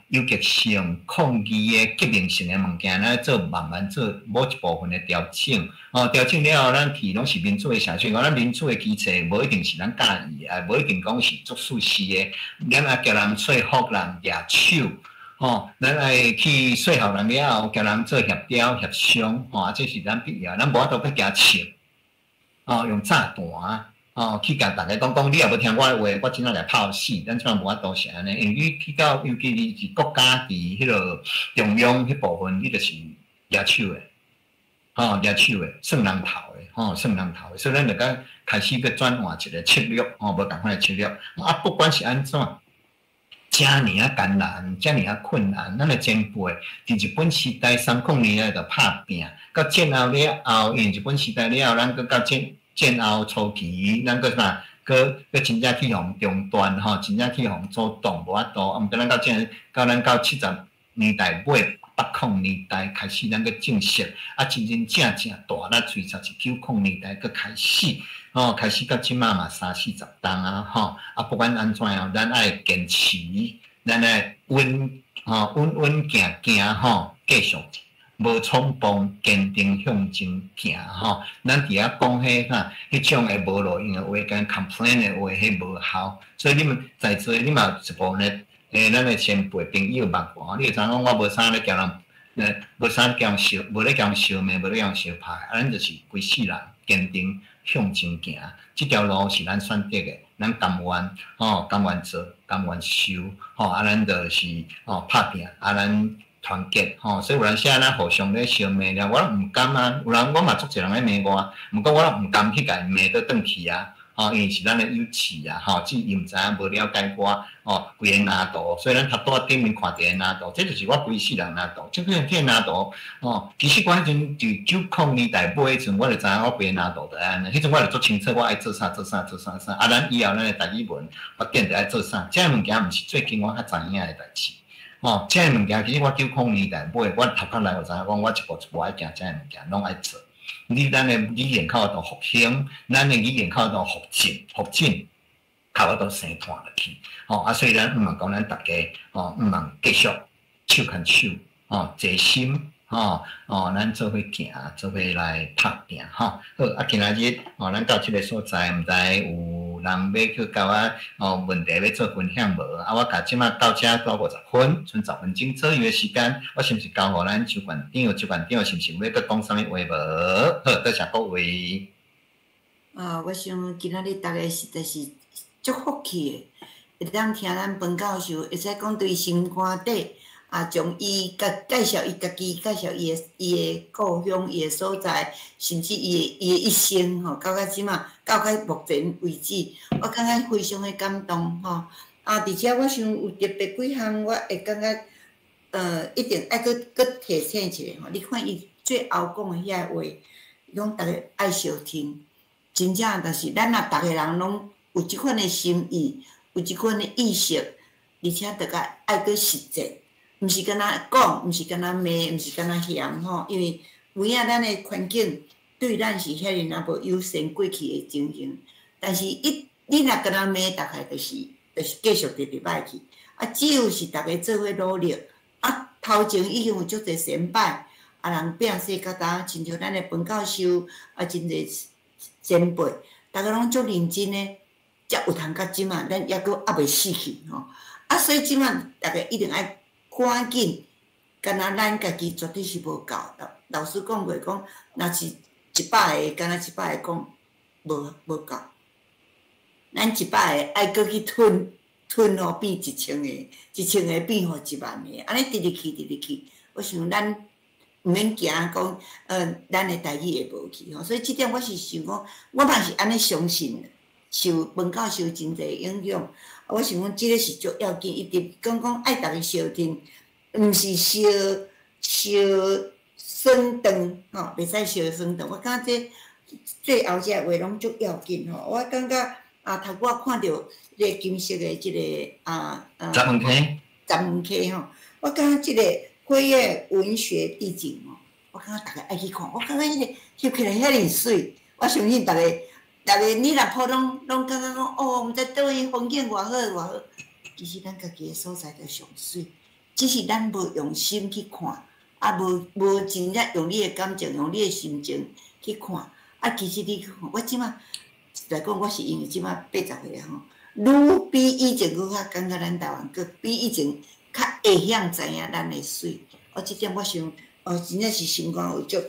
有极性、抗议的革命性的物件，咱慢慢做某一部分的调整。调整了后，咱去拢是民主的社会，咱民主的基础无一定是咱介意的，无一定讲是作术式的。咱也叫人说服人举手，咱来去说服人了后，叫人做协调、协商，这是咱必要。咱无法度去加笑，用炸弹。去甲大家讲，你也无听我的话，我真正来泡死，咱即摆无法度是安尼，因为你去到，尤其你是国家伫迄落中央迄部分，你就是举手的，举手的，算人头的，算人头的，所以咱就甲开始去转换一个策略，无共款的策略，不管是安怎，遮尔艰难，遮尔困难，咱的前辈伫日本时代30年就拍拼，到战后了后，因日本时代了后，咱搁到战后初期，咱个啥佮真正去互中断吼，真正去互阻挡无法度。啊，毋过咱到70年代尾80年代开始，咱佮正式真正大力随着1990年代佮开始。开始到即马嘛30-40档啊，不管安怎样，咱爱坚持，咱爱稳行，继续无冲动，坚定向前行咱伫遐讲迄种诶无路用诶话，跟 complain 诶话，迄无效。所以你们在座，你嘛一部分咱诶前辈朋友捌过，你会知影讲我无啥咧叫人，无啥叫人烧，无咧叫人烧骂，无咧叫人烧歹，咱就是规世人坚定。向前行，这条路是咱选择的，咱甘愿甘愿做，甘愿受，咱就是拍拼，咱团结，所以有阵时咱互相咧相骂了，我毋甘啊，有人我嘛足侪人咧骂我，毋过我毋甘去甲伊骂倒转去啊，因为是咱的友气啊，只伊毋知影无了解我，规个拿度，所以咱头拄仔顶面看一个拿度，这就是我规世人拿度，即个拿度，其实我迄阵就90年代尾迄阵，我就知影我规个拿度就安尼，迄阵我就足清楚我爱做啥，咱以后咱的台语文发展就爱做啥，这物件毋是最近我较知影的代志，这物件其实我90年代尾，我头壳内就知影讲，我一步爱行这物件，拢爱做。咱的语言靠到复兴，咱的语言靠到复进，靠到生团落去。所以咱毋茫讲咱大家，毋茫继续手牵手，齐心，咱做伙行，做伙来拍拼，好，今仔日，咱到即个所在，毋知有人要去甲我问题要做分享无？我甲即马到遮到50分，剩10分钟左右的时间，我是毋是交互咱周馆长？周馆长是毋是要佮讲啥物话无？好，多谢各位。我想今仔日大家实在是足福气的，会当听咱本教授，会使讲对心肝底。从伊介绍伊家己，介绍伊的故乡、伊的所在，甚至伊的一生到即马，到目前为止，我感觉非常的感动而且我想有特别几项，我会感觉一定爱佫提醒一下你看伊最后讲的遐话，伊讲大家爱相听，真正就是咱若逐个人拢有即款的心意，有即款的意识，而且大家爱佫实践。毋是干那讲，毋是干那骂，毋是干那嫌因为有影咱的环境对咱是遐尼无优先过去的情形，但是你若干那骂，逐概就是继续直歹去。只有是逐个做伙努力，头前已经有足侪先辈，人拼死到呾，亲像咱的本教授真侪前辈，逐个拢足认真的，才有通到即马，咱抑阁未死去所以即马逐个一定爱。赶紧，敢若咱家己绝对是无够。老师讲过，讲若是100个，敢若100个讲无够。咱100个爱搁去吞变1000个，1000个变互10000个，安尼直直去。我想咱毋免惊讲，咱的台语会无去所以即点我是想讲，我嘛是安尼相信，受本教授真侪影响。我想讲，即个是足要紧，一直讲爱逐个相听，毋是烧酸肠袂使烧酸肠。我感觉这最后这话拢足要紧我感觉头拄仔看到迄个金色的即个十门溪我感觉即个辉夜文学地景我感觉逐个爱去看。我感觉迄个翕起来遐尼水，我相信逐个你若抱拢感觉讲毋知倒位风景偌好，其实咱家己的所在就上水，只是咱无用心去看，无真正用你的感情、用你的心情去看。其实你去看，我即马实在讲，我是因为即马80岁愈比以前较感觉咱台湾比以前较会晓知影咱的水。即点我想，真正是心肝有足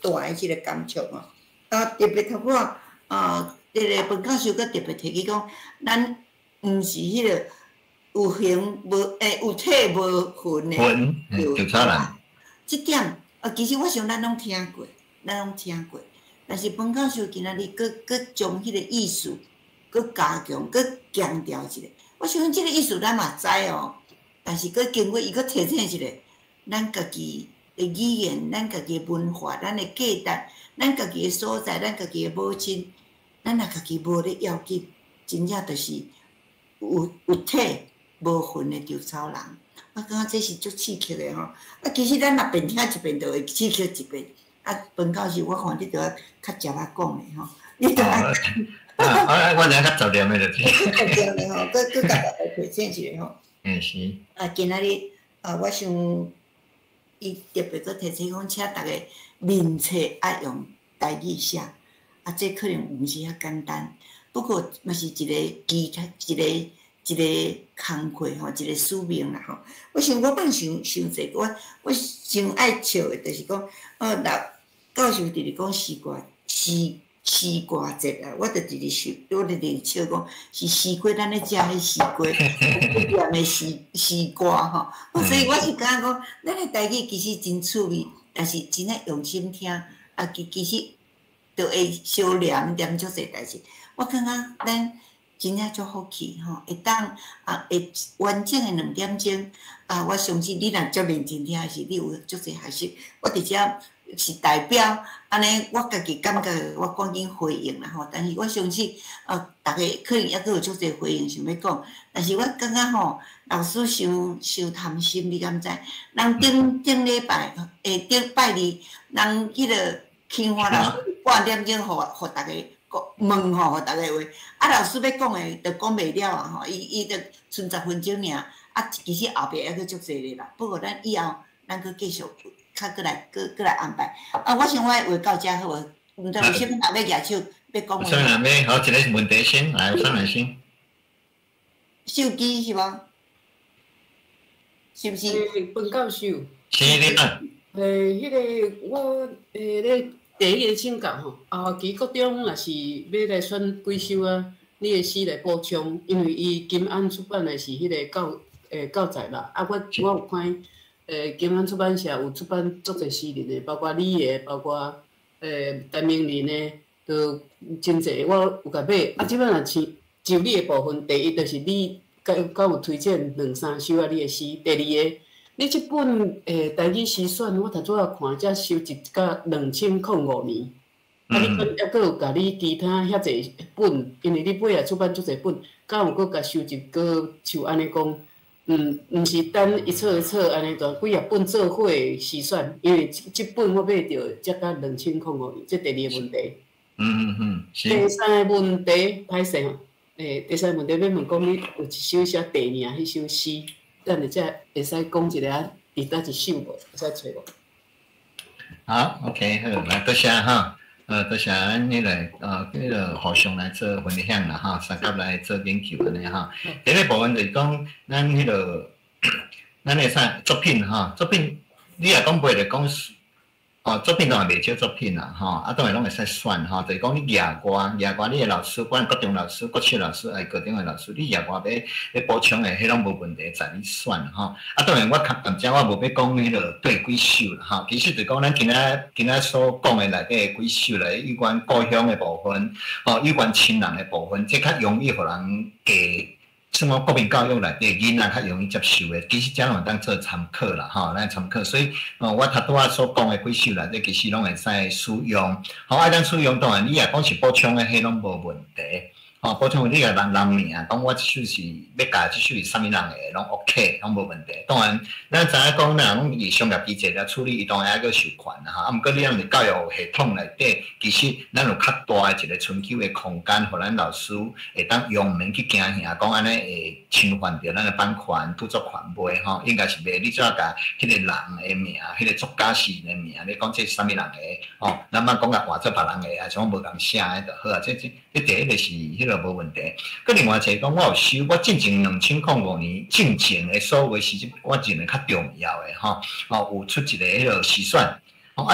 大的即个感触特别头拄仔。这个本教授佫特别提起讲，咱毋是迄个有形无有体无魂的就差人。即点其实我想咱拢听过，但是本教授今仔日佫将迄个意思佫加强、佫强调一下。我相信即个意思咱嘛知但是佫经过伊佫提醒一下，咱家己的语言、咱家己的文化、咱的价值、咱家己的所在、咱家己的母亲。咱若家己无咧要紧，真正就是有体无魂的稻草人。我感觉这是足刺激的吼。啊，其实咱若遍听一遍，就会刺激一遍。啊，本教授，我看你着要较食啊讲的吼，你着爱。我了较早点的就。对的吼，佮大家来提醒一下吼。是。啊，今仔日我想伊特别佮提醒讲，请大家面册爱用台语写，啊，这可能毋是遐简单，不过嘛是一个一个工课吼，一个使命啦吼。我想我放想者，我上爱笑的，就是讲，教授直直讲诗歌节啊，我就直直笑，笑讲是西瓜，咱咧食迄西瓜，念的西瓜吼。所以我是感觉讲，咱的台语其实真趣味，但是真爱用心听，啊，其实就会小念足侪代志。我感觉咱真正足福气吼，会当会完整的2点钟啊！我相信你若足认真听，是你有足侪学习。我伫遮是代表安尼，我家己感觉我赶紧回应啦吼。但是我相信大家可能抑阁有足侪回应想要讲，但是我感觉吼，老师伤贪心，你敢知？人顶礼拜顶拜二，人迄个青花老师8点钟互大家。问吼，互大家话，啊，老师要讲的，就讲袂了啊吼，伊就剩10分钟尔，啊，其实后壁还佫足侪咧啦。不过咱以后咱佫继续，较佫来安排。啊，我想我话到遮好无？毋知有啥物人要举手要讲话。啥人要好一个问题先来，啥人先？手机是无？是毋是？本教授。是你讲。迄个我咧。第一个请教吼，后期国中若是要来选几首啊，你的诗来补充，因为伊金安出版的是迄个教材啦。啊，我有看金安出版社有出版足侪诗人的，包括你的，包括陈明林的，都真侪。我有甲买。啊，即摆若是就你的部分，第一就是你敢有推荐2-3首啊，你的诗。第二个。你即本台语诗选，我头拄仔看，才收集到2005年。啊，你抑阁有甲你其他遐侪本，因为你尾也出版足侪本，敢有阁甲收集过像安尼讲，毋是单一册一册安尼个几啊本做伙诗选，因为即本我买着才到2005年，这第二个问题。是。第三个问题歹势吼，第三个问题要问讲，你有一首写地名迄首诗。等下才会使讲一个伫倒一首无，会使找无？好 ，OK， 好，来多谢哈，多谢咱迄个迄个互相来做分享啦哈，三甲来做研究安尼哈。第一个部分就是讲咱迄个咱个啥作品哈，作品你若讲袂着讲作品当然袂少作品啦啊当然拢会使选就是讲你野歌你的老师，管国中老师、国小老师，高中的老师，你野歌要补充的，迄拢无问题，在你选啊当然我刚才我无要讲迄个对几首啦其实就讲咱今仔所讲的内底几首咧，有关故乡的部分，有关亲人的部分，这较容易互人给。什么国民教育内底囡仔较容易接受的，其实这拢当做参考啦，咱参考。所以，我头拄仔所讲的几首内底，其实拢会使使用。咱使用当然，你若讲是补充的，迄拢无问题。补充你个人名，讲我即首是要教即首是啥物人的，拢 OK， 拢无问题。当然，咱知影讲，咱讲以商业机制来处理，伊当然还佫受权啦毋过你若是教育系统内底，其实咱有较大的一个春秋的空间，互咱老师会当用免去惊吓，讲安尼会侵犯着咱的版权、著作权袂应该是袂。你只要甲迄个人的名、迄个作家诗人的名，你讲这是啥物人的咱莫讲甲换做别人的，啊像无共写的就好啊。这第一个是迄个无问题。佮另外一个讲，我有收，我进前2005年进前的所有诗集，我认为较重要的有出一个迄个诗选。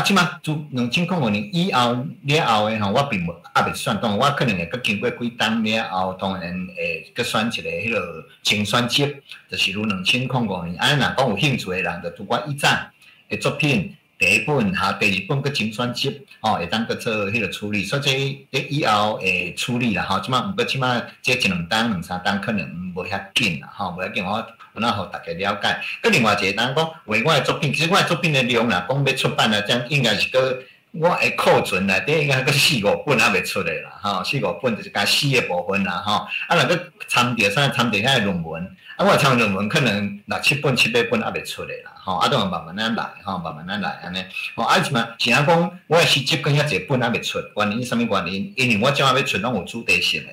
即马自2005年以后了后的我并未选，当然我可能会佮经过几档了后，当然会佮选一个迄个精选集，就是如2005年。若讲有兴趣的人，就拄我以前的作品。第一本第二本佮精选集，会当佮做迄个处理，所以这以后会处理啦，即马毋过即马这1-2档、2-3档可能无遐紧啦，无遐紧，我互大家了解。佮另外一个人讲，为我的作品，其实我的作品的量啦，讲要出版啦，这样应该是我的库存内底应该阁4-5本还袂出的啦，吼，4-5本就是加死的部分啦，吼。啊，若阁参着啥参着遐论文，啊，我参论文可能6-7本、7-8本还袂出的啦，吼。啊，都慢慢仔来，吼，慢慢仔来安尼。吼，啊，是嘛？是安讲，我的诗集跟遐侪本还袂出，原因啥物原因？因为我怎啊要出拢有主题性的。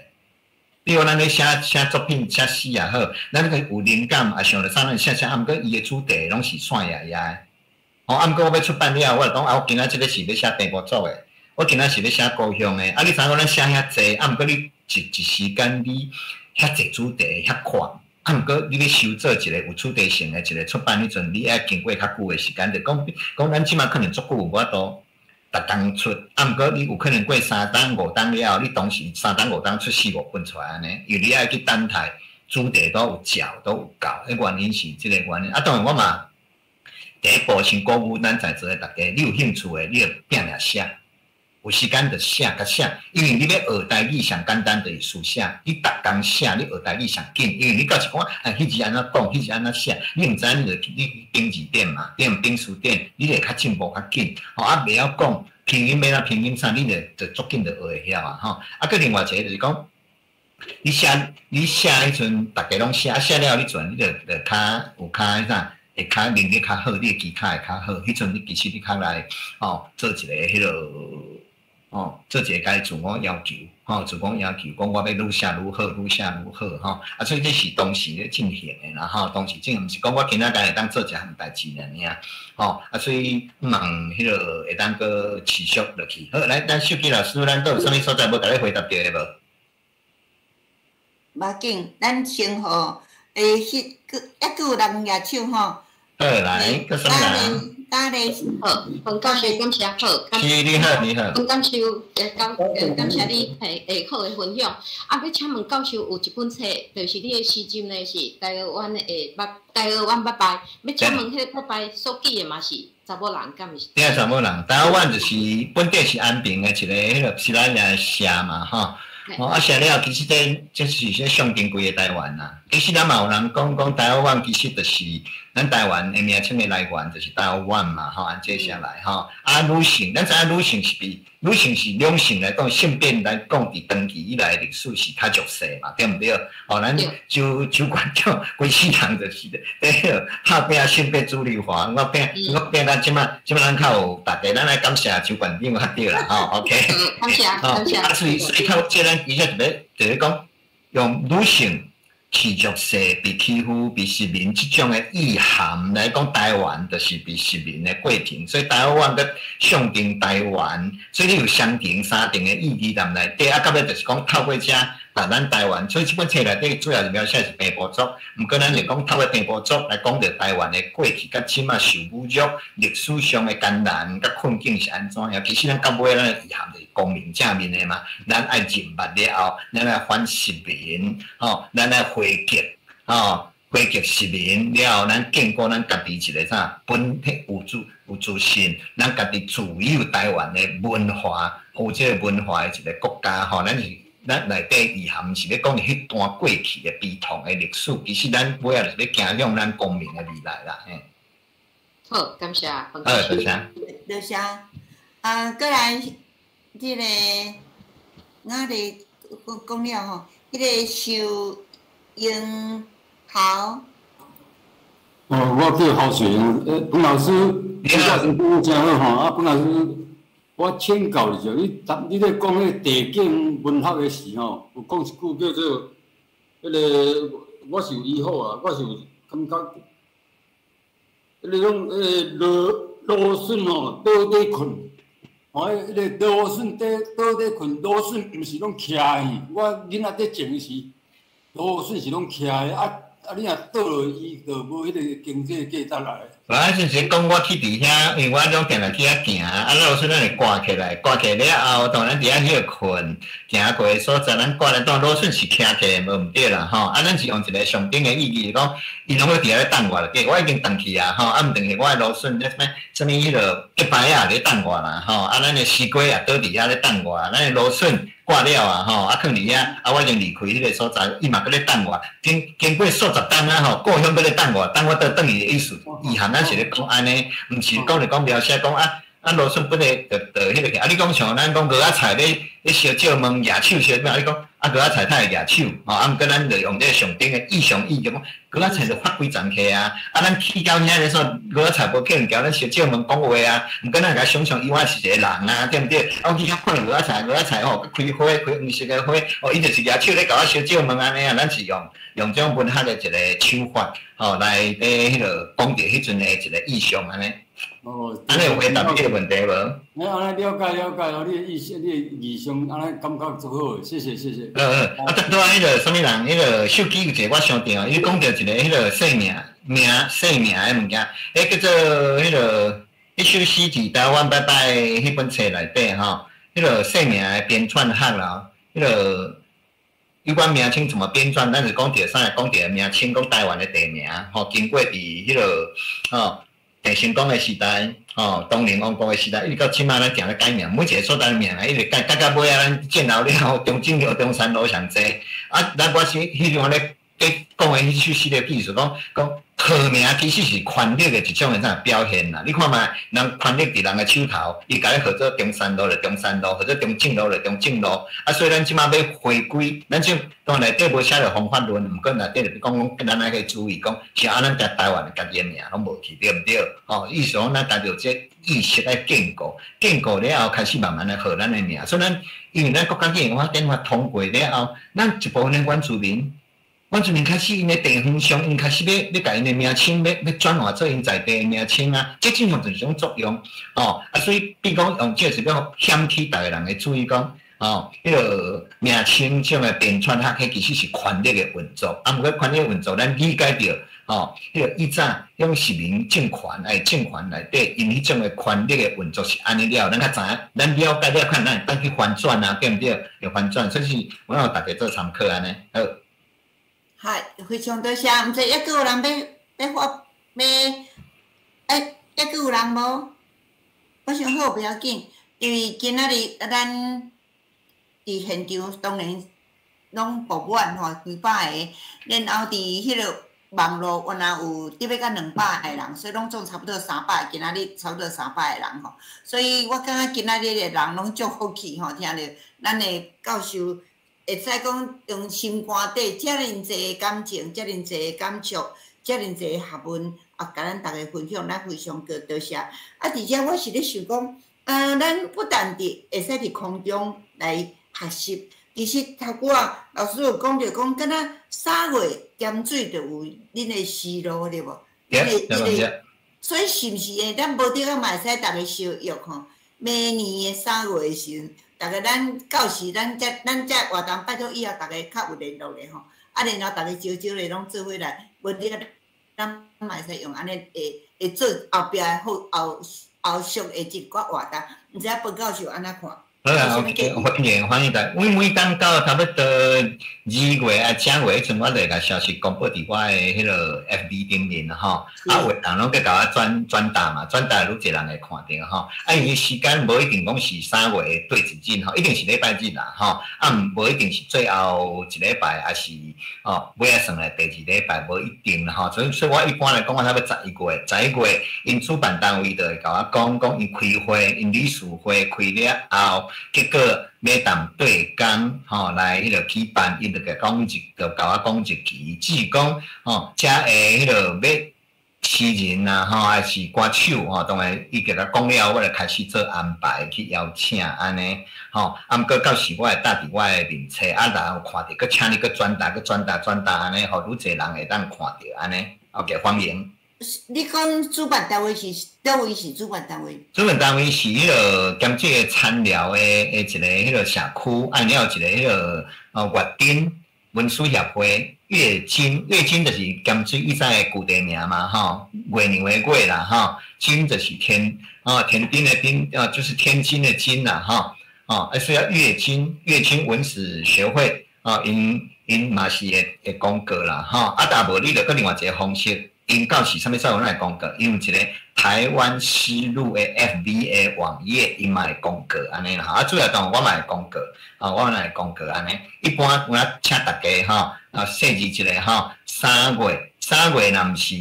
比如咱咧写作品、写诗也好，咱个有灵感，也想着啥咱写，啊，毋过伊的主题拢是散野野。哦，啊，毋过我要出版了，我就讲啊，我今仔即个是要写地部组的，我今仔是要写故乡的。啊，你知影咱写遐济，啊，毋过你一时间你遐济主题遐宽，啊，毋过你要收做一个有主题性的一个出版迄阵，你爱经过较久的时间，就讲咱即马可能足久有法度逐工出，啊，毋过你有可能过3档5档了，你同时3档5档出4-5本出来安尼，因为你爱去等待主题都有照都有够，迄原因是即个原因。啊，当然我嘛。第一步先鼓舞咱在座的大家，你有兴趣的，你就拼命写，有时间就写甲写，因为你要学台语上简单就是书写，你逐工写，你学台语上紧，因为你到时讲迄字安怎讲，迄字安怎写，你毋知你就你拼字典嘛，你用拼书典，你就较进步较紧。吼，啊，袂晓讲拼音要哪拼音啥，你就足紧就学会晓啊，吼。啊，佮另外一个就是讲，你写迄阵，逐家拢写，写了迄阵，你就较有较迄啥。会较能力较好，你的技巧会较好。迄阵你其实你较来做一个迄落做一个家自我要求自我要求，讲我要愈写愈好，愈写愈好啊，所以这是当时咧进行的啦当时进毋是讲我今仔日会当做一项代志尔啊，所以问迄落会当个持续落去。好，来，咱秀基老师，咱都有啥物所在要甲你回答到的无？无要紧，咱先吼迄还佫有人举手吼。好，来，个什么人？打咧，好，黄教授感谢好，是你好，你好。黄教授，感谢你下好的分享。啊，要请问教授有一本册，就是你的诗集呢是台儿湾的台儿湾拜拜。要请问迄个拜拜所记的嘛是查某人，敢毋是？对啊，查某人。台儿湾就是本地是安平的一个迄个是咱个社嘛，吼。啊，写了，其实这是说上珍贵的台湾啦。其实咱嘛有人讲台湾，其实就是咱台湾的名称的来源，就是台湾嘛，按接下来啊，女性，咱知影女性是女性是两性来讲，性别来讲，伫长期以来历史是较弱势嘛，对毋对？咱周馆长规世人就是拍拼性别主流化，我拼咱即马咱较有大家，咱来感谢周馆长较对啦，OK。感谢。啊，所以靠即咱其实就是讲用女性。去弱势、被欺负、被失明这种的意涵来讲，台湾就是被失明的过程，所以台湾佮象征台湾，所以你有双重、三重的意义在内底。啊，到尾就是讲透过遮把咱台湾，所以这本册内底主要是描写是平埔族，毋过咱就讲透过平埔族来讲着台湾的过去，甲即马受侮辱、历史上的艰难、甲困境是安怎样？其实咱到尾咱的意涵就是光明正面的嘛，咱爱认捌了后，咱来反失明，咱来回击，回击失明了后，咱建构咱家己一个啥本体有自信，咱家己自有台湾的文化，有这个文化的一个国家，咱内底意涵是要讲迄段过去的悲痛的历史，其实咱尾仔就是要走向咱光明的未来啦。好，感谢。多谢。多谢。啊，过来，即个我哋讲了吼，迄个秀英豪。我叫郝雪英，彭老师，你好，你真好吼。啊，彭老师。我请教你者，你咧讲迄地景文学的时吼，有讲一句叫做迄个，我是有疑惑啊，我是有感觉，迄个讲芦笋吼倒底困，迄个芦笋倒底困，芦笋毋是拢徛去，我囡仔在种时，芦笋是拢徛的，啊，你若倒落伊就无迄个经济价值来。就是讲我去伫遐，因为我拢定来去遐行，啊，老师咱会挂起来了后，当然伫遐迄个困，行过的所在，咱挂来当螺笋是徛起来，无毋对啦，啊，咱是用一个上顶的意义，讲伊拢要伫遐咧等我啦，我已经等去啊，啊，毋等去，我的螺笋啥物迄落结牌啊咧等我啦，啊，咱的西瓜也倒伫遐咧等我，咱的螺笋。挂了啊，啊，放伫遐，啊，我已经离开迄个所在，伊嘛搁咧等我，经过数十天啊，故乡搁咧等我倒转去的意思，意涵咱是咧讲安尼，毋是讲描写讲啊芦笋本来就迄个啊，你讲像咱讲蚵仔菜咧烧椒焖牙手烧咩？你讲啊蚵仔菜它会牙手，吼啊，毋过咱就用这上顶的意上意，就讲蚵仔菜就发几层起啊，啊，咱去到遐咧说蚵仔菜无可能交咱烧椒焖讲话啊，毋过咱甲想象以外是一个人啊，对毋对？啊，我去遐看蚵仔菜吼，开花开黄色的花，哦，伊就是牙手咧甲我烧椒焖安尼啊，咱是用这种文学的一个手法，吼来咧迄个讲着迄阵的一个意象安尼。哦，安尼有回答你个问题无？安尼了解哦，你的意思，你的意向安尼感觉足好，谢谢。啊，拄啊，迄个什么人，迄个手机有一个我想到，伊讲着一个迄个姓名的物件，叫做迄个一首诗伫台湾拜拜迄本册内底吼，迄个姓名的编撰学啦，迄个有关名称怎么编撰，咱是讲着啥？讲着名称，讲台湾的地名，吼，经过伫迄个吼。郑成功的时代，东宁王国的时代，一直到即摆咱定咧改名，每一个所在的名啊，一直改到尾啊，咱建楼了，中正路、中山路上济。啊，咱我是迄种咧讲的迄首诗的意思，讲号名其实是权力的一种的啥表现啦。你看嘛，人权力伫人的手头，伊甲你号做中山路就中山路，或者中正路就中正路。啊，所以咱即摆要回归，咱即当内底无写着方法论，毋过内底就是讲，咱还可以注意讲，像咱台湾的家己的名拢无去，对毋对？哦，意思讲咱带着这意识来建构，建构了后开始慢慢来号咱的名。所以咱因为咱国家建文化电话通过了后，咱一部分的原住民。原住民开始因的地方上，因开始要甲因的名称要转换做因在地的名称啊，这正常就是一种作用哦。啊，所以比如讲用这是要掀起大家人的注意讲哦，迄个名称这种的编撰它其实是权力的运作，啊，毋过权力的运作咱理解着哦，迄个以早用实名政权政权内底因迄种的权力的运作是安尼了，咱较知影，咱了解了看咱当去反转啊，对毋对？要反转，所以是我让大家做参考安尼，好。嗨，非常多谢，毋知抑佫有人要发抑佫有人无？我想好不要紧，因为今仔日咱伫现场当然拢爆满吼，几百个，然后伫迄个网络原来有得要到200个人，所以拢总差不多300，今仔日差不多300个人吼，所以我感觉今仔日的人拢足福气吼，听着咱的教授。会使讲用心肝底，遮尔济感情，遮尔济感触，遮尔济学问，啊，甲咱逐个分享，咱非常多谢。啊，而且我是咧想讲，咱不但会使伫空中来学习，其实头拄啊，老师有讲着讲，敢若3月咸水就有恁的诗路对无？所以是毋是诶？咱无得啊，嘛会使逐个相约吼。明年的3月的时阵。大家咱到时咱才活动，拜托以后大家较有联络的吼，啊，然后大家招咧拢做伙来，无你啊，咱嘛会使用安尼会做后壁的后续的一寡活动，毋知影本教授安怎看？好啊 ，OK， 欢迎大家。每当到差不多2月啊、正月迄阵，我就甲消息公布伫我的迄个 FB 顶面啦吼。啊，有人拢去甲我转达嘛，转达愈侪人会看到吼。啊，因为时间无一定讲是3月的对子日吼，一定是礼拜日啦吼。啊，无一定是最后一礼拜，还是尾仔算的第2礼拜，无一定啦吼。所以我一般来讲，我差不多11月，因主办单位就会甲我讲因开会，因理事会开了后。结果要谈对工吼，来迄个举办，伊就甲我讲一期，至于讲遮会迄个要诗人啊吼，还是歌手吼，当然伊甲我讲了，我就开始做安排去邀请安尼吼。啊，毋过到时我会搭伫我的面册，啊，然后看着，佮请你佮转达安尼，互愈侪人会当看着安尼。OK， 欢迎。你讲主办单位是倒位是主办单位？主办单位是迄个兼这个餐寮的一个迄个社区，啊，了一个迄个月丁文书协会月经就是兼水以前的旧地名嘛吼，月娘的月啦吼，金就是田丁的丁就是天津的津啦吼，所以月经文史学会因嘛是会讲过啦吼，啊，但无你就搁另外一个方式。因到时啥物时候咱会讲过，因有一个台湾丝路的 FB 的网页，因嘛会讲过安尼啦。啊，主要当我嘛会讲过，我嘛会讲过安尼。一般我请大家设置一个3月若毋是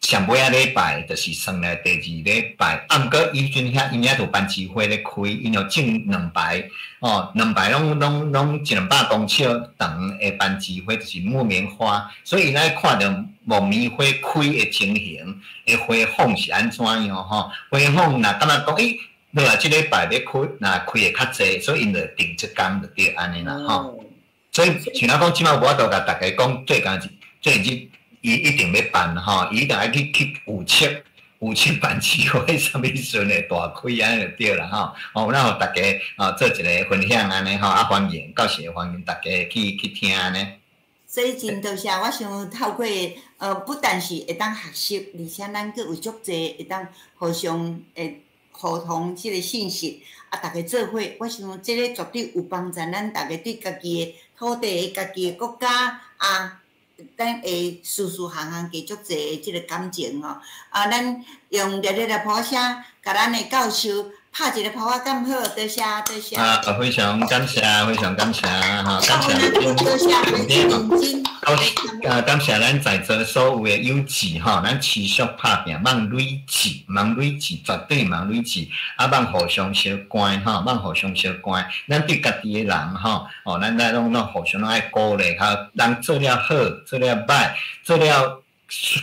上尾仔礼拜就是算来第2礼拜，毋过伊遐有班机会咧开，因有种2排，2排拢100公尺长的班机会，就是木棉花，所以咱看到木棉花开的情形，的花放是安怎样吼？花放若感觉讲，落来即礼拜要开，若开的较济，所以因就定这工就对安尼啦吼。所以像咱讲，即摆无法度甲大家讲最近伊一定要办吼，伊一定要去预测办机会，啥物时阵会大开安尼就对啦吼。咱互大家做一个分享安尼吼，欢迎到时欢迎大家去听安尼。所以真多谢，我想透过不但是会当学习，而且咱佫有足济会当互相互通即个信息，大家做伙，我想即个绝对有帮助咱大家对家己的土地、家己的国家咱会事行加足济即个感情吼。咱用热烈的掌声，甲咱的教授拍一个拍敢好，多谢多谢。非常感谢，非常感谢哈，感谢您，多谢您认真。感谢咱在座所有的友志吼，咱持续拍拼，莫累积，绝对莫累积，莫互相相关吼，莫互相相关。咱对家己的人吼，咱拢互相爱鼓励，人做了好，做了歹，做了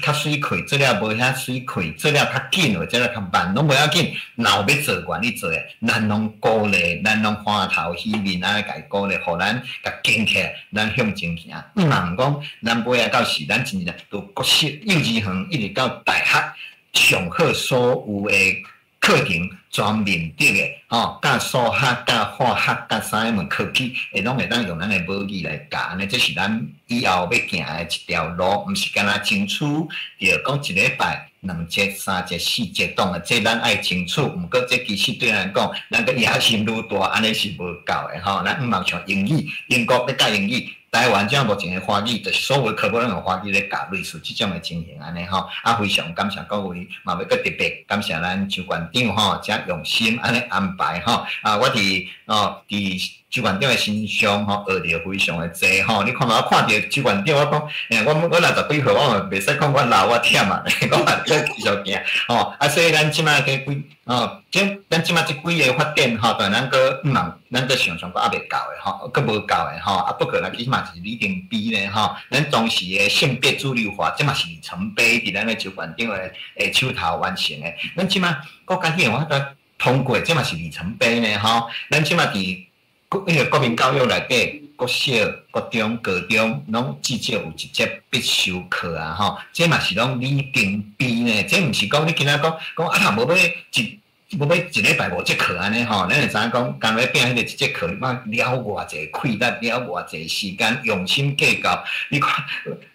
较水气，做了无遐水气，做了较紧或者较慢，拢无要紧。若有要做，愿意做诶，咱拢鼓励，咱拢看头起面啊，甲伊鼓励，互咱甲坚起来，咱向前行。毋通讲，咱尾仔到时，咱真正从国小、幼稚园一直到大学，上好所有诶课程全面的诶，甲数学、甲化学、甲啥物科技，拢会当用咱诶母语来教，安尼这是咱以后要行诶一条路，毋是干那争取，着讲一礼拜2节、3节、4节档诶，这咱爱争取。毋过这其实对咱讲，咱个野心愈大，安尼是无够诶吼。咱毋茫像英语，英国要教英语。台湾即目前的华语，就是所有的科目拢用华语咧教，类似即种的情形安尼吼。非常感谢各位，嘛要搁特别感谢咱周馆长吼，遮用心安尼安排吼。我伫周馆长的身上吼，学着非常的济吼。你看嘛，我看着周馆长，我讲，我60几岁，我袂使讲我老我忝啊，我嘛搁继续行吼。所以咱即摆个咱即摆即几个发展吼，但咱搁咱搁想搁未够的吼，搁无够的吼。不过咱起码是里程碑咧吼。咱当时的性别主流化，即嘛是里程碑，伫咱个周馆长的手头完成的。咱即摆国家迄个我都通过，即嘛是里程碑咧吼。咱即摆伫迄个国民教育内底，国小、国中、高中，拢至少有一节必修课啊吼。这嘛是拢里程碑呢。这毋是讲你今仔讲无要一礼拜5节课安尼吼，咱会知影讲，刚才变迄个一节课，了偌济气力，了偌济时间，用心计较。你看，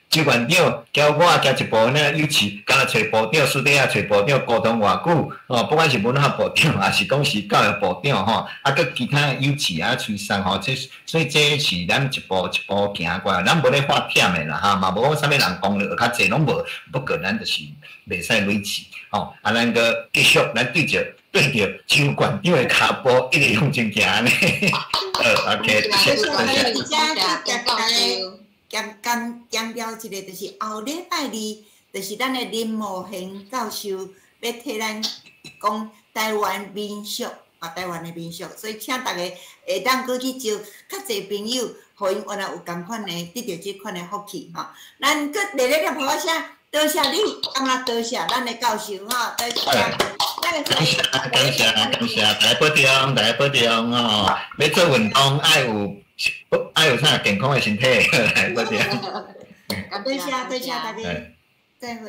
周馆长交我交一部那幼稚，敢若找部长、私底下找部长沟通偌久，不管是文化部长，还是讲是教育部长吼，佮其他幼稚催送吼，所以这是咱一步一步行过来，咱无咧发忝的啦哈，嘛无讲啥物人功力较济拢无，不过咱就是袂使累积吼，咱个继续咱对着周馆长的脚步一直向前行呢。OK， 谢谢。强调一个，就是后礼拜2，就是咱的林茂贤教授要替咱讲台湾民俗，台湾的民俗，所以请大家会当过去招较侪朋友，互因原来有共款的得到即款的福气吼。咱搁热烈的鼓声，多谢你，多谢咱的教授吼，多谢。感谢，大家保重吼！要做运动爱有啥健康的身体，来保重。多谢大家，再会。